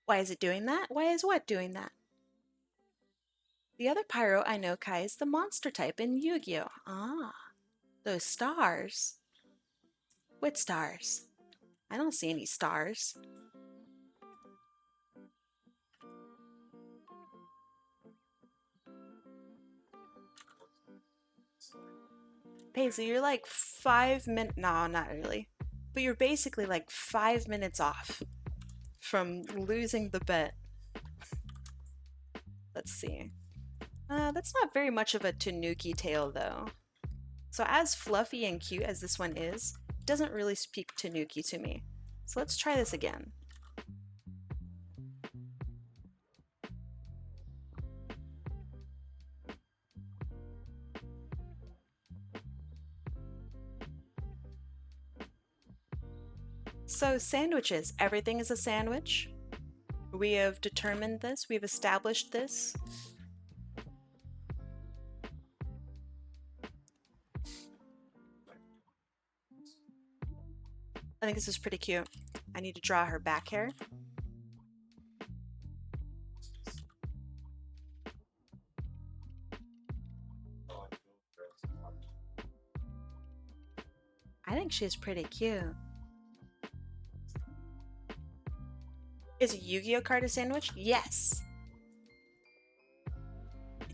Why is it doing that? Why is what doing that? The other Pyro I know, Kai, is the monster type in Yu-Gi-Oh! Ah, those stars. What stars? I don't see any stars. Paisley, you're like 5 minutes. No, not really. But you're basically like 5 minutes off from losing the bet. Let's see. That's not very much of a Tanuki tail, though. So as fluffy and cute as this one is, it doesn't really speak Tanuki to me. So let's try this again. So sandwiches, everything is a sandwich. We have determined this, we've established this. I think this is pretty cute. I need to draw her back hair. I think she's pretty cute. Is a Yu-Gi-Oh card a sandwich? Yes.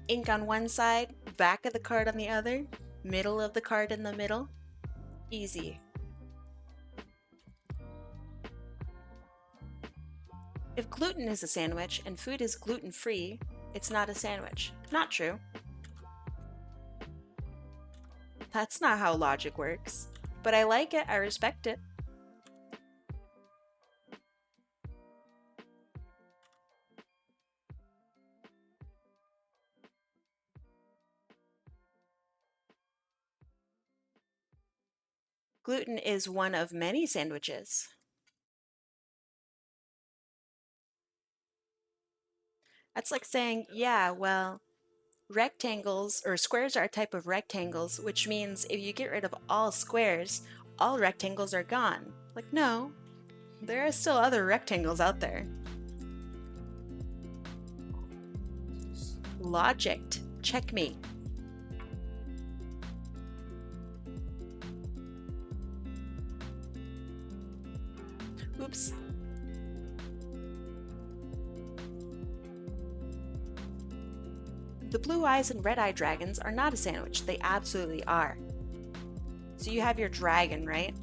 Ink on one side, back of the card on the other, middle of the card in the middle. Easy. If gluten is a sandwich and food is gluten-free, it's not a sandwich. Not true. That's not how logic works. But I like it, I respect it. Gluten is one of many sandwiches. That's like saying, yeah, well, rectangles or squares are a type of rectangles, which means if you get rid of all squares, all rectangles are gone. Like, no, there are still other rectangles out there. Logic, checkmate. Oops. The blue eyes and red eye dragons are not a sandwich. They absolutely are. So you have your dragon, right?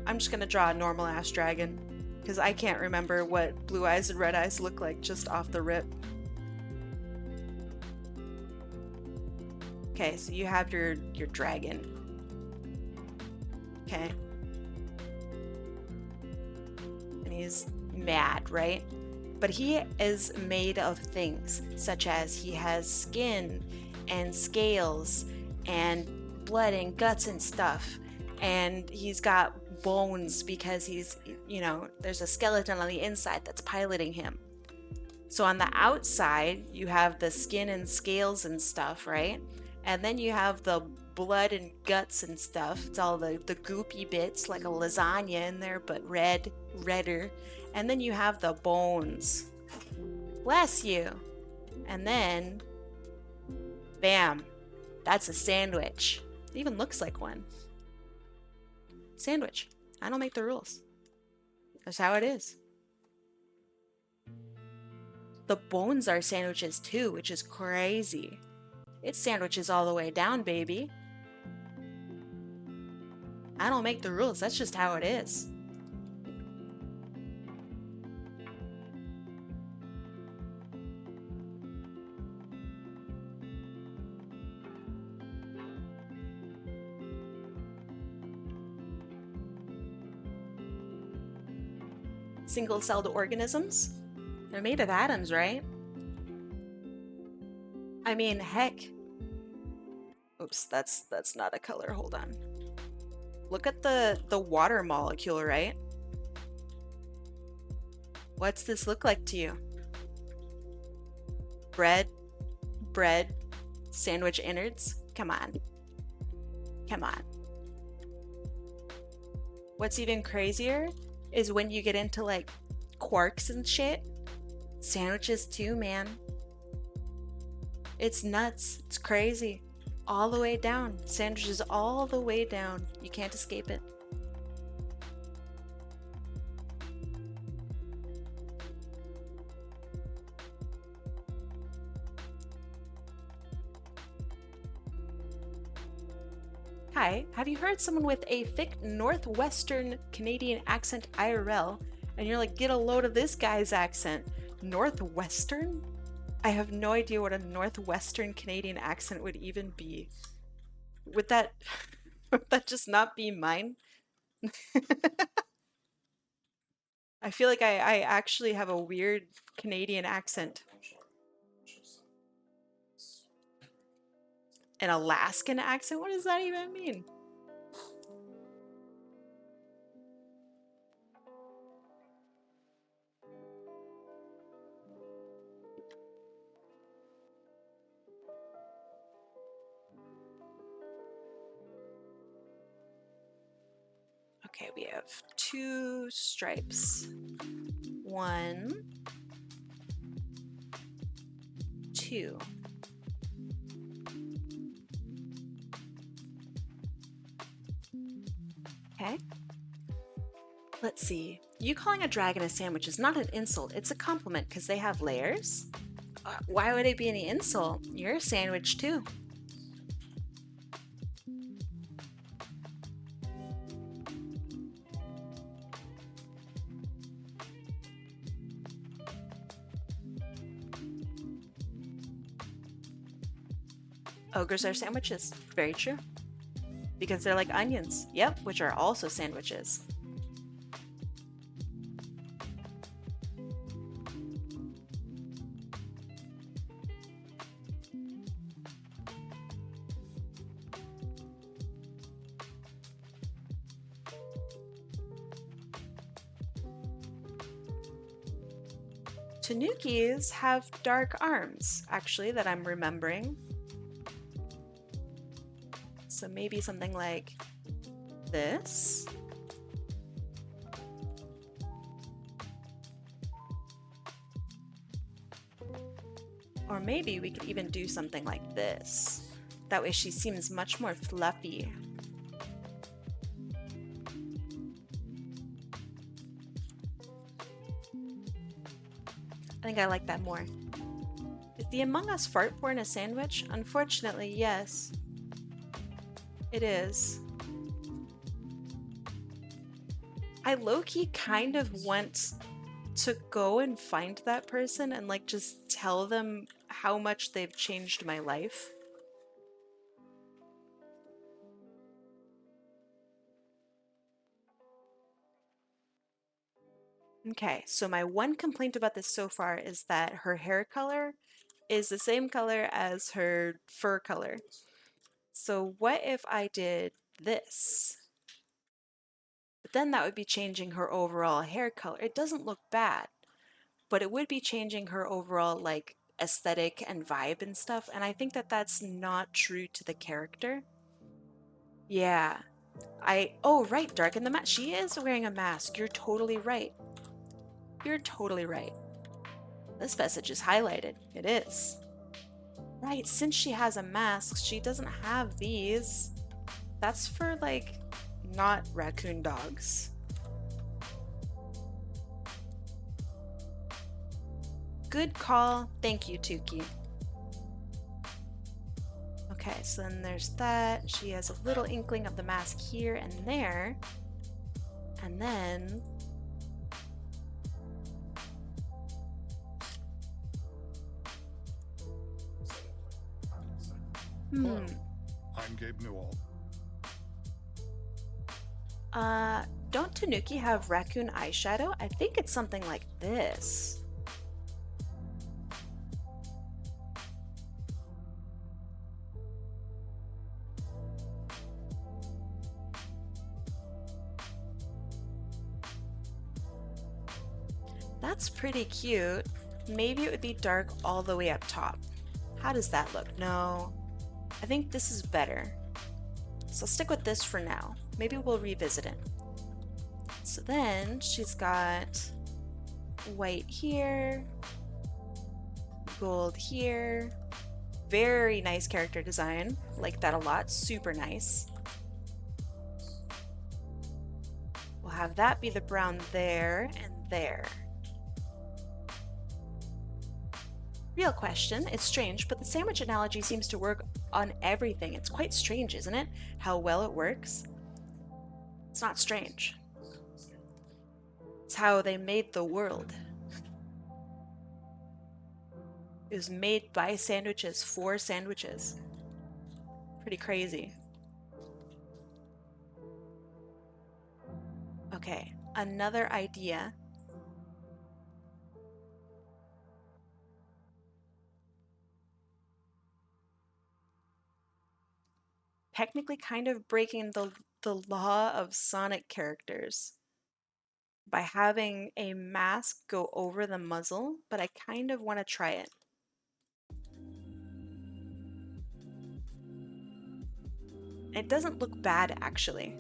I'm just gonna draw a normal ass dragon because I can't remember what blue eyes and red eyes look like just off the rip. Okay, so you have your dragon. Okay. And he's mad, right? But he is made of things, such as he has skin and scales and blood and guts and stuff. And he's got bones because he's, you know, there's a skeleton on the inside that's piloting him. So on the outside, you have the skin and scales and stuff, right? And then you have the blood and guts and stuff. It's all the goopy bits, like a lasagna in there, but redder. And then you have the bones. Bless you. And then, bam, that's a sandwich. It even looks like one. Sandwich. I don't make the rules. That's how it is. The bones are sandwiches too, which is crazy. It's sandwiches all the way down, baby. I don't make the rules. That's just how it is. Single-celled organisms? They're made of atoms, right? I mean, heck. Oops, that's not a color. Hold on. Look at the water molecule, right? What's this look like to you? Bread, sandwich innards? Come on. Come on. What's even crazier is when you get into like quarks and shit. Sandwiches too, man. It's nuts. It's crazy. All the way down. Sandwiches all the way down. You can't escape it. Hi, have you heard someone with a thick Northwestern Canadian accent IRL? And you're like, get a load of this guy's accent. Northwestern? I have no idea what a Northwestern Canadian accent would even be. Would that would that just not be mine? I feel like I actually have a weird Canadian accent. An Alaskan accent? What does that even mean? Okay, we have 2 stripes. 1, 2. Okay. Let's see. You calling a dragon a sandwich is not an insult, it's a compliment because they have layers. Why would it be any insult? You're a sandwich too. Ogres are sandwiches. Very true. Because they're like onions. Yep, which are also sandwiches. Tanukis have dark arms, actually, that I'm remembering. So maybe something like this. Or maybe we could even do something like this. That way she seems much more fluffy. I think I like that more. Is the Among Us fart porn a sandwich? Unfortunately, yes. It is. I low-key kind of want to go and find that person and like just tell them how much they've changed my life. Okay, so my one complaint about this so far is that her hair color is the same color as her fur color. So what if I did this? But then that would be changing her overall hair color. It doesn't look bad, but it would be changing her overall like aesthetic and vibe and stuff. And I think that that's not true to the character. Yeah. Oh, right, darken the mask. She is wearing a mask. You're totally right. You're totally right. This message is highlighted. It is. Right, since she has a mask, she doesn't have these. That's for, like, not raccoon dogs. Good call. Thank you, Tuki. Okay, so then there's that. She has a little inkling of the mask here and there. And then... Hello, I'm Gabe Newell. Don't Tanuki have raccoon eyeshadow? I think it's something like this. That's pretty cute. Maybe it would be dark all the way up top. How does that look? No. I think this is better. So I'll stick with this for now. Maybe we'll revisit it. So then she's got white here, gold here. Very nice character design. Like that a lot. Super nice. We'll have that be the brown there and there. Real question, it's strange, but the sandwich analogy seems to work on everything. It's quite strange, isn't it? How well it works. It's not strange. It's how they made the world. It was made by sandwiches for sandwiches. Pretty crazy. Okay, another idea. Technically kind of breaking the law of Sonic characters by having a mask go over the muzzle, but I kind of want to try it. It doesn't look bad, actually.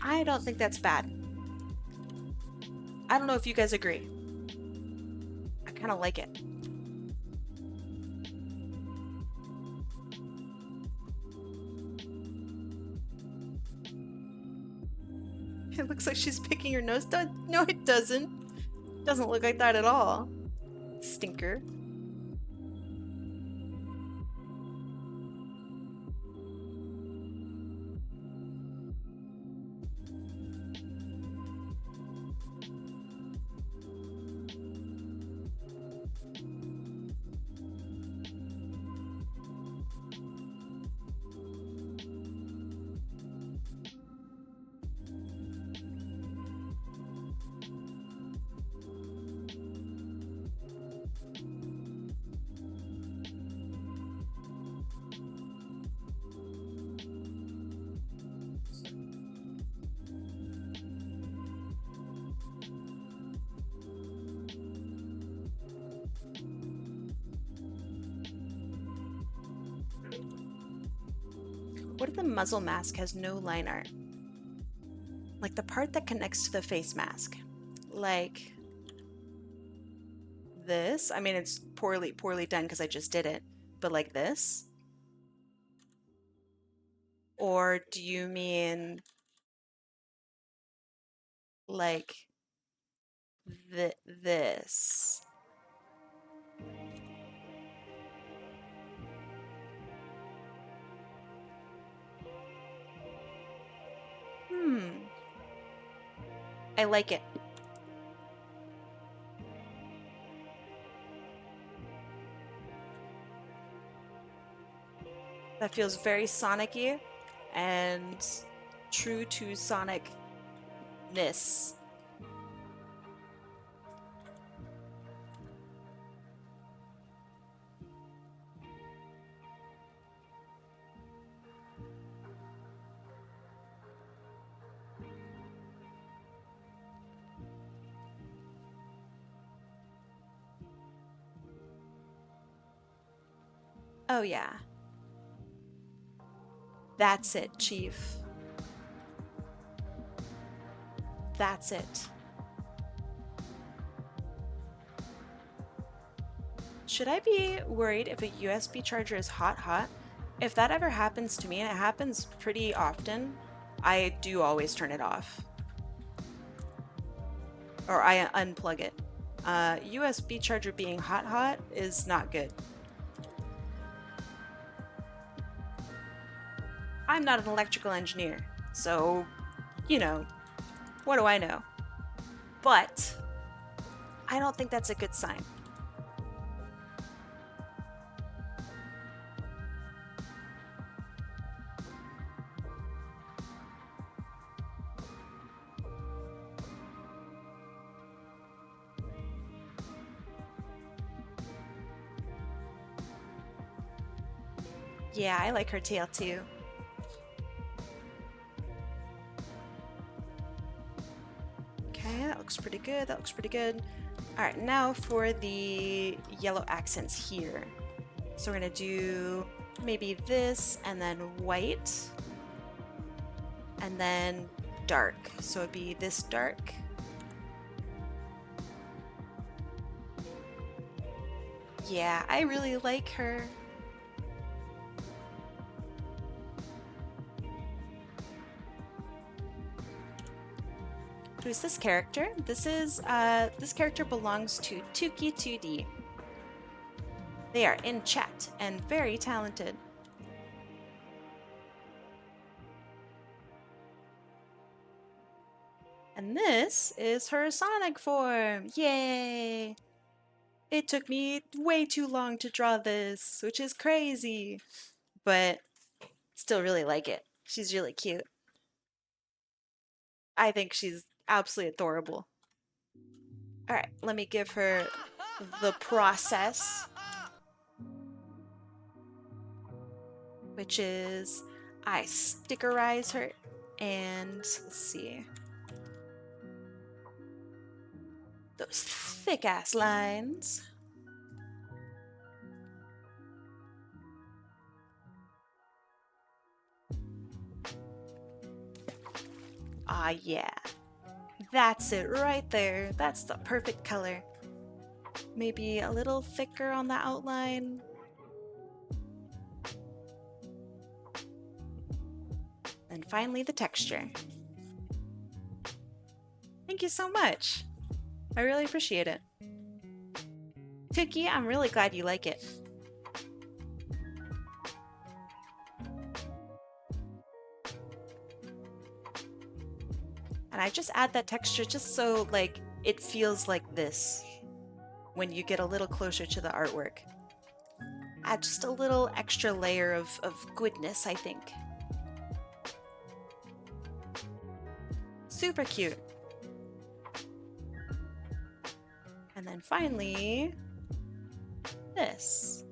I don't think that's bad. I don't know if you guys agree. I kind of like it. It looks like she's picking her nose. No, it doesn't. It doesn't look like that at all. Stinker. What if the muzzle mask has no line art? Like the part that connects to the face mask. Like this. I mean, it's poorly done because I just did it. But like this? Or do you mean like this? I like it. That feels very Sonic-y and true to Sonic-ness. Oh yeah. That's it, Chief. That's it. Should I be worried if a USB charger is hot? If that ever happens to me, and it happens pretty often, I do always turn it off. Or I unplug it. USB charger being hot is not good. I'm not an electrical engineer, so, you know, what do I know? But I don't think that's a good sign. Yeah, I like her tail too. Okay, that looks pretty good. That looks pretty good. All right, now for the yellow accents here. So we're gonna do maybe this and then white and then dark. So it'd be this dark. Yeah, I really like her. Who's this character? This character belongs to Tuki2D. They are in chat and very talented. And this is her Sonic form. Yay! It took me way too long to draw this, which is crazy. But still really like it. She's really cute. I think she's absolutely adorable. Alright, let me give her the process. Which is, I stickerize her and, let's see. Those thick ass lines. Ah, yeah. That's it right there. That's the perfect color. Maybe a little thicker on the outline. And finally, the texture. Thank you so much. I really appreciate it. Tuki, I'm really glad you like it. And I just add that texture just so, like, it feels like this when you get a little closer to the artwork. Add just a little extra layer of goodness, I think. Super cute. And then finally, this.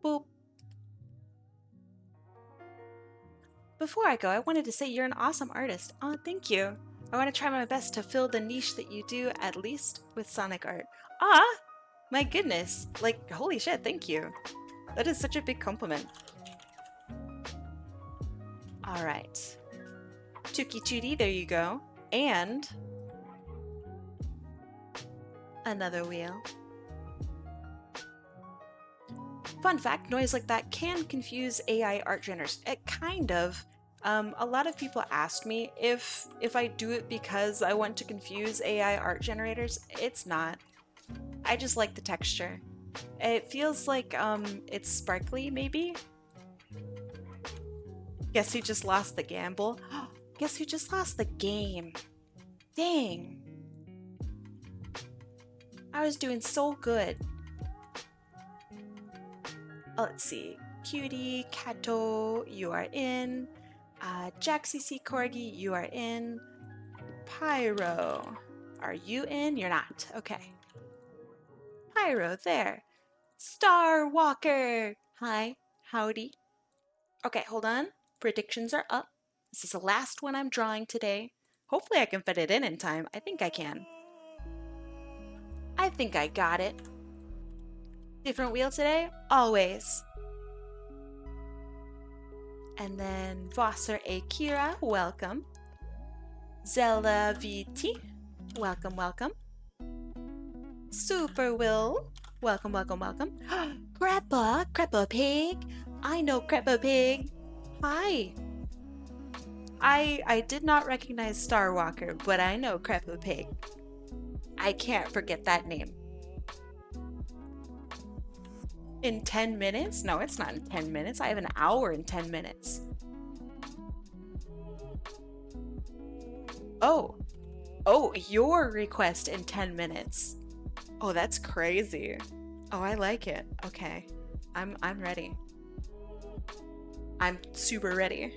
Boop. Before I go, I wanted to say you're an awesome artist. Oh, thank you. I want to try my best to fill the niche that you do, at least with Sonic art. Ah! My goodness. Like, holy shit, thank you. That is such a big compliment. Alright. Tuki2D, there you go. And another wheel. Fun fact, noise like that can confuse AI art generators. It kind of. A lot of people asked me if I do it because I want to confuse AI art generators. It's not. I just like the texture. It feels like it's sparkly, maybe? Guess who just lost the gamble? Guess who just lost the game? Dang. I was doing so good. Oh, let's see. Cutie, Kato, you are in. JackCC Corgi, you are in. Pyro, are you in? You're not. Okay. Pyro, there. Star Walker. Hi. Howdy. Okay, hold on. Predictions are up. This is the last one I'm drawing today. Hopefully I can fit it in time. I think I can. I think I got it. Different wheel today? Always. And then Vosser Akira, welcome. Zella VT, welcome, welcome. Super Will, welcome, welcome, welcome. Creppa Pig. I know Creppa Pig. Hi. I did not recognize Star Walker, but I know Creppa Pig. I can't forget that name. In 10 minutes? No, it's not in 10 minutes. I have an hour in 10 minutes. Oh, your request in 10 minutes. Oh, that's crazy. Oh, I like it. Okay. I'm ready. I'm super ready.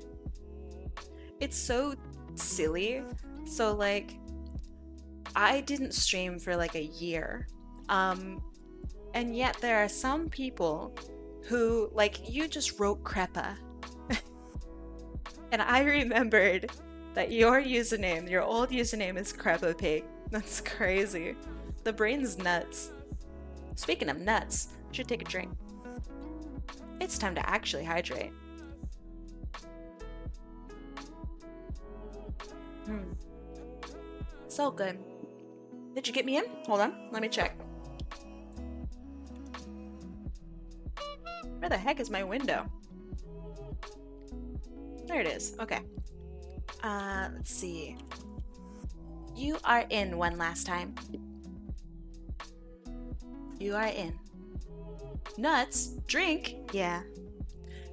It's so silly. So like I didn't stream for like a year. And yet there are some people who, like, you just wrote Creppa. And I remembered that your username, your old username is Creppa Pig. That's crazy. The brain's nuts. Speaking of nuts, I should take a drink. It's time to actually hydrate. So good. Did you get me in? Hold on, let me check. Where the heck is my window? There it is. Okay. Let's see. You are in one last time. You are in. Nuts? Drink? Yeah.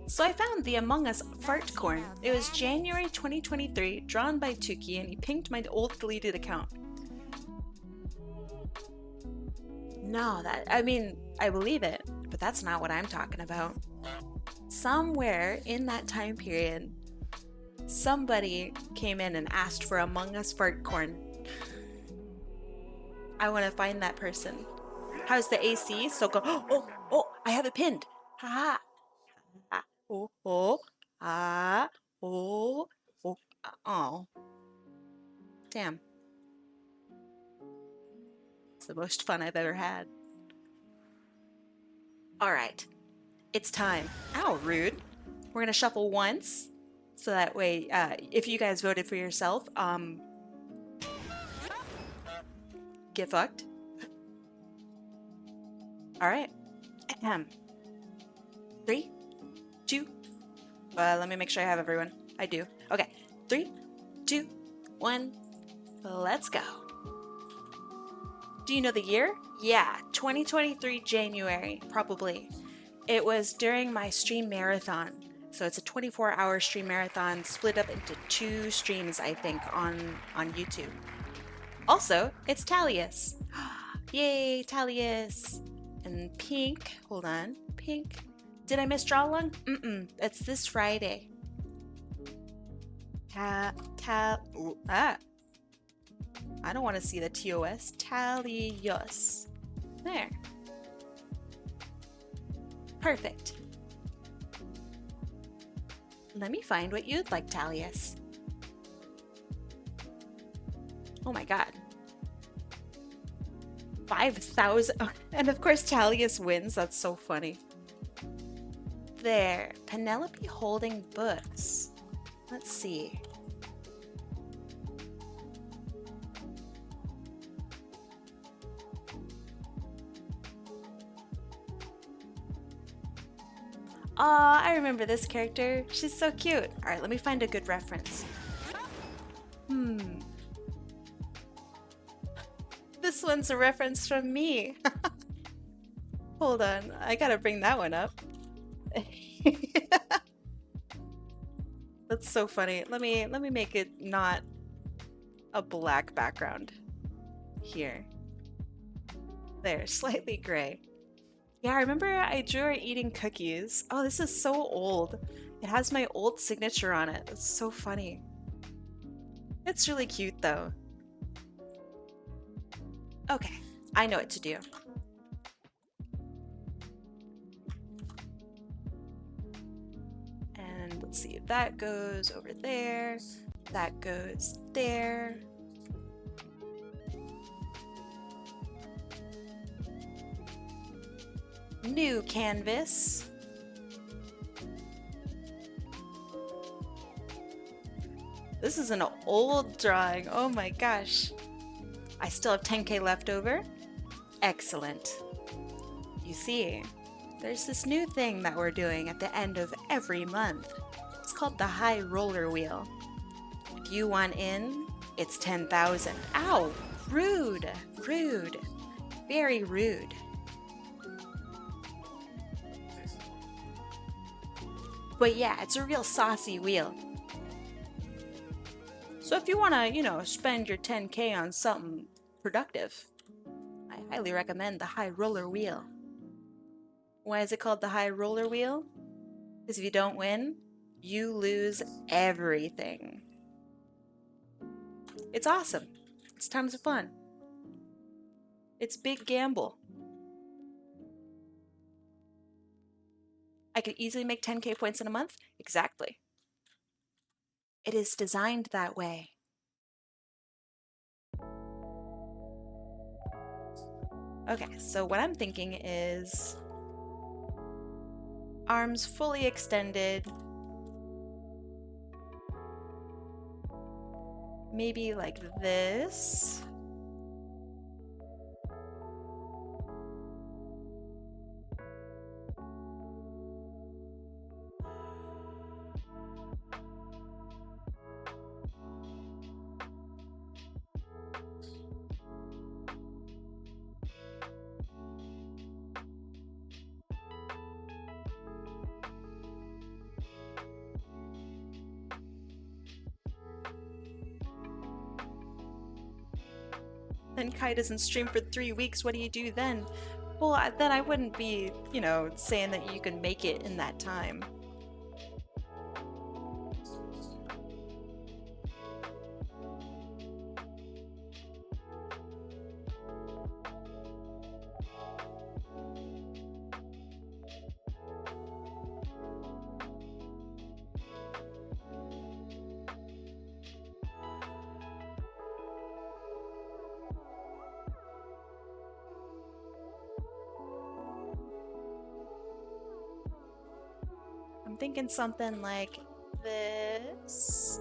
So I found the Among Us fart corn. It was January 2023, drawn by Tuki, and he pinged my old deleted account. No, I mean, I believe it, but that's not what I'm talking about. Somewhere in that time period, somebody came in and asked for Among Us fart corn. I want to find that person. How's the AC? So go. Oh, I have it pinned. Ha ha. Ah, oh, ah, oh, oh. Damn. It's the most fun I've ever had. All right. It's time. Ow, rude. We're gonna shuffle once, so that way, if you guys voted for yourself, get fucked. All right. 3, 2. Let me make sure I have everyone. I do. Okay. 3, 2, 1. Let's go. Do you know the year? Yeah, 2023 January, probably. It was during my stream marathon. So it's a 24-hour stream marathon split up into 2 streams, I think, on YouTube. Also, it's Talius. Yay, Talius. And Pink, hold on, Pink. Did I miss Draw Lung? It's this Friday. I don't want to see the TOS. Talius. There. Perfect. Let me find what you'd like, Talius. Oh my god. 5,000. Oh, and of course Talius wins. That's so funny. There. Penelope holding books. Let's see. Aw, I remember this character. She's so cute. Alright, let me find a good reference. This one's a reference from me. Hold on, I gotta bring that one up. That's so funny. Let me make it not a black background here. There, slightly gray. Yeah, I remember I drew her eating cookies. Oh, this is so old. It has my old signature on it. It's so funny. It's really cute though. Okay, I know what to do. And let's see, that goes over there. That goes there. New canvas. This is an old drawing. Oh my gosh. I still have 10k left over. Excellent. You see, there's this new thing that we're doing at the end of every month. It's called the High Roller Wheel. If you want in, it's 10,000. Ow! Rude! Rude. Very rude. But yeah, it's a real saucy wheel. So if you want to, you know, spend your 10k on something productive, I highly recommend the High Roller Wheel. Why is it called the High Roller Wheel? Because if you don't win, you lose everything. It's awesome. It's tons of fun. It's big gamble. I could easily make 10k points in a month? Exactly. It is designed that way. Okay, so what I'm thinking is arms fully extended. Maybe like this. then Kai doesn't stream for 3 weeks, what do you do then? Well, then I wouldn't be, you know, saying that you can make it in that time. I'm thinking something like this,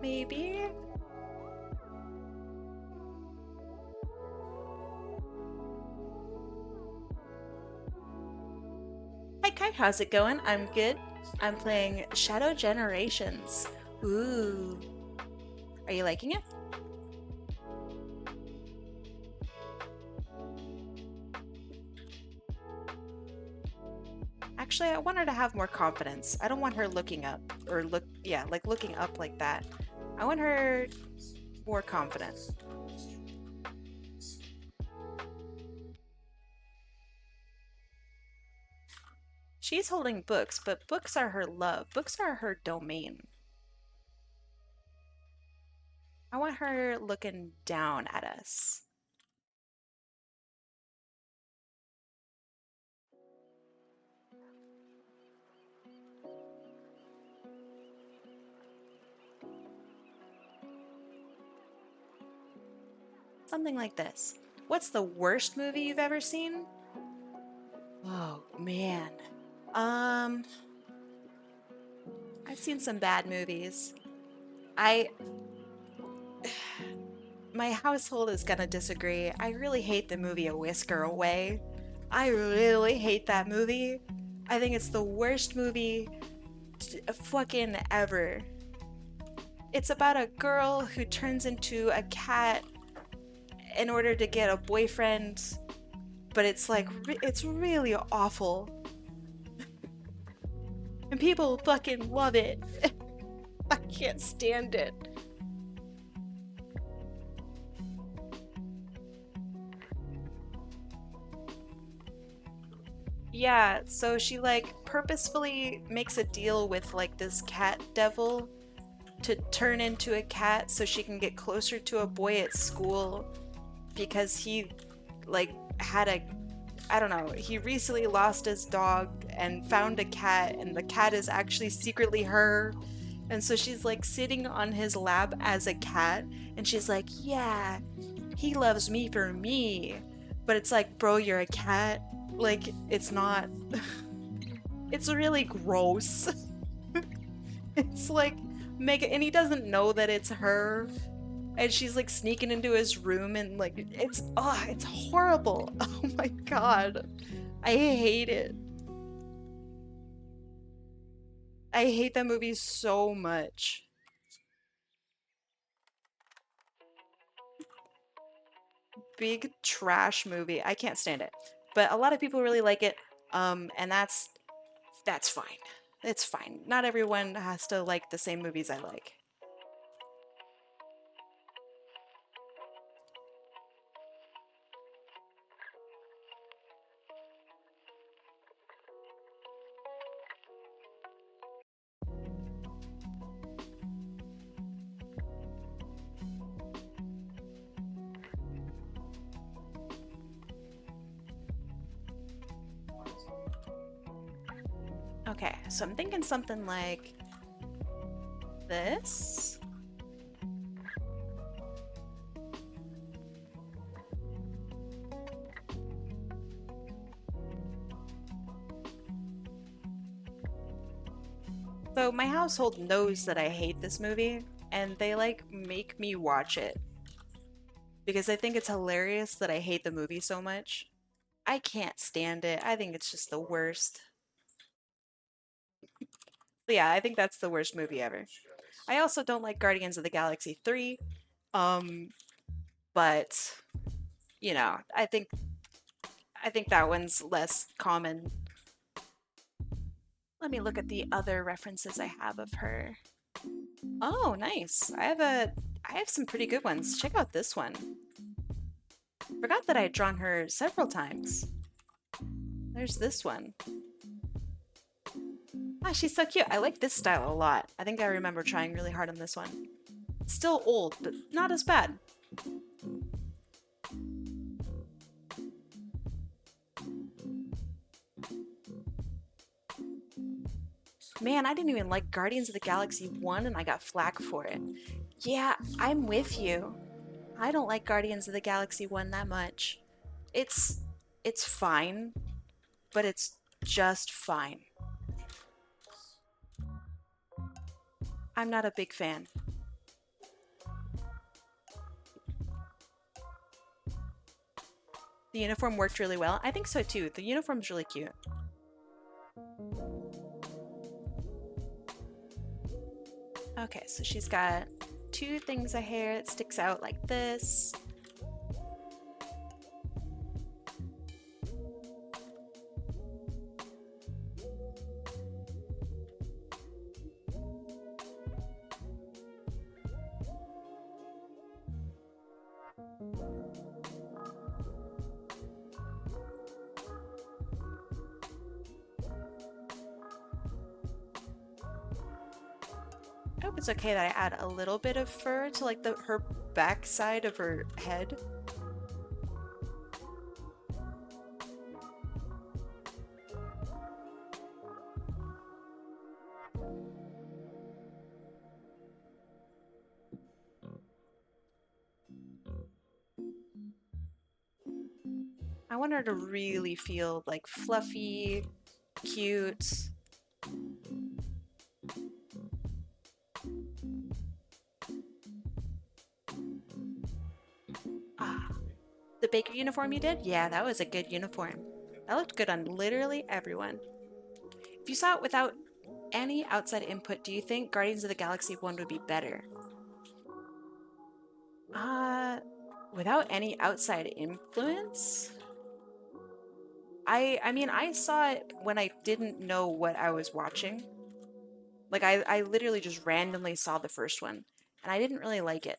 maybe? Hi Kai, how's it going? I'm good. I'm playing Shadow Generations. Ooh. Are you liking it? Actually, I want her to have more confidence. I don't want her looking up, or like looking up like that. I want her more confident. She's holding books, but books are her love. Books are her domain. I want her looking down at us. Something like this. What's the worst movie you've ever seen? Oh, man. I've seen some bad movies. My household is gonna disagree. I really hate the movie A Whisker Away. I really hate that movie. I think it's the worst movie fucking ever. It's about a girl who turns into a cat in order to get a boyfriend, but it's like, it's really awful. And people fucking love it. I can't stand it. Yeah, so she like purposefully makes a deal with like this cat devil to turn into a cat so she can get closer to a boy at school because he like had a, I don't know, he recently lost his dog and found a cat, and the cat is actually secretly her. And so she's like sitting on his lap as a cat, and she's like, yeah, he loves me for me. But it's like, bro, you're a cat. Like, it's not. It's really gross. It's like, and he doesn't know that it's her. And she's like sneaking into his room, and like, it's horrible. Oh my god. I hate it. I hate that movie so much. Big trash movie. I can't stand it. But a lot of people really like it. And that's fine. It's fine. Not everyone has to like the same movies I like. Okay, so I'm thinking something like this. So my household knows that I hate this movie, and they like make me watch it because I think it's hilarious that I hate the movie so much. I can't stand it. I think it's just the worst. But yeah, I think that's the worst movie ever. I also don't like Guardians of the Galaxy 3. But you know, I think that one's less common. Let me look at the other references I have of her. Oh, nice. I have some pretty good ones. Check out this one. Forgot that I had drawn her several times. There's this one. Ah, she's so cute. I like this style a lot. I think I remember trying really hard on this one. It's still old, but not as bad. Man, I didn't even like Guardians of the Galaxy 1 and I got flack for it. Yeah, I'm with you. I don't like Guardians of the Galaxy 1 that much. It's fine, but it's just fine. I'm not a big fan. The uniform worked really well. I think so too. The uniform's really cute. Okay, so she's got two things of hair that sticks out like this. I hope it's okay that I add a little bit of fur to like her back side of her head. I want her to really feel like fluffy, cute. The baker uniform you did? Yeah, that was a good uniform. That looked good on literally everyone. If you saw it without any outside input, do you think Guardians of the Galaxy 1 would be better? Without any outside influence? I mean, I saw it when I didn't know what I was watching. Like, I literally just randomly saw the first one, and I didn't really like it.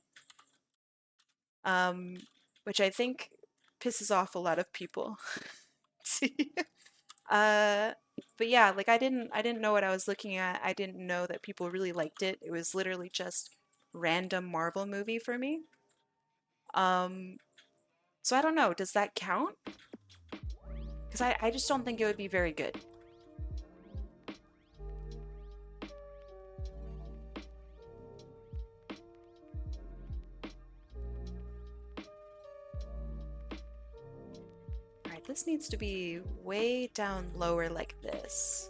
Which I think pisses off a lot of people. But yeah, like I didn't know what I was looking at. I didn't know that people really liked it. It was literally just random Marvel movie for me. So I don't know, does that count? Because I just don't think it would be very good. This needs to be way down lower like this.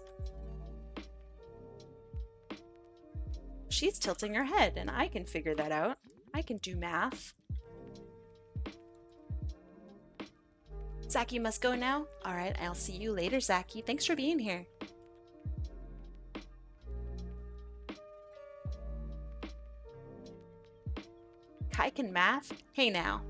She's tilting her head, and I can figure that out. I can do math. Zaki must go now? Alright, I'll see you later, Zaki. Thanks for being here. Kai can math? Hey now.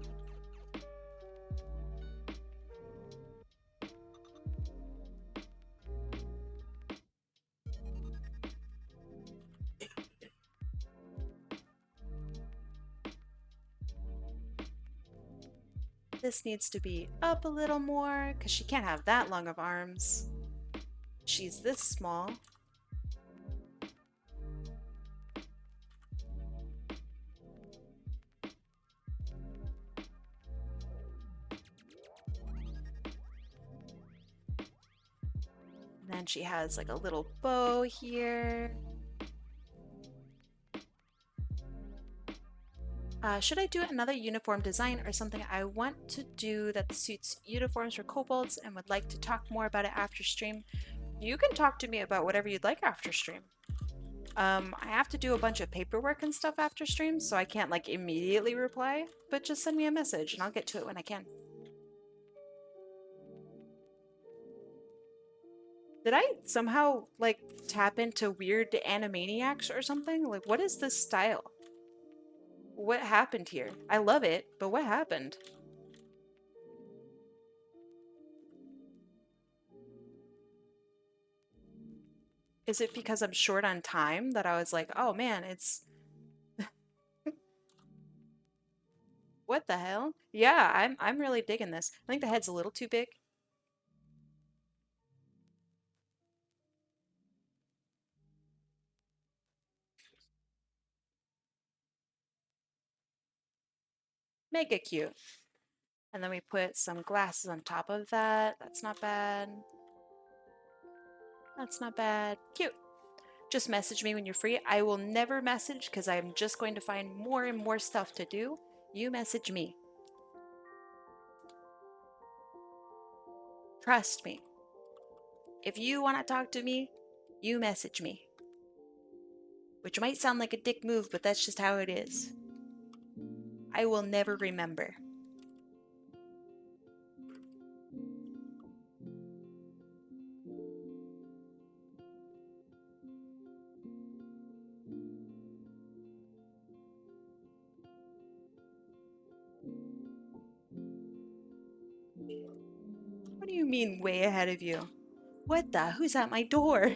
This needs to be up a little more because she can't have that long of arms. She's this small. And then she has like a little bow here. Should I do another uniform design or something I want to do that suits uniforms for kobolds and would like to talk more about it after stream? You can talk to me about whatever you'd like after stream. I have to do a bunch of paperwork and stuff after stream, so I can't like immediately reply, but just send me a message and I'll get to it when I can. Did I somehow like tap into weird Animaniacs or something? Like, what is this style? What happened here? I love it, but what happened? Is it because I'm short on time that I was like, oh man, it's... What What the hell? Yeah, I'm really digging this. I think the head's a little too big. Mega cute. And then we put some glasses on top of that. That's not bad. That's not bad. Cute. Just message me when you're free. I will never message because I'm just going to find more and more stuff to do. You message me. Trust me. If you want to talk to me, you message me. Which might sound like a dick move, but that's just how it is. I will never remember. What do you mean way ahead of you? What the? Who's at my door?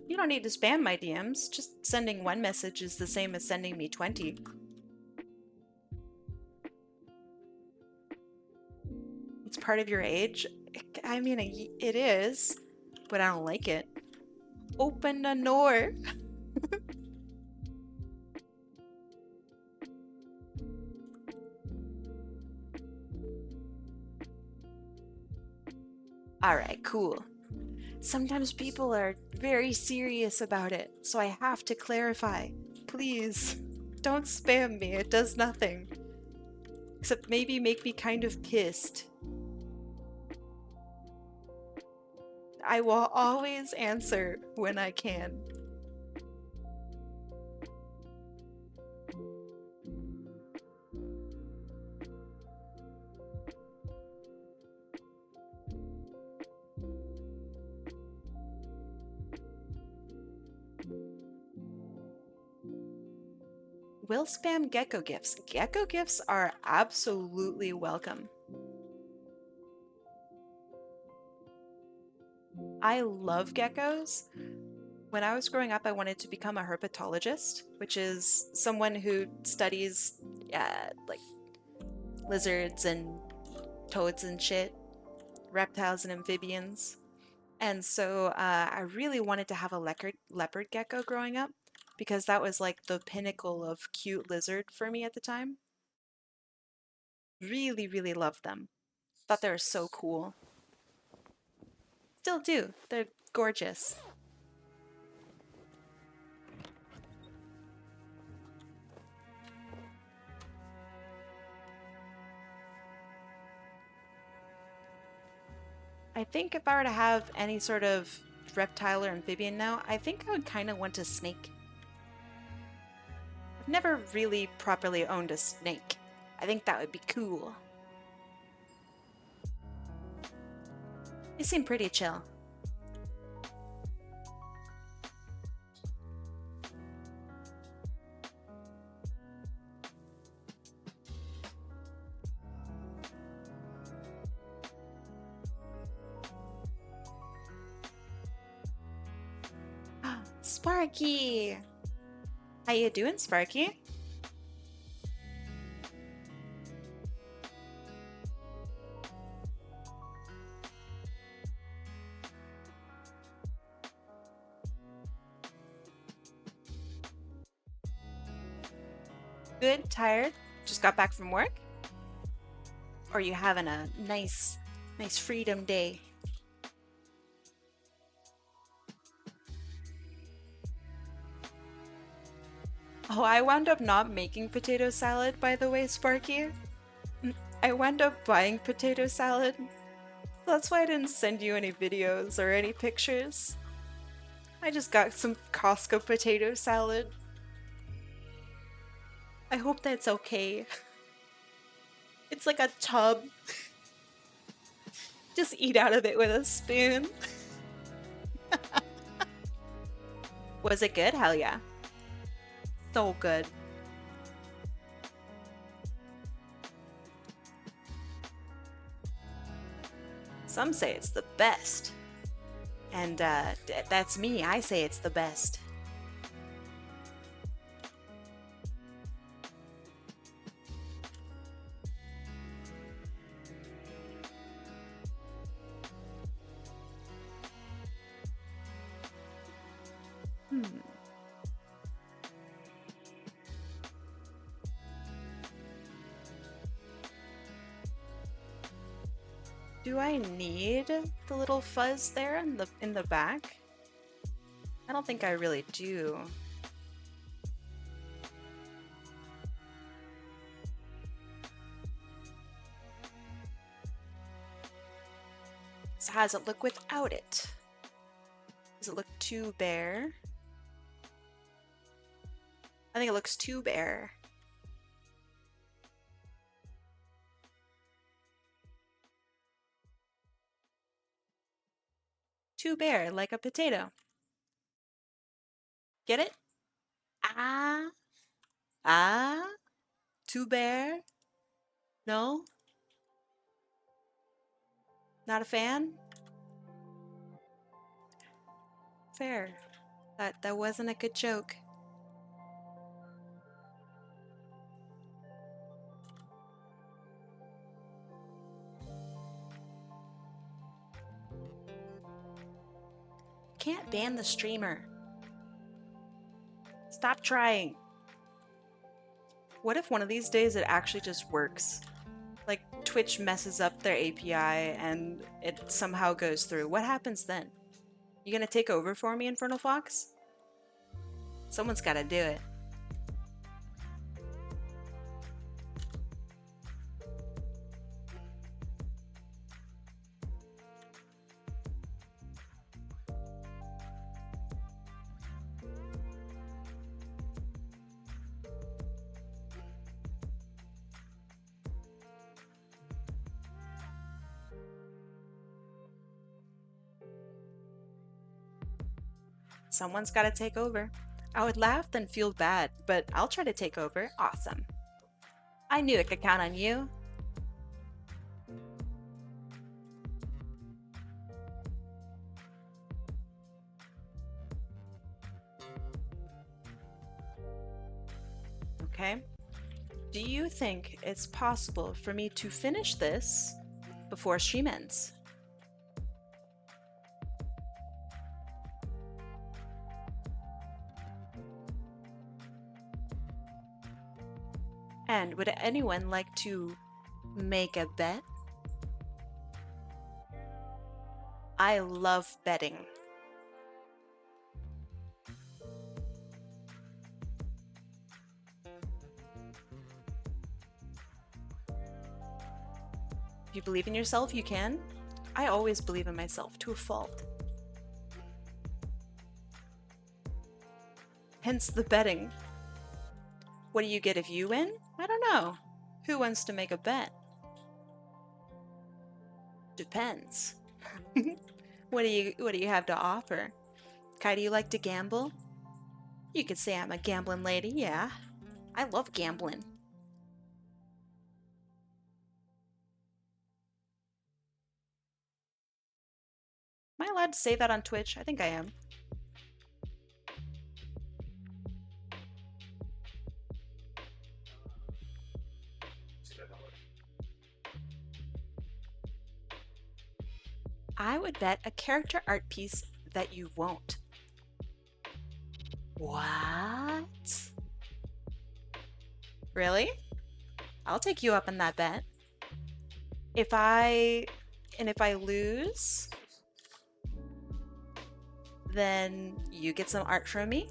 You don't need to spam my DMs. Just sending one message is the same as sending me 20. It's part of your age. I mean, it is, but I don't like it. Open the door. Alright, cool. Sometimes people are very serious about it, so I have to clarify. Please, don't spam me. It does nothing. Except maybe make me kind of pissed. I will always answer when I can. Will spam gecko gifts. Gecko gifts are absolutely welcome. I love geckos. When I was growing up, I wanted to become a herpetologist, which is someone who studies like lizards and toads and shit, reptiles and amphibians. And so I really wanted to have a leopard gecko growing up because that was like the pinnacle of cute lizard for me at the time. Really, really loved them. Thought they were so cool. Still do. They're gorgeous. I think if I were to have any sort of reptile or amphibian now, I think I would kind of want a snake. I've never really properly owned a snake. I think that would be cool. They seem pretty chill. Sparky! How you doing, Sparky? Good? Tired? Just got back from work? Or you having a nice freedom day? Oh, I wound up not making potato salad, by the way, Sparky. I wound up buying potato salad. That's why I didn't send you any videos or any pictures. I just got some Costco potato salad. I hope that's okay. It's like a tub. Just eat out of it with a spoon. Was it good? Hell yeah. So good. Some say it's the best. And that's me. I say it's the best. Do I need the little fuzz there in the back? I don't think I really do. So how does it look without it? Does it look too bare? I think it looks too bare. Too bare, like a potato. Get it? Ah. Ah. Too bare? No? Not a fan? Fair. That wasn't a good joke. Can't ban the streamer. Stop trying. What if one of these days it actually just works? Like Twitch messes up their API and it somehow goes through. What happens then? You gonna take over for me, Infernal Fox? Someone's gotta do it. Someone's gotta take over. I would laugh then feel bad, but I'll try to take over. Awesome. I knew I could count on you. Okay. Do you think it's possible for me to finish this before stream ends? And would anyone like to make a bet? I love betting. If you believe in yourself, you can. I always believe in myself to a fault. Hence the betting. What do you get if you win? I don't know. Who wants to make a bet? Depends. What do you have to offer? Kai, do you like to gamble? You could say I'm a gambling lady, yeah. I love gambling. Am I allowed to say that on Twitch? I think I am. I would bet a character art piece that you won't. What? Really? I'll take you up on that bet. If I lose, then you get some art from me.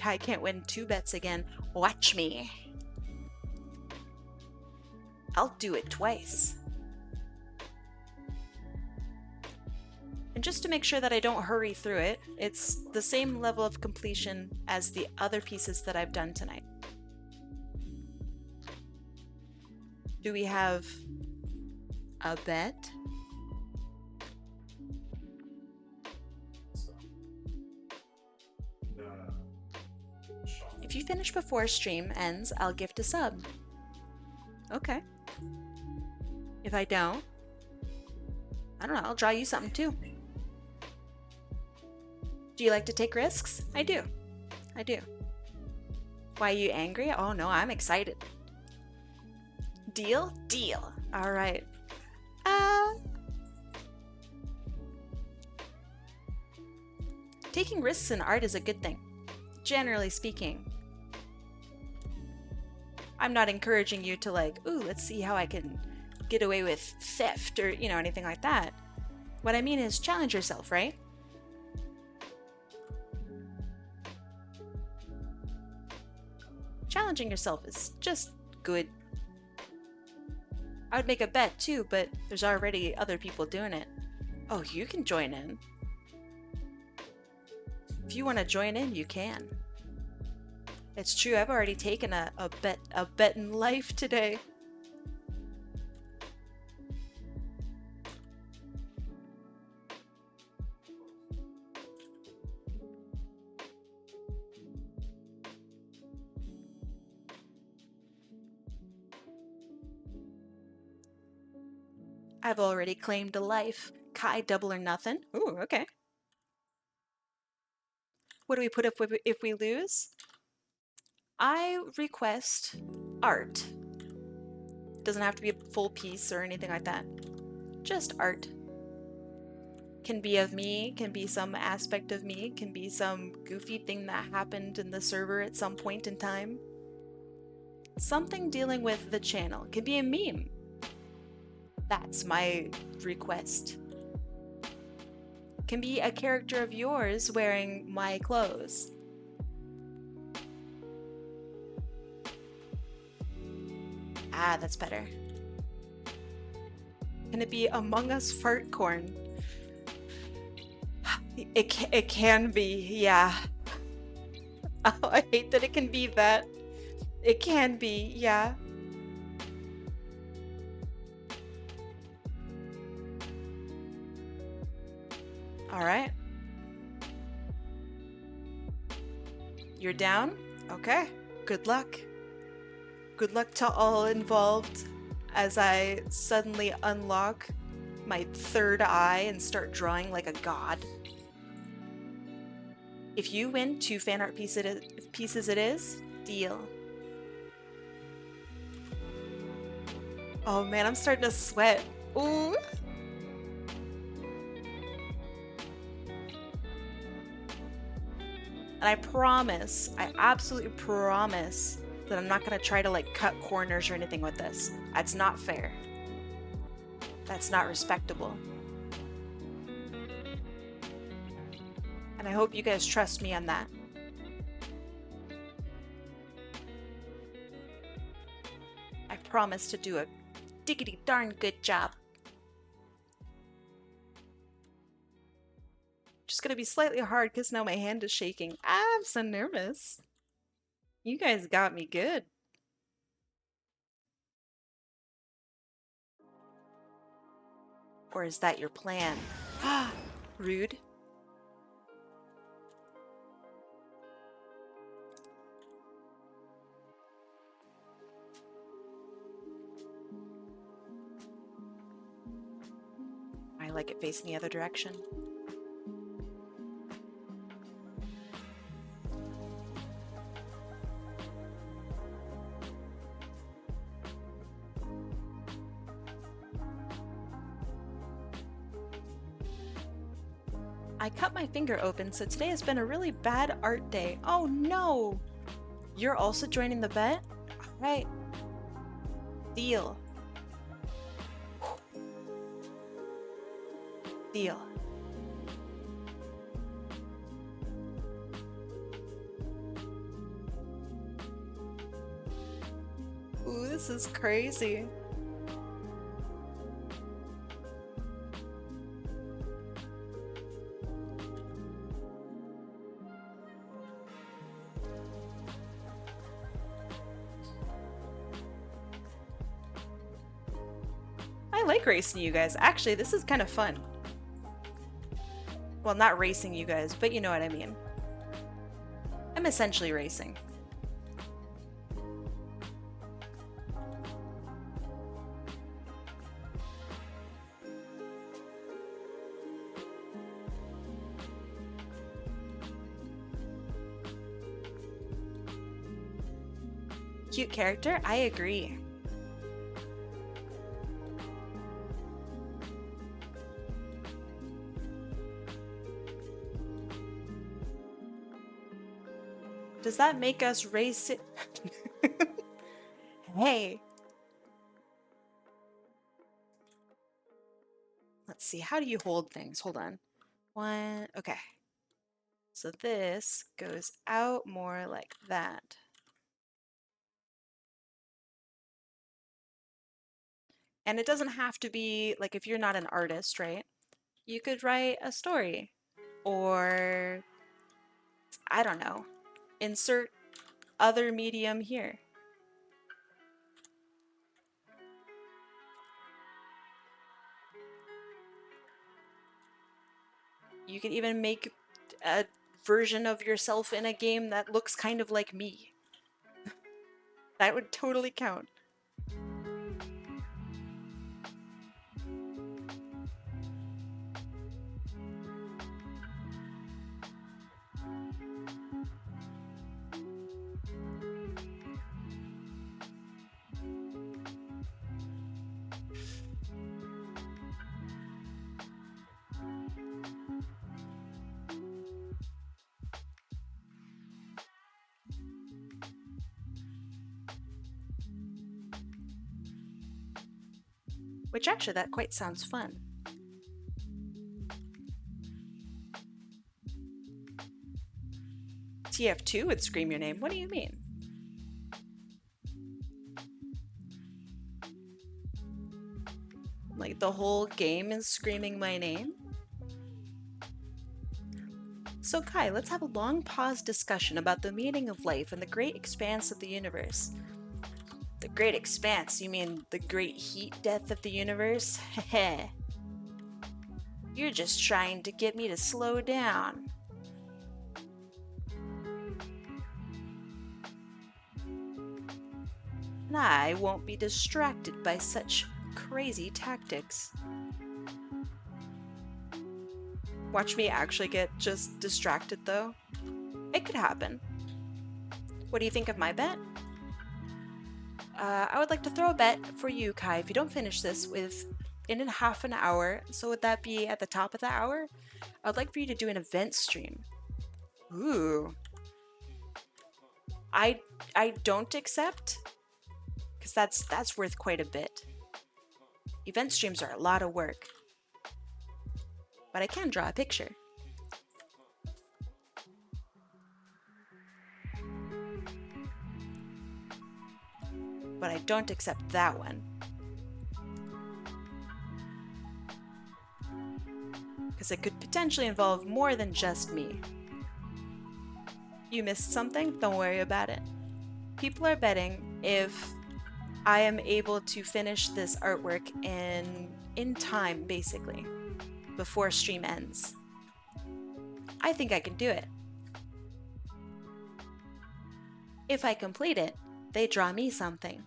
I can't win 2 bets again. Watch me. I'll do it twice. And just to make sure that I don't hurry through it, it's the same level of completion as the other pieces that I've done tonight. Do we have a bet? finish before stream ends, I'll gift a sub. Okay. If I don't know, I'll draw you something too. Do you like to take risks? I do. I do. Why are you angry? Oh no, I'm excited. Deal? Deal. All right. Taking risks in art is a good thing, generally speaking. I'm not encouraging you to like, ooh, let's see how I can get away with theft or, you know, anything like that. What I mean is challenge yourself, right? Challenging yourself is just good. I would make a bet too, but there's already other people doing it. Oh, you can join in. If you want to join in, you can. It's true, I've already taken a bet in life today. I've already claimed a life. Kai, double or nothing. Ooh, okay. What do we put if we lose? I request art. Doesn't have to be a full piece or anything like that. Just art. Can be of me, can be some aspect of me, can be some goofy thing that happened in the server at some point in time. Something dealing with the channel. Can be a meme. That's my request. Can be a character of yours wearing my clothes. Ah, that's better. Can it be Among Us fart corn? It can be, yeah. Oh, I hate that it can be that. It can be, yeah. All right. You're down? Okay. Good luck. Good luck to all involved as I suddenly unlock my third eye and start drawing like a god. If you win 2 fan art pieces it is, deal. Oh man, I'm starting to sweat. Ooh. And I promise, I absolutely promise that I'm not going to try to like cut corners or anything with this. That's not fair. That's not respectable. And I hope you guys trust me on that. I promise to do a diggity darn good job. Just gonna be slightly hard because now my hand is shaking. I'm so nervous. You guys got me good. Or is that your plan? Ah, rude. I like it facing the other direction. I cut my finger open, so today has been a really bad art day. Oh no! You're also joining the bet? Alright. Deal. Deal. Ooh, this is crazy. I like racing you guys. Actually, this is kind of fun. Well, not racing you guys, but you know what I mean. I'm essentially racing. Cute character? I agree. Does that make us race it? Hey. Let's see, how do you hold things? Hold on. One, okay. So this goes out more like that. And it doesn't have to be, like, if you're not an artist, right? You could write a story. Or, I don't know, insert other medium here. You can even make a version of yourself in a game that looks kind of like me. That would totally count. Which actually, that quite sounds fun. TF2 would scream your name. What do you mean? Like the whole game is screaming my name? So Kai, let's have a long pause discussion about the meaning of life and the great expanse of the universe. The great expanse? You mean the great heat death of the universe? Heh. You're just trying to get me to slow down. And I won't be distracted by such crazy tactics. Watch me actually get just distracted though. It could happen. What do you think of my bet? I would like to throw a bet for you, Kai, if you don't finish this in half an hour. So would that be at the top of the hour? I would like for you to do an event stream. Ooh. I don't accept, because that's worth quite a bit. Event streams are a lot of work. But I can draw a picture. But I don't accept that one. Because it could potentially involve more than just me. You missed something? Don't worry about it. People are betting if I am able to finish this artwork in time, basically, before stream ends. I think I can do it. If I complete it, they draw me something.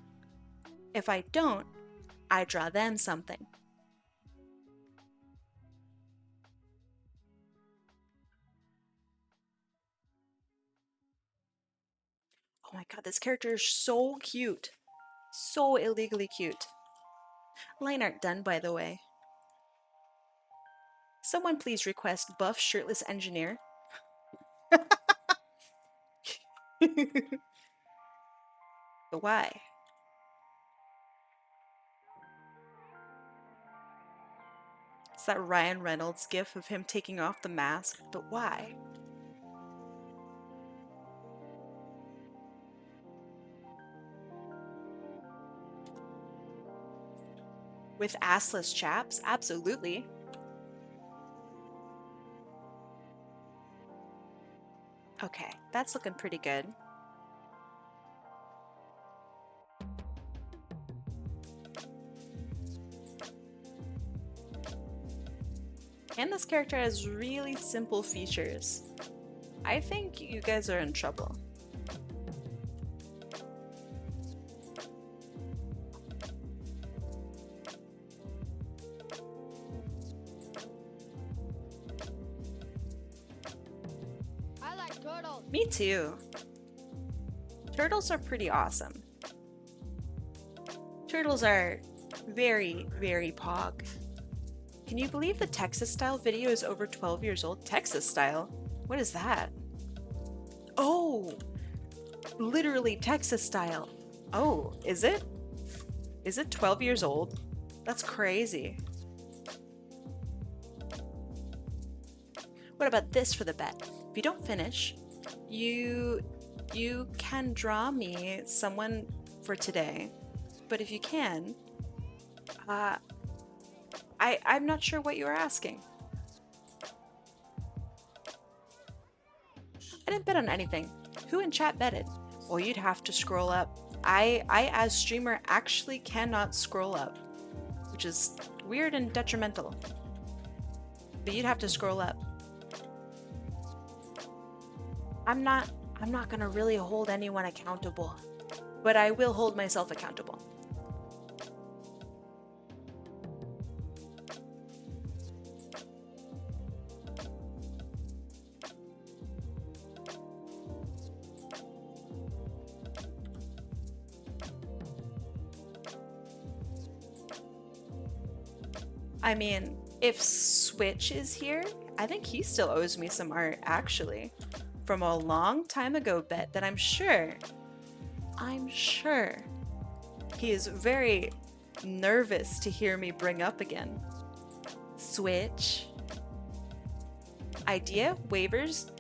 If I don't, I draw them something. Oh my god, this character is so cute. So illegally cute. Line art done, by the way. Someone please request buff shirtless engineer. But why? It's that Ryan Reynolds gif of him taking off the mask, but why? With assless chaps? Absolutely. Okay, that's looking pretty good. And this character has really simple features. I think you guys are in trouble. I like turtles. Me too. Turtles are pretty awesome. turtles are very, very pog. Can you believe the Texas style video is over 12 years old? Texas style? What is that? Oh, literally Texas style. Oh, is it? Is it 12 years old? That's crazy. What about this for the bet? If you don't finish, you can draw me someone for today. But if you can, I'm not sure what you were asking. I didn't bet on anything. Who in chat betted? Well, you'd have to scroll up. I as streamer actually cannot scroll up, which is weird and detrimental. But you'd have to scroll up. I'm not gonna really hold anyone accountable, but I will hold myself accountable. I mean, if Switch is here, I think he still owes me some art, actually. From a long time ago bet that I'm sure he is very nervous to hear me bring up again. Switch. Idea, wagers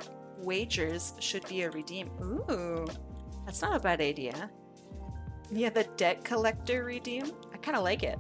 should be a redeem. Ooh, that's not a bad idea. Yeah, the debt collector redeem. I kind of like it.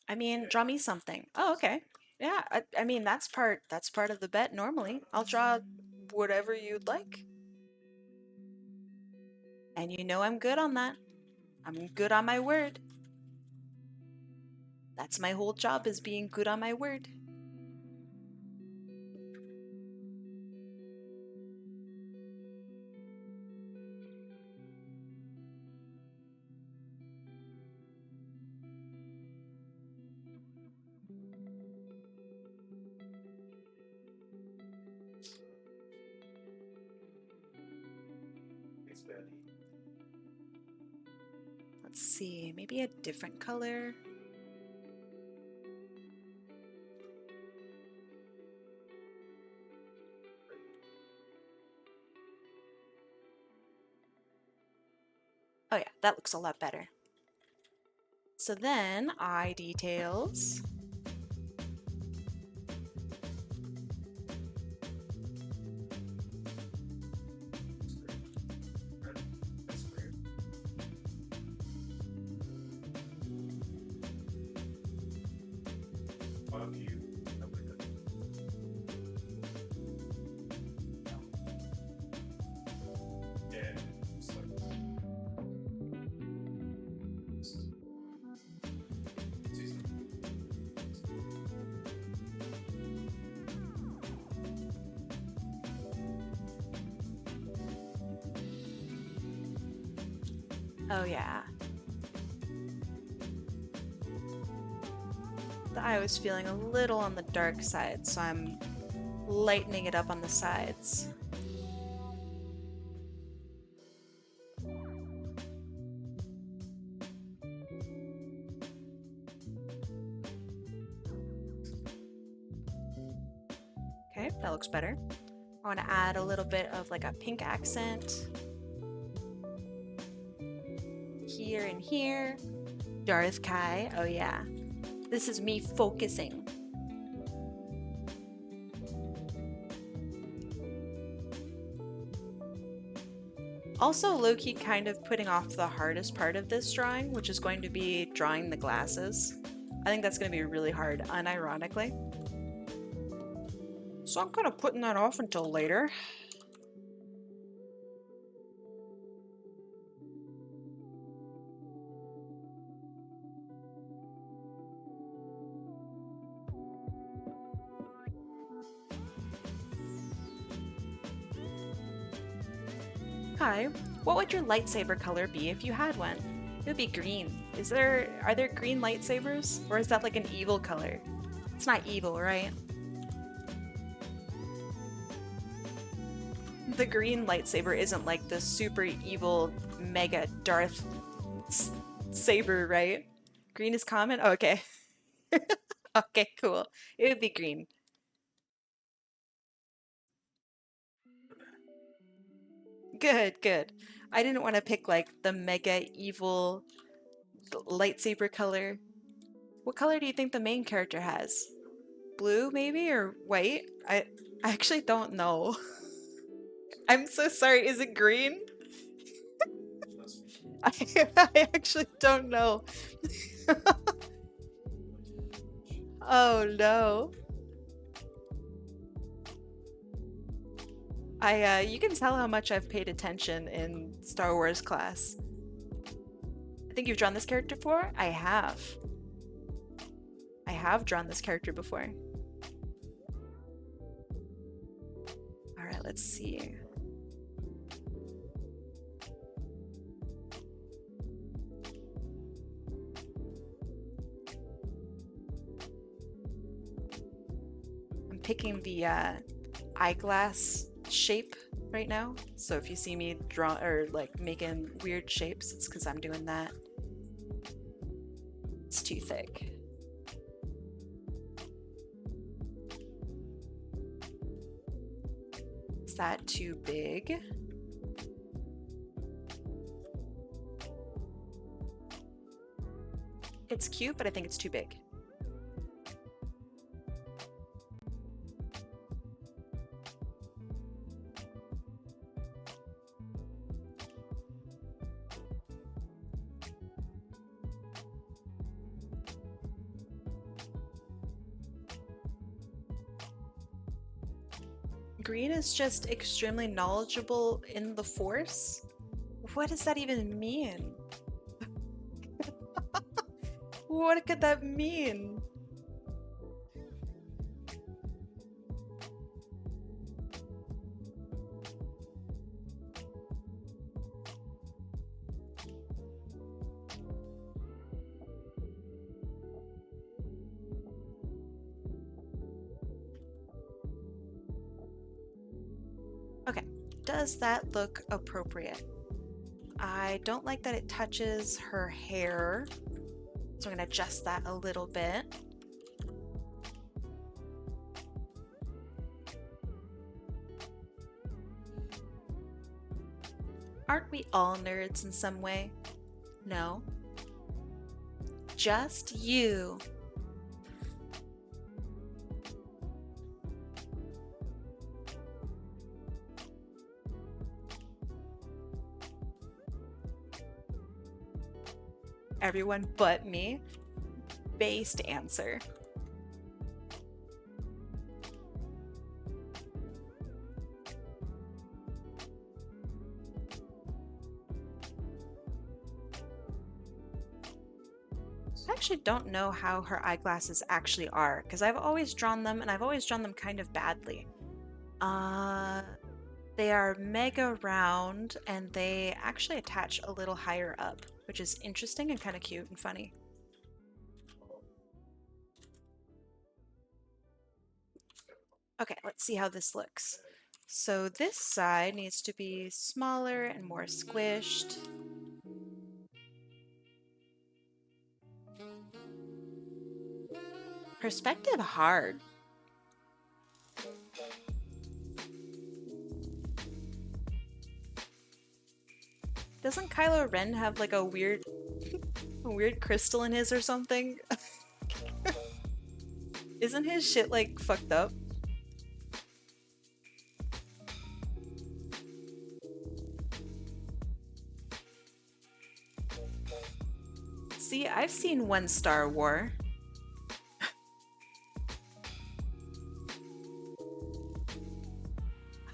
I mean, draw me something. Oh, okay. Yeah, I mean that's part of the bet normally. I'll draw whatever you'd like. And you know I'm good on that. I'm good on my word. That's my whole job, is being good on my word. Let's see, maybe a different color. Oh yeah, that looks a lot better. So then, eye details. Oh yeah. The eye was feeling a little on the dark side, so I'm lightening it up on the sides. Okay, that looks better. I want to add a little bit of like a pink accent. Here and here. Darth Kai, oh yeah. This is me focusing. Also low-key kind of putting off the hardest part of this drawing, which is going to be drawing the glasses. I think that's going to be really hard, unironically. So I'm kind of putting that off until later. Hi, what would your lightsaber color be if you had one? It would be green. Are there green lightsabers? Or is that like an evil color? It's not evil, right? The green lightsaber isn't like the super evil mega Darth saber, right? Green is common? Oh, okay. Okay, cool. It would be green. Good, good. I didn't want to pick like the mega evil lightsaber color. What color do you think the main character has? Blue maybe or white? I actually don't know. I'm so sorry. Is it green? I actually don't know. Oh no. You can tell how much I've paid attention in Star Wars class. I think you've drawn this character before? I have. I have drawn this character before. Alright, let's see. I'm picking the eyeglass shape right now. So if you see me draw or like making weird shapes, it's because I'm doing that. It's too thick. Is that too big? It's cute, but I think it's too big. Green is just extremely knowledgeable in the Force? What does that even mean? What could that mean? Okay, does that look appropriate? I don't like that it touches her hair, so I'm gonna adjust that a little bit. Aren't we all nerds in some way? No. Just you. Everyone but me. Based answer. I actually don't know how her eyeglasses actually are, because I've always drawn them, and I've always drawn them kind of badly. They are mega round, and they actually attach a little higher up, which is interesting and kind of cute and funny. Okay, let's see how this looks. So this side needs to be smaller and more squished. Perspective hard. Doesn't Kylo Ren have like a weird crystal in his or something? Isn't his shit like fucked up? See, I've seen one Star War.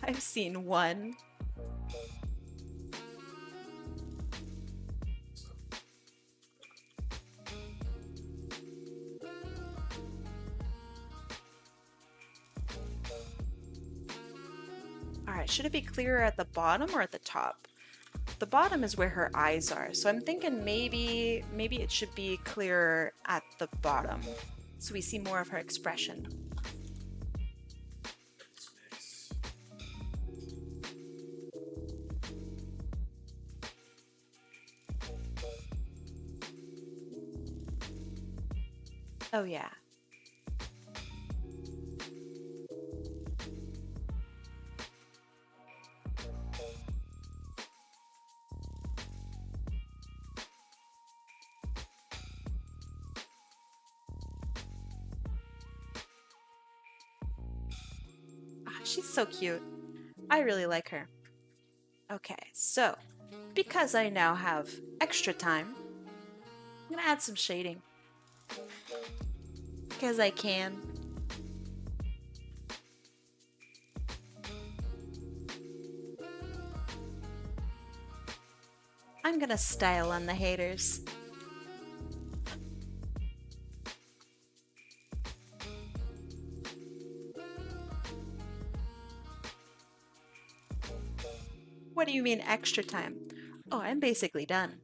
I've seen one. Alright, should it be clearer at the bottom or at the top? the bottom is where her eyes are. So I'm thinking maybe it should be clearer at the bottom so we see more of her expression. Oh yeah. She's so cute. I really like her. Okay, so because I now have extra time, I'm gonna add some shading. Because I can. I'm gonna style on the haters. What do you mean extra time? Oh, I'm basically done.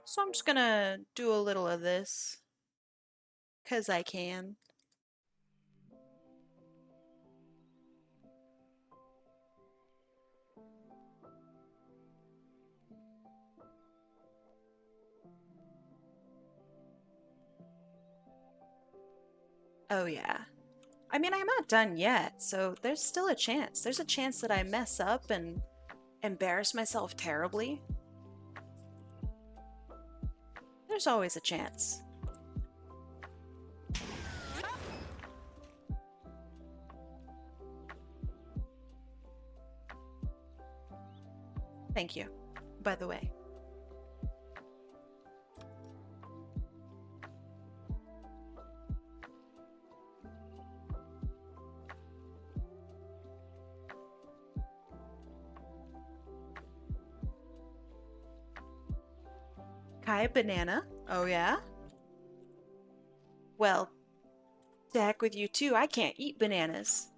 So I'm just gonna do a little of this. 'Cause I can. Oh yeah. I mean, I'm not done yet, so there's still a chance. There's a chance that I mess up and embarrass myself terribly. There's always a chance. Thank you, by the way. Kai banana? Oh yeah? Well, to heck with you too, I can't eat bananas.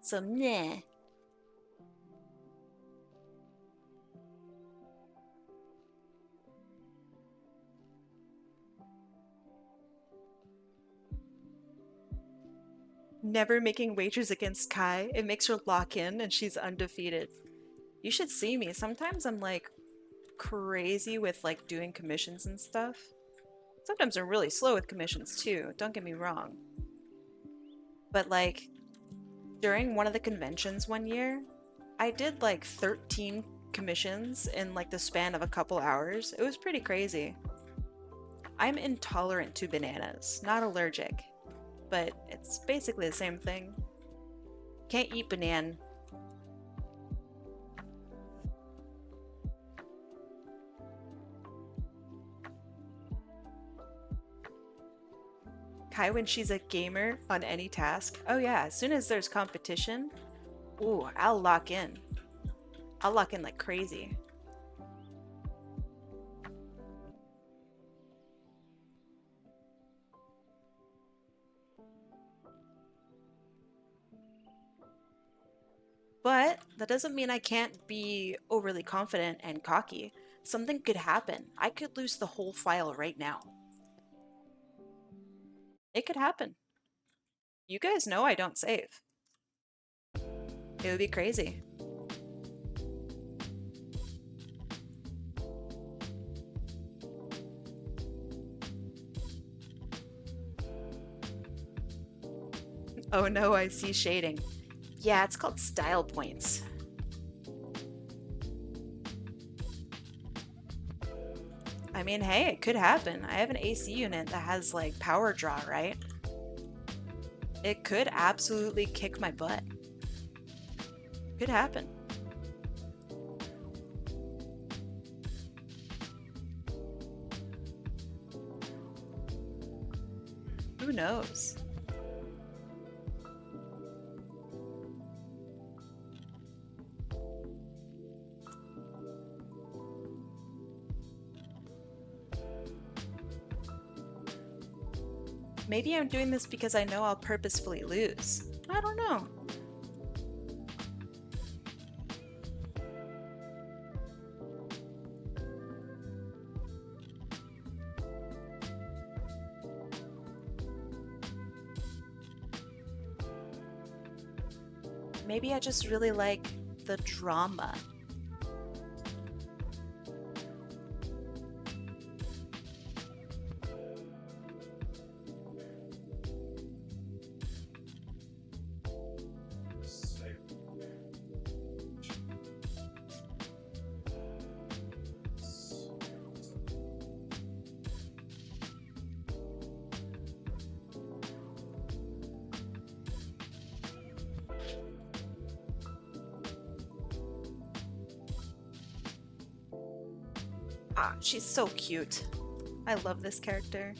So meh. Never making wagers against Kai. It makes her lock in and she's undefeated. You should see me. Sometimes I'm like crazy with like doing commissions and stuff. Sometimes I'm really slow with commissions too, don't get me wrong. But like during one of the conventions one year, I did like 13 commissions in like the span of a couple hours. It was pretty crazy. I'm intolerant to bananas, not allergic, but it's basically the same thing. Can't eat banana. Kai when she's a gamer on any task. Oh yeah, as soon as there's competition, ooh, I'll lock in. I'll lock in like crazy. But that doesn't mean I can't be overly confident and cocky. Something could happen. I could lose the whole file right now. It could happen. You guys know I don't save. It would be crazy. Oh no, I see shading. Yeah, it's called style points. I mean, hey, it could happen. I have an AC unit that has like power draw, right? It could absolutely kick my butt. Could happen. Who knows? Maybe I'm doing this because I know I'll purposefully lose. I don't know. Maybe I just really like the drama. Ah, she's so cute. I love this character.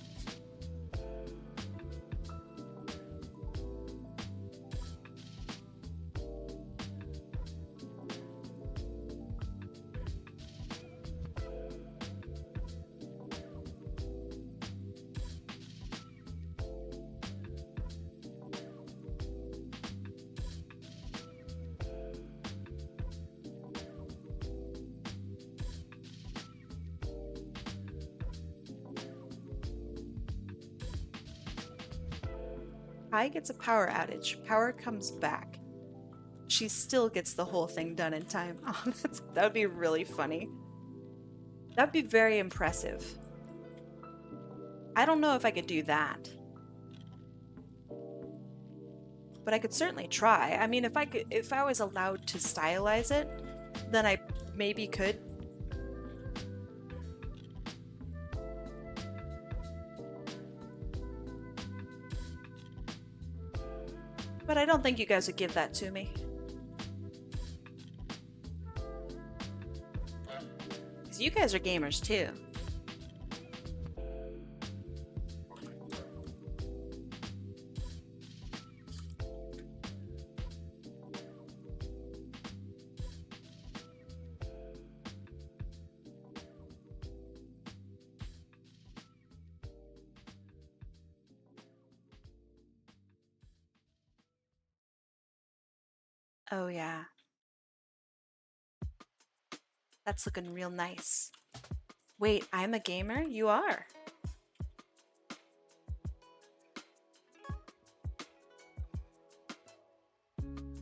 Kai gets a power outage. Power comes back. She still gets the whole thing done in time. Oh, that would be really funny. That would be very impressive. I don't know if I could do that. But I could certainly try. I mean, if I was allowed to stylize it, then I maybe could. But I don't think you guys would give that to me. Because you guys are gamers too. Oh yeah. That's looking real nice. Wait, I'm a gamer? You are.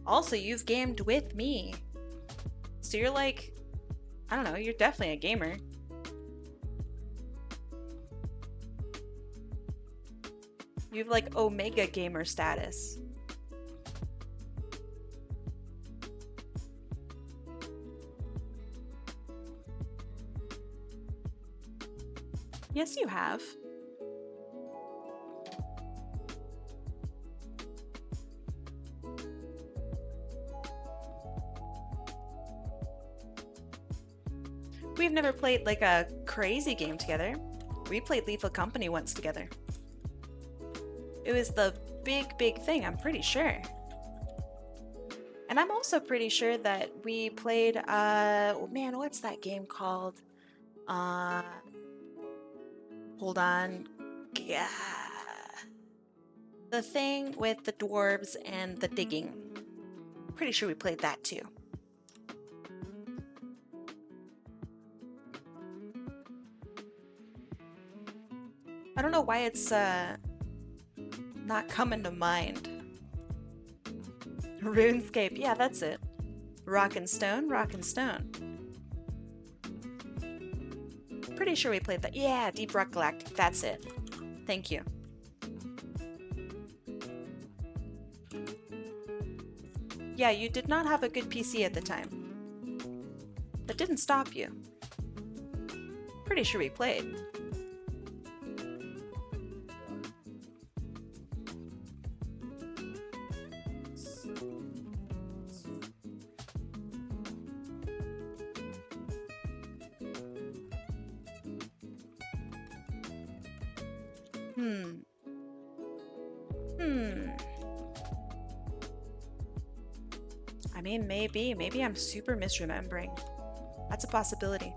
Also, you've gamed with me. So you're like, I don't know, you're definitely a gamer. You have like Omega gamer status. Yes, you have. We've never played like a crazy game together. We played Lethal Company once together. It was the big thing, I'm pretty sure. And I'm also pretty sure that we played, man, what's that game called? Hold on. Yeah. The thing with the dwarves and the digging. Pretty sure we played that too. I don't know why it's not coming to mind. RuneScape, yeah, that's it. Rock and Stone, Rock and Stone. Pretty sure we played that. Yeah, Deep Rock Galactic, that's it. Thank you. Yeah, you did not have a good PC at the time. That didn't stop you. Pretty sure we played. I mean, maybe I'm super misremembering. That's a possibility.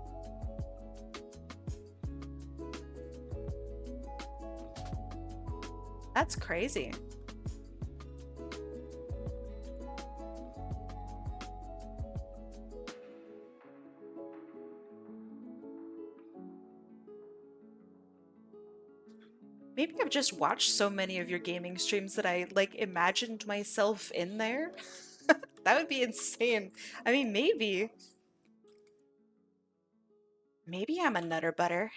That's crazy. Maybe I've just watched so many of your gaming streams that I like imagined myself in there. That would be insane. I mean, maybe. Maybe I'm a nutter butter.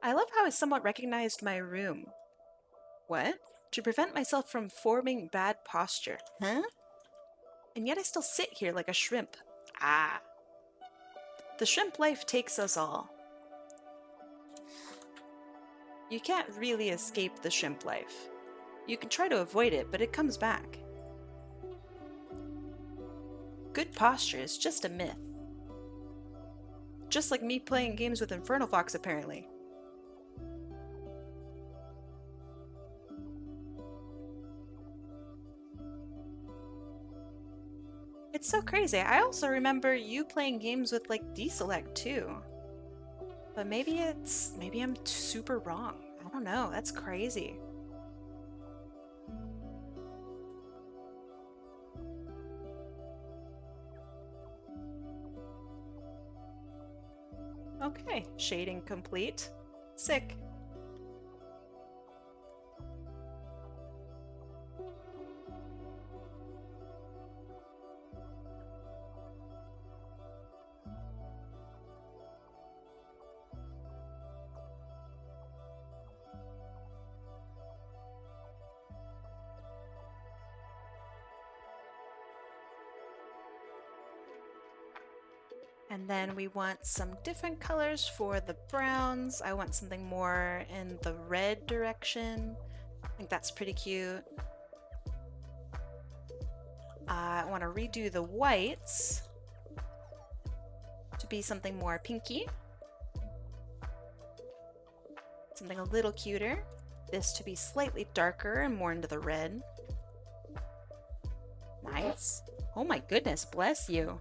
I love how I somewhat recognized my room. What? To prevent myself from forming bad posture. Huh? And yet I still sit here like a shrimp. Ah. The shrimp life takes us all. You can't really escape the shrimp life. You can try to avoid it, but it comes back. Good posture is just a myth. Just like me playing games with Infernal Fox, apparently. It's so crazy. I also remember you playing games with like Deselect too. But maybe I'm super wrong. I don't know. That's crazy. Okay, shading complete. Sick. And then we want some different colors for the browns. I want something more in the red direction. I think that's pretty cute. I want to redo the whites to be something more pinky. Something a little cuter. This to be slightly darker and more into the red. Nice. Oh my goodness, bless you.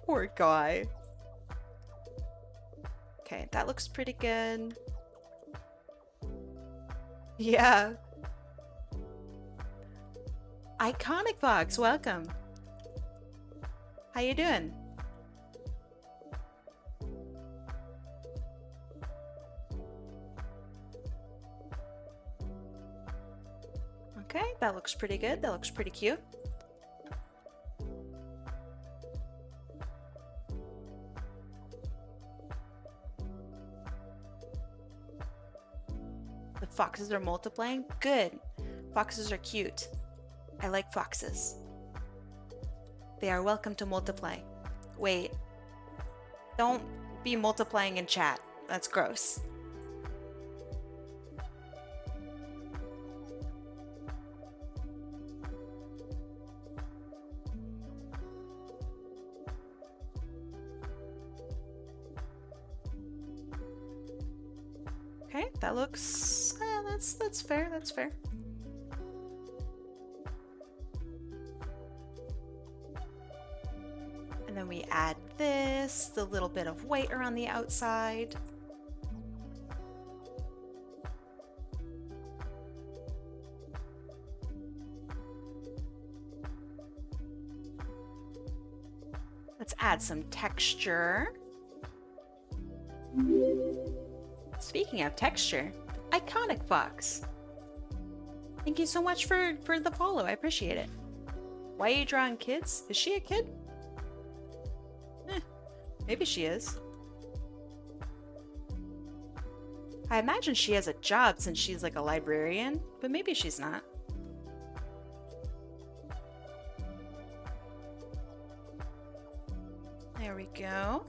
Poor guy. Okay, that looks pretty good. Yeah. Iconic Fox, welcome. How you doing? Okay, that looks pretty good. That looks pretty cute. The foxes are multiplying? Good. Foxes are cute. I like foxes. They are welcome to multiply. Wait. Don't be multiplying in chat. That's gross. Okay, that looks that's fair. That's fair. And then we add this, the little bit of white around the outside. Let's add some texture. Speaking of texture, Iconic Fox. Thank you so much for the follow. I appreciate it. Why are you drawing kids? Is she a kid? Maybe she is. I imagine she has a job since she's like a librarian, but maybe she's not. There we go.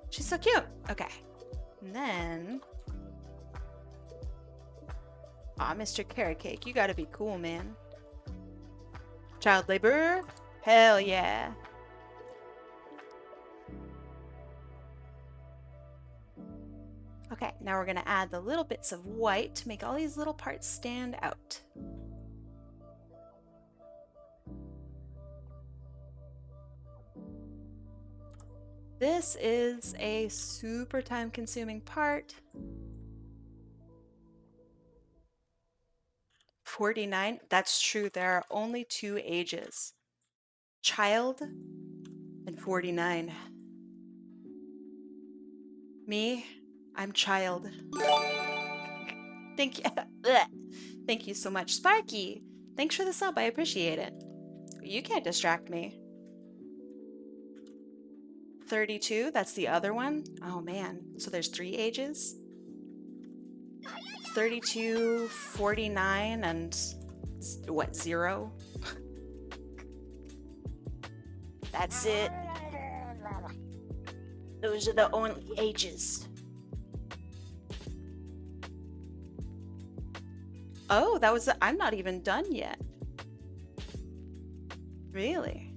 She's so cute. Okay. And then... Aw, Mr. Carrot Cake, you gotta be cool, man. Child laborer? Hell yeah. Okay, now we're going to add the little bits of white to make all these little parts stand out. This is a super time-consuming part. 49, that's true. There are only 2 ages. Child and 49. Me, I'm child. Thank you. Thank you so much. Sparky, thanks for the sub. I appreciate it. You can't distract me. 32, that's the other one. Oh man, so there's 3 ages. 32, 49, and what, 0? That's it. Those are the only ages. Oh, that was I'm not even done yet. Really?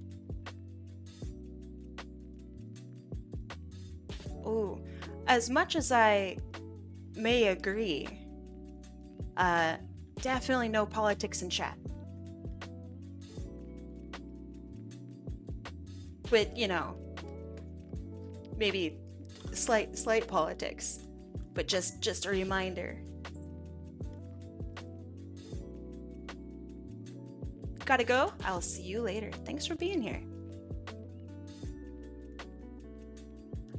Ooh, as much as I may agree, definitely no politics in chat. But, you know, maybe slight politics, but just a reminder. Gotta go. I'll see you later. Thanks for being here.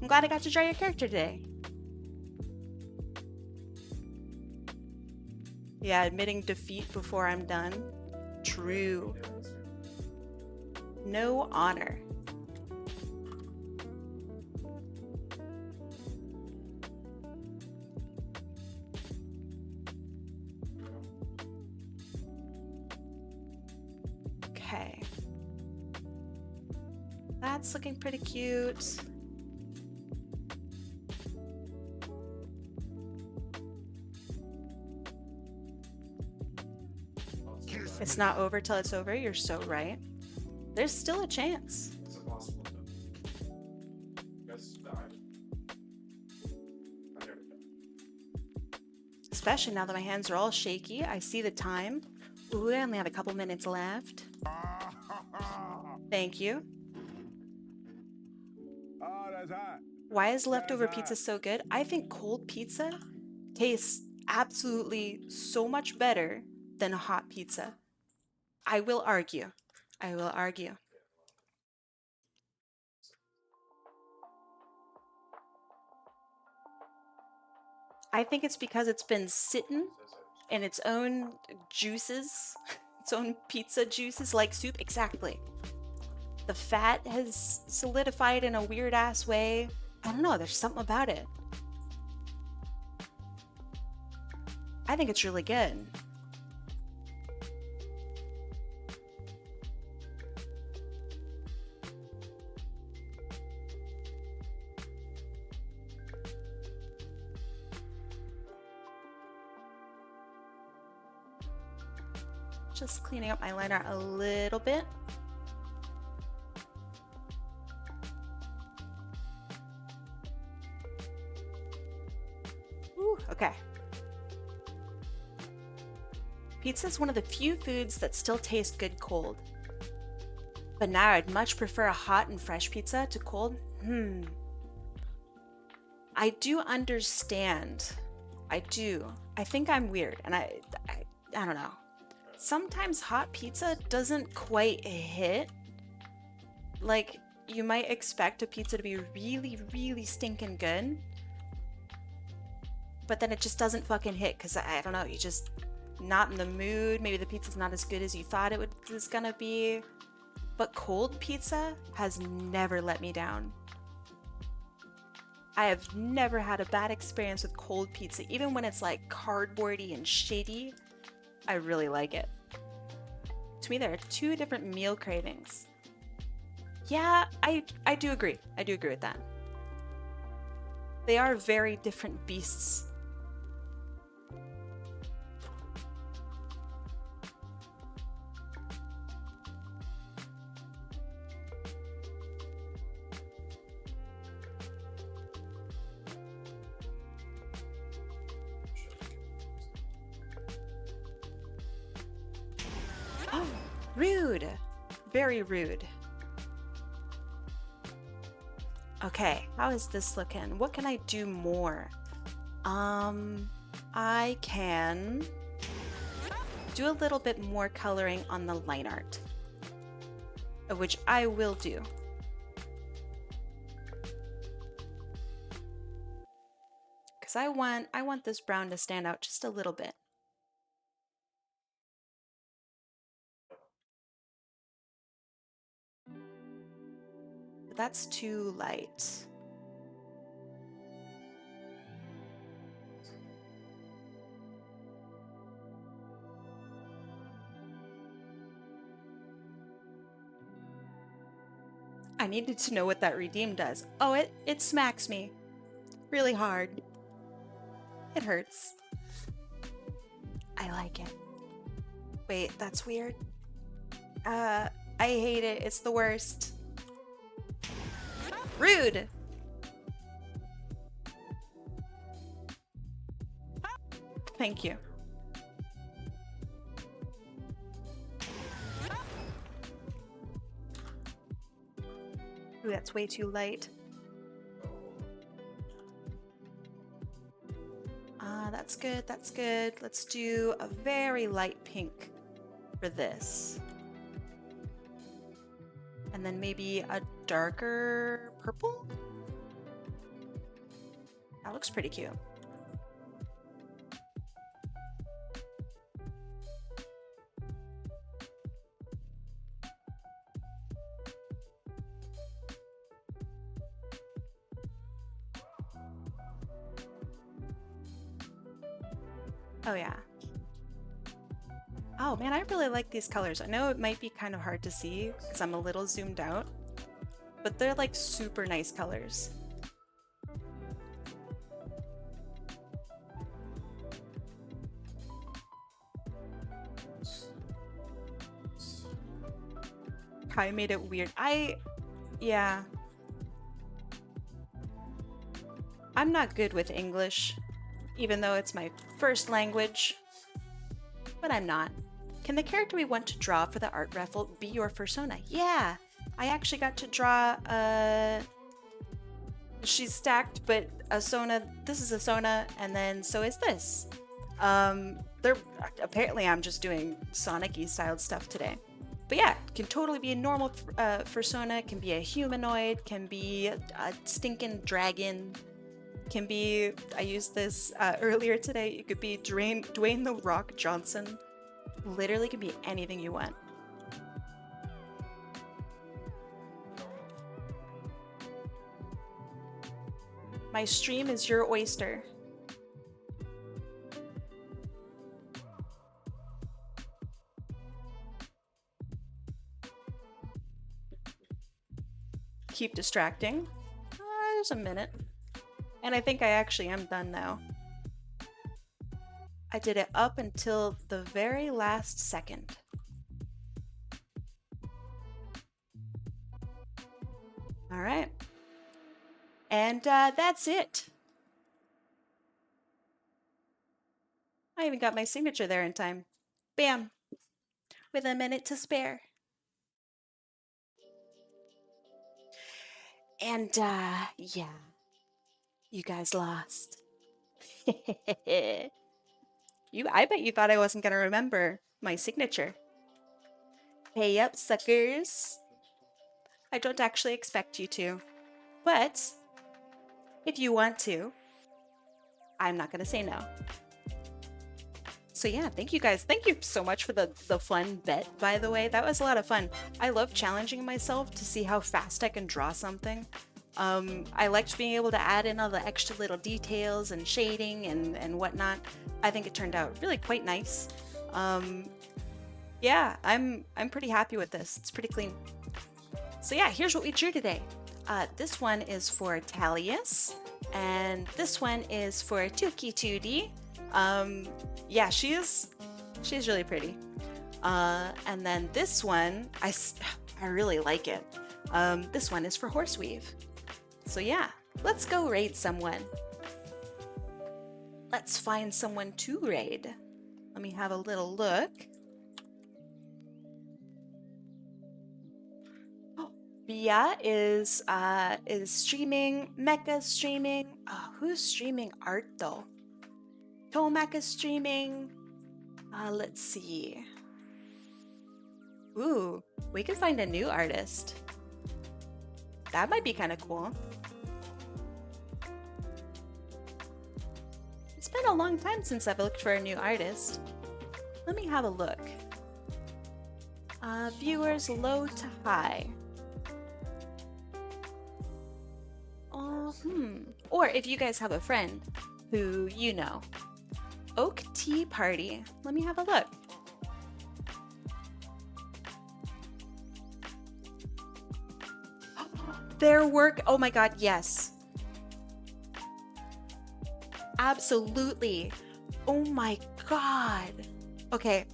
I'm glad I got to draw your character today. Yeah, admitting defeat before I'm done. True. No honor. Okay. That's looking pretty cute. It's not over till it's over. You're so right. There's still a chance. Is it possible to you guys died? I never died. Especially now that my hands are all shaky. I see the time. Ooh, I only have a couple minutes left. Thank you. Oh, that's hot. Why is leftover pizza so good? I think cold pizza tastes absolutely so much better than hot pizza. I will argue. I will argue. I think it's because it's been sitting in its own juices, its own pizza juices like soup. Exactly. The fat has solidified in a weird ass way. I don't know, there's something about it. I think it's really good. Just cleaning up my liner a little bit. Ooh, okay. Pizza is one of the few foods that still taste good cold. But now I'd much prefer a hot and fresh pizza to cold. I do understand. I do. I think I'm weird, and I don't know. Sometimes hot pizza doesn't quite hit. Like, you might expect a pizza to be really, really stinking good, but then it just doesn't fucking hit because I don't know, you just not in the mood. Maybe the pizza's not as good as you thought it was gonna be. But cold pizza has never let me down. I have never had a bad experience with cold pizza, even when it's like cardboardy and shitty. I really like it. To me, there are 2 different meal cravings. Yeah, I do agree. I do agree with that. They are very different beasts. Very rude. Okay, how is this looking? What can I do more? I can do a little bit more coloring on the line art, which I will do. Because I want this brown to stand out just a little bit. But that's too light. I needed to know what that redeem does. Oh, it smacks me really hard. It hurts. I like it. Wait, that's weird. I hate it. It's the worst. Rude! Thank you. Ooh, that's way too light. That's good, that's good. Let's do a very light pink for this. And then maybe a darker purple? That looks pretty cute. Oh yeah. Oh man, I really like these colors. I know it might be kind of hard to see because I'm a little zoomed out, but they're like super nice colors. Kai made it weird. Yeah. I'm not good with English, even though it's my first language, but I'm not. Can the character we want to draw for the art raffle be your fursona? Yeah, I actually got to draw, she's stacked, but Asona, this is Asona, and then so is this. Apparently I'm just doing Sonic-y styled stuff today. But yeah, can totally be a normal fursona, can be a humanoid, can be a stinking dragon, can be, I used this earlier today, it could be Dwayne The Rock Johnson. Literally can be anything you want. My stream is your oyster. Keep distracting. There's a minute. And I think I actually am done now. I did it up until the very last second. All right. And that's it. I even got my signature there in time. Bam. With a minute to spare. And yeah. You guys lost. I bet you thought I wasn't gonna remember my signature. Pay up, suckers. I don't actually expect you to, but if you want to, I'm not gonna say no. So yeah, thank you guys. Thank you so much for the fun bet, by the way. That was a lot of fun. I love challenging myself to see how fast I can draw something. I liked being able to add in all the extra little details and shading and whatnot. I think it turned out really quite nice. Yeah, I'm pretty happy with this. It's pretty clean. So yeah, here's what we drew today. This one is for Talius, and this one is for Tuki 2D. Yeah, she's really pretty. And then this one, I really like it. This one is for Horseweave. So yeah, let's go raid someone. Let's find someone to raid. Let me have a little look. Bia is streaming. Mecca's streaming. Who's streaming art though? Tomac is streaming. Let's see. Ooh, we could find a new artist. That might be kind of cool. It's been a long time since I've looked for a new artist. Let me have a look. Viewers low to high. Or if you guys have a friend who you know. Oak Tea Party. Let me have a look. Their work, oh my god, yes. Absolutely. Oh my god. Okay,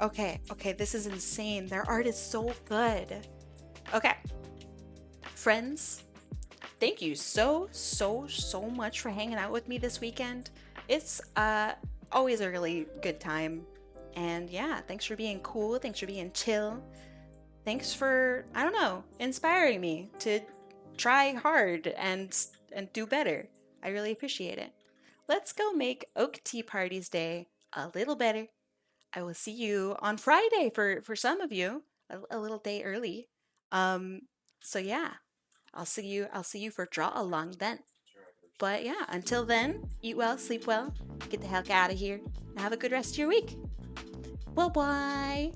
this is insane. Their art is so good. Okay. Friends, thank you so much for hanging out with me this weekend. It's always a really good time. And yeah, thanks for being cool. Thanks for being chill. Thanks for, I don't know, inspiring me to try hard and do better. I really appreciate it. Let's go make Oak Tea Party's day a little better. I will see you on Friday for some of you, a little day early. So yeah, I'll see you for draw along then. But yeah, until then, eat well, sleep well, get the heck out of here, and have a good rest of your week. Bye bye.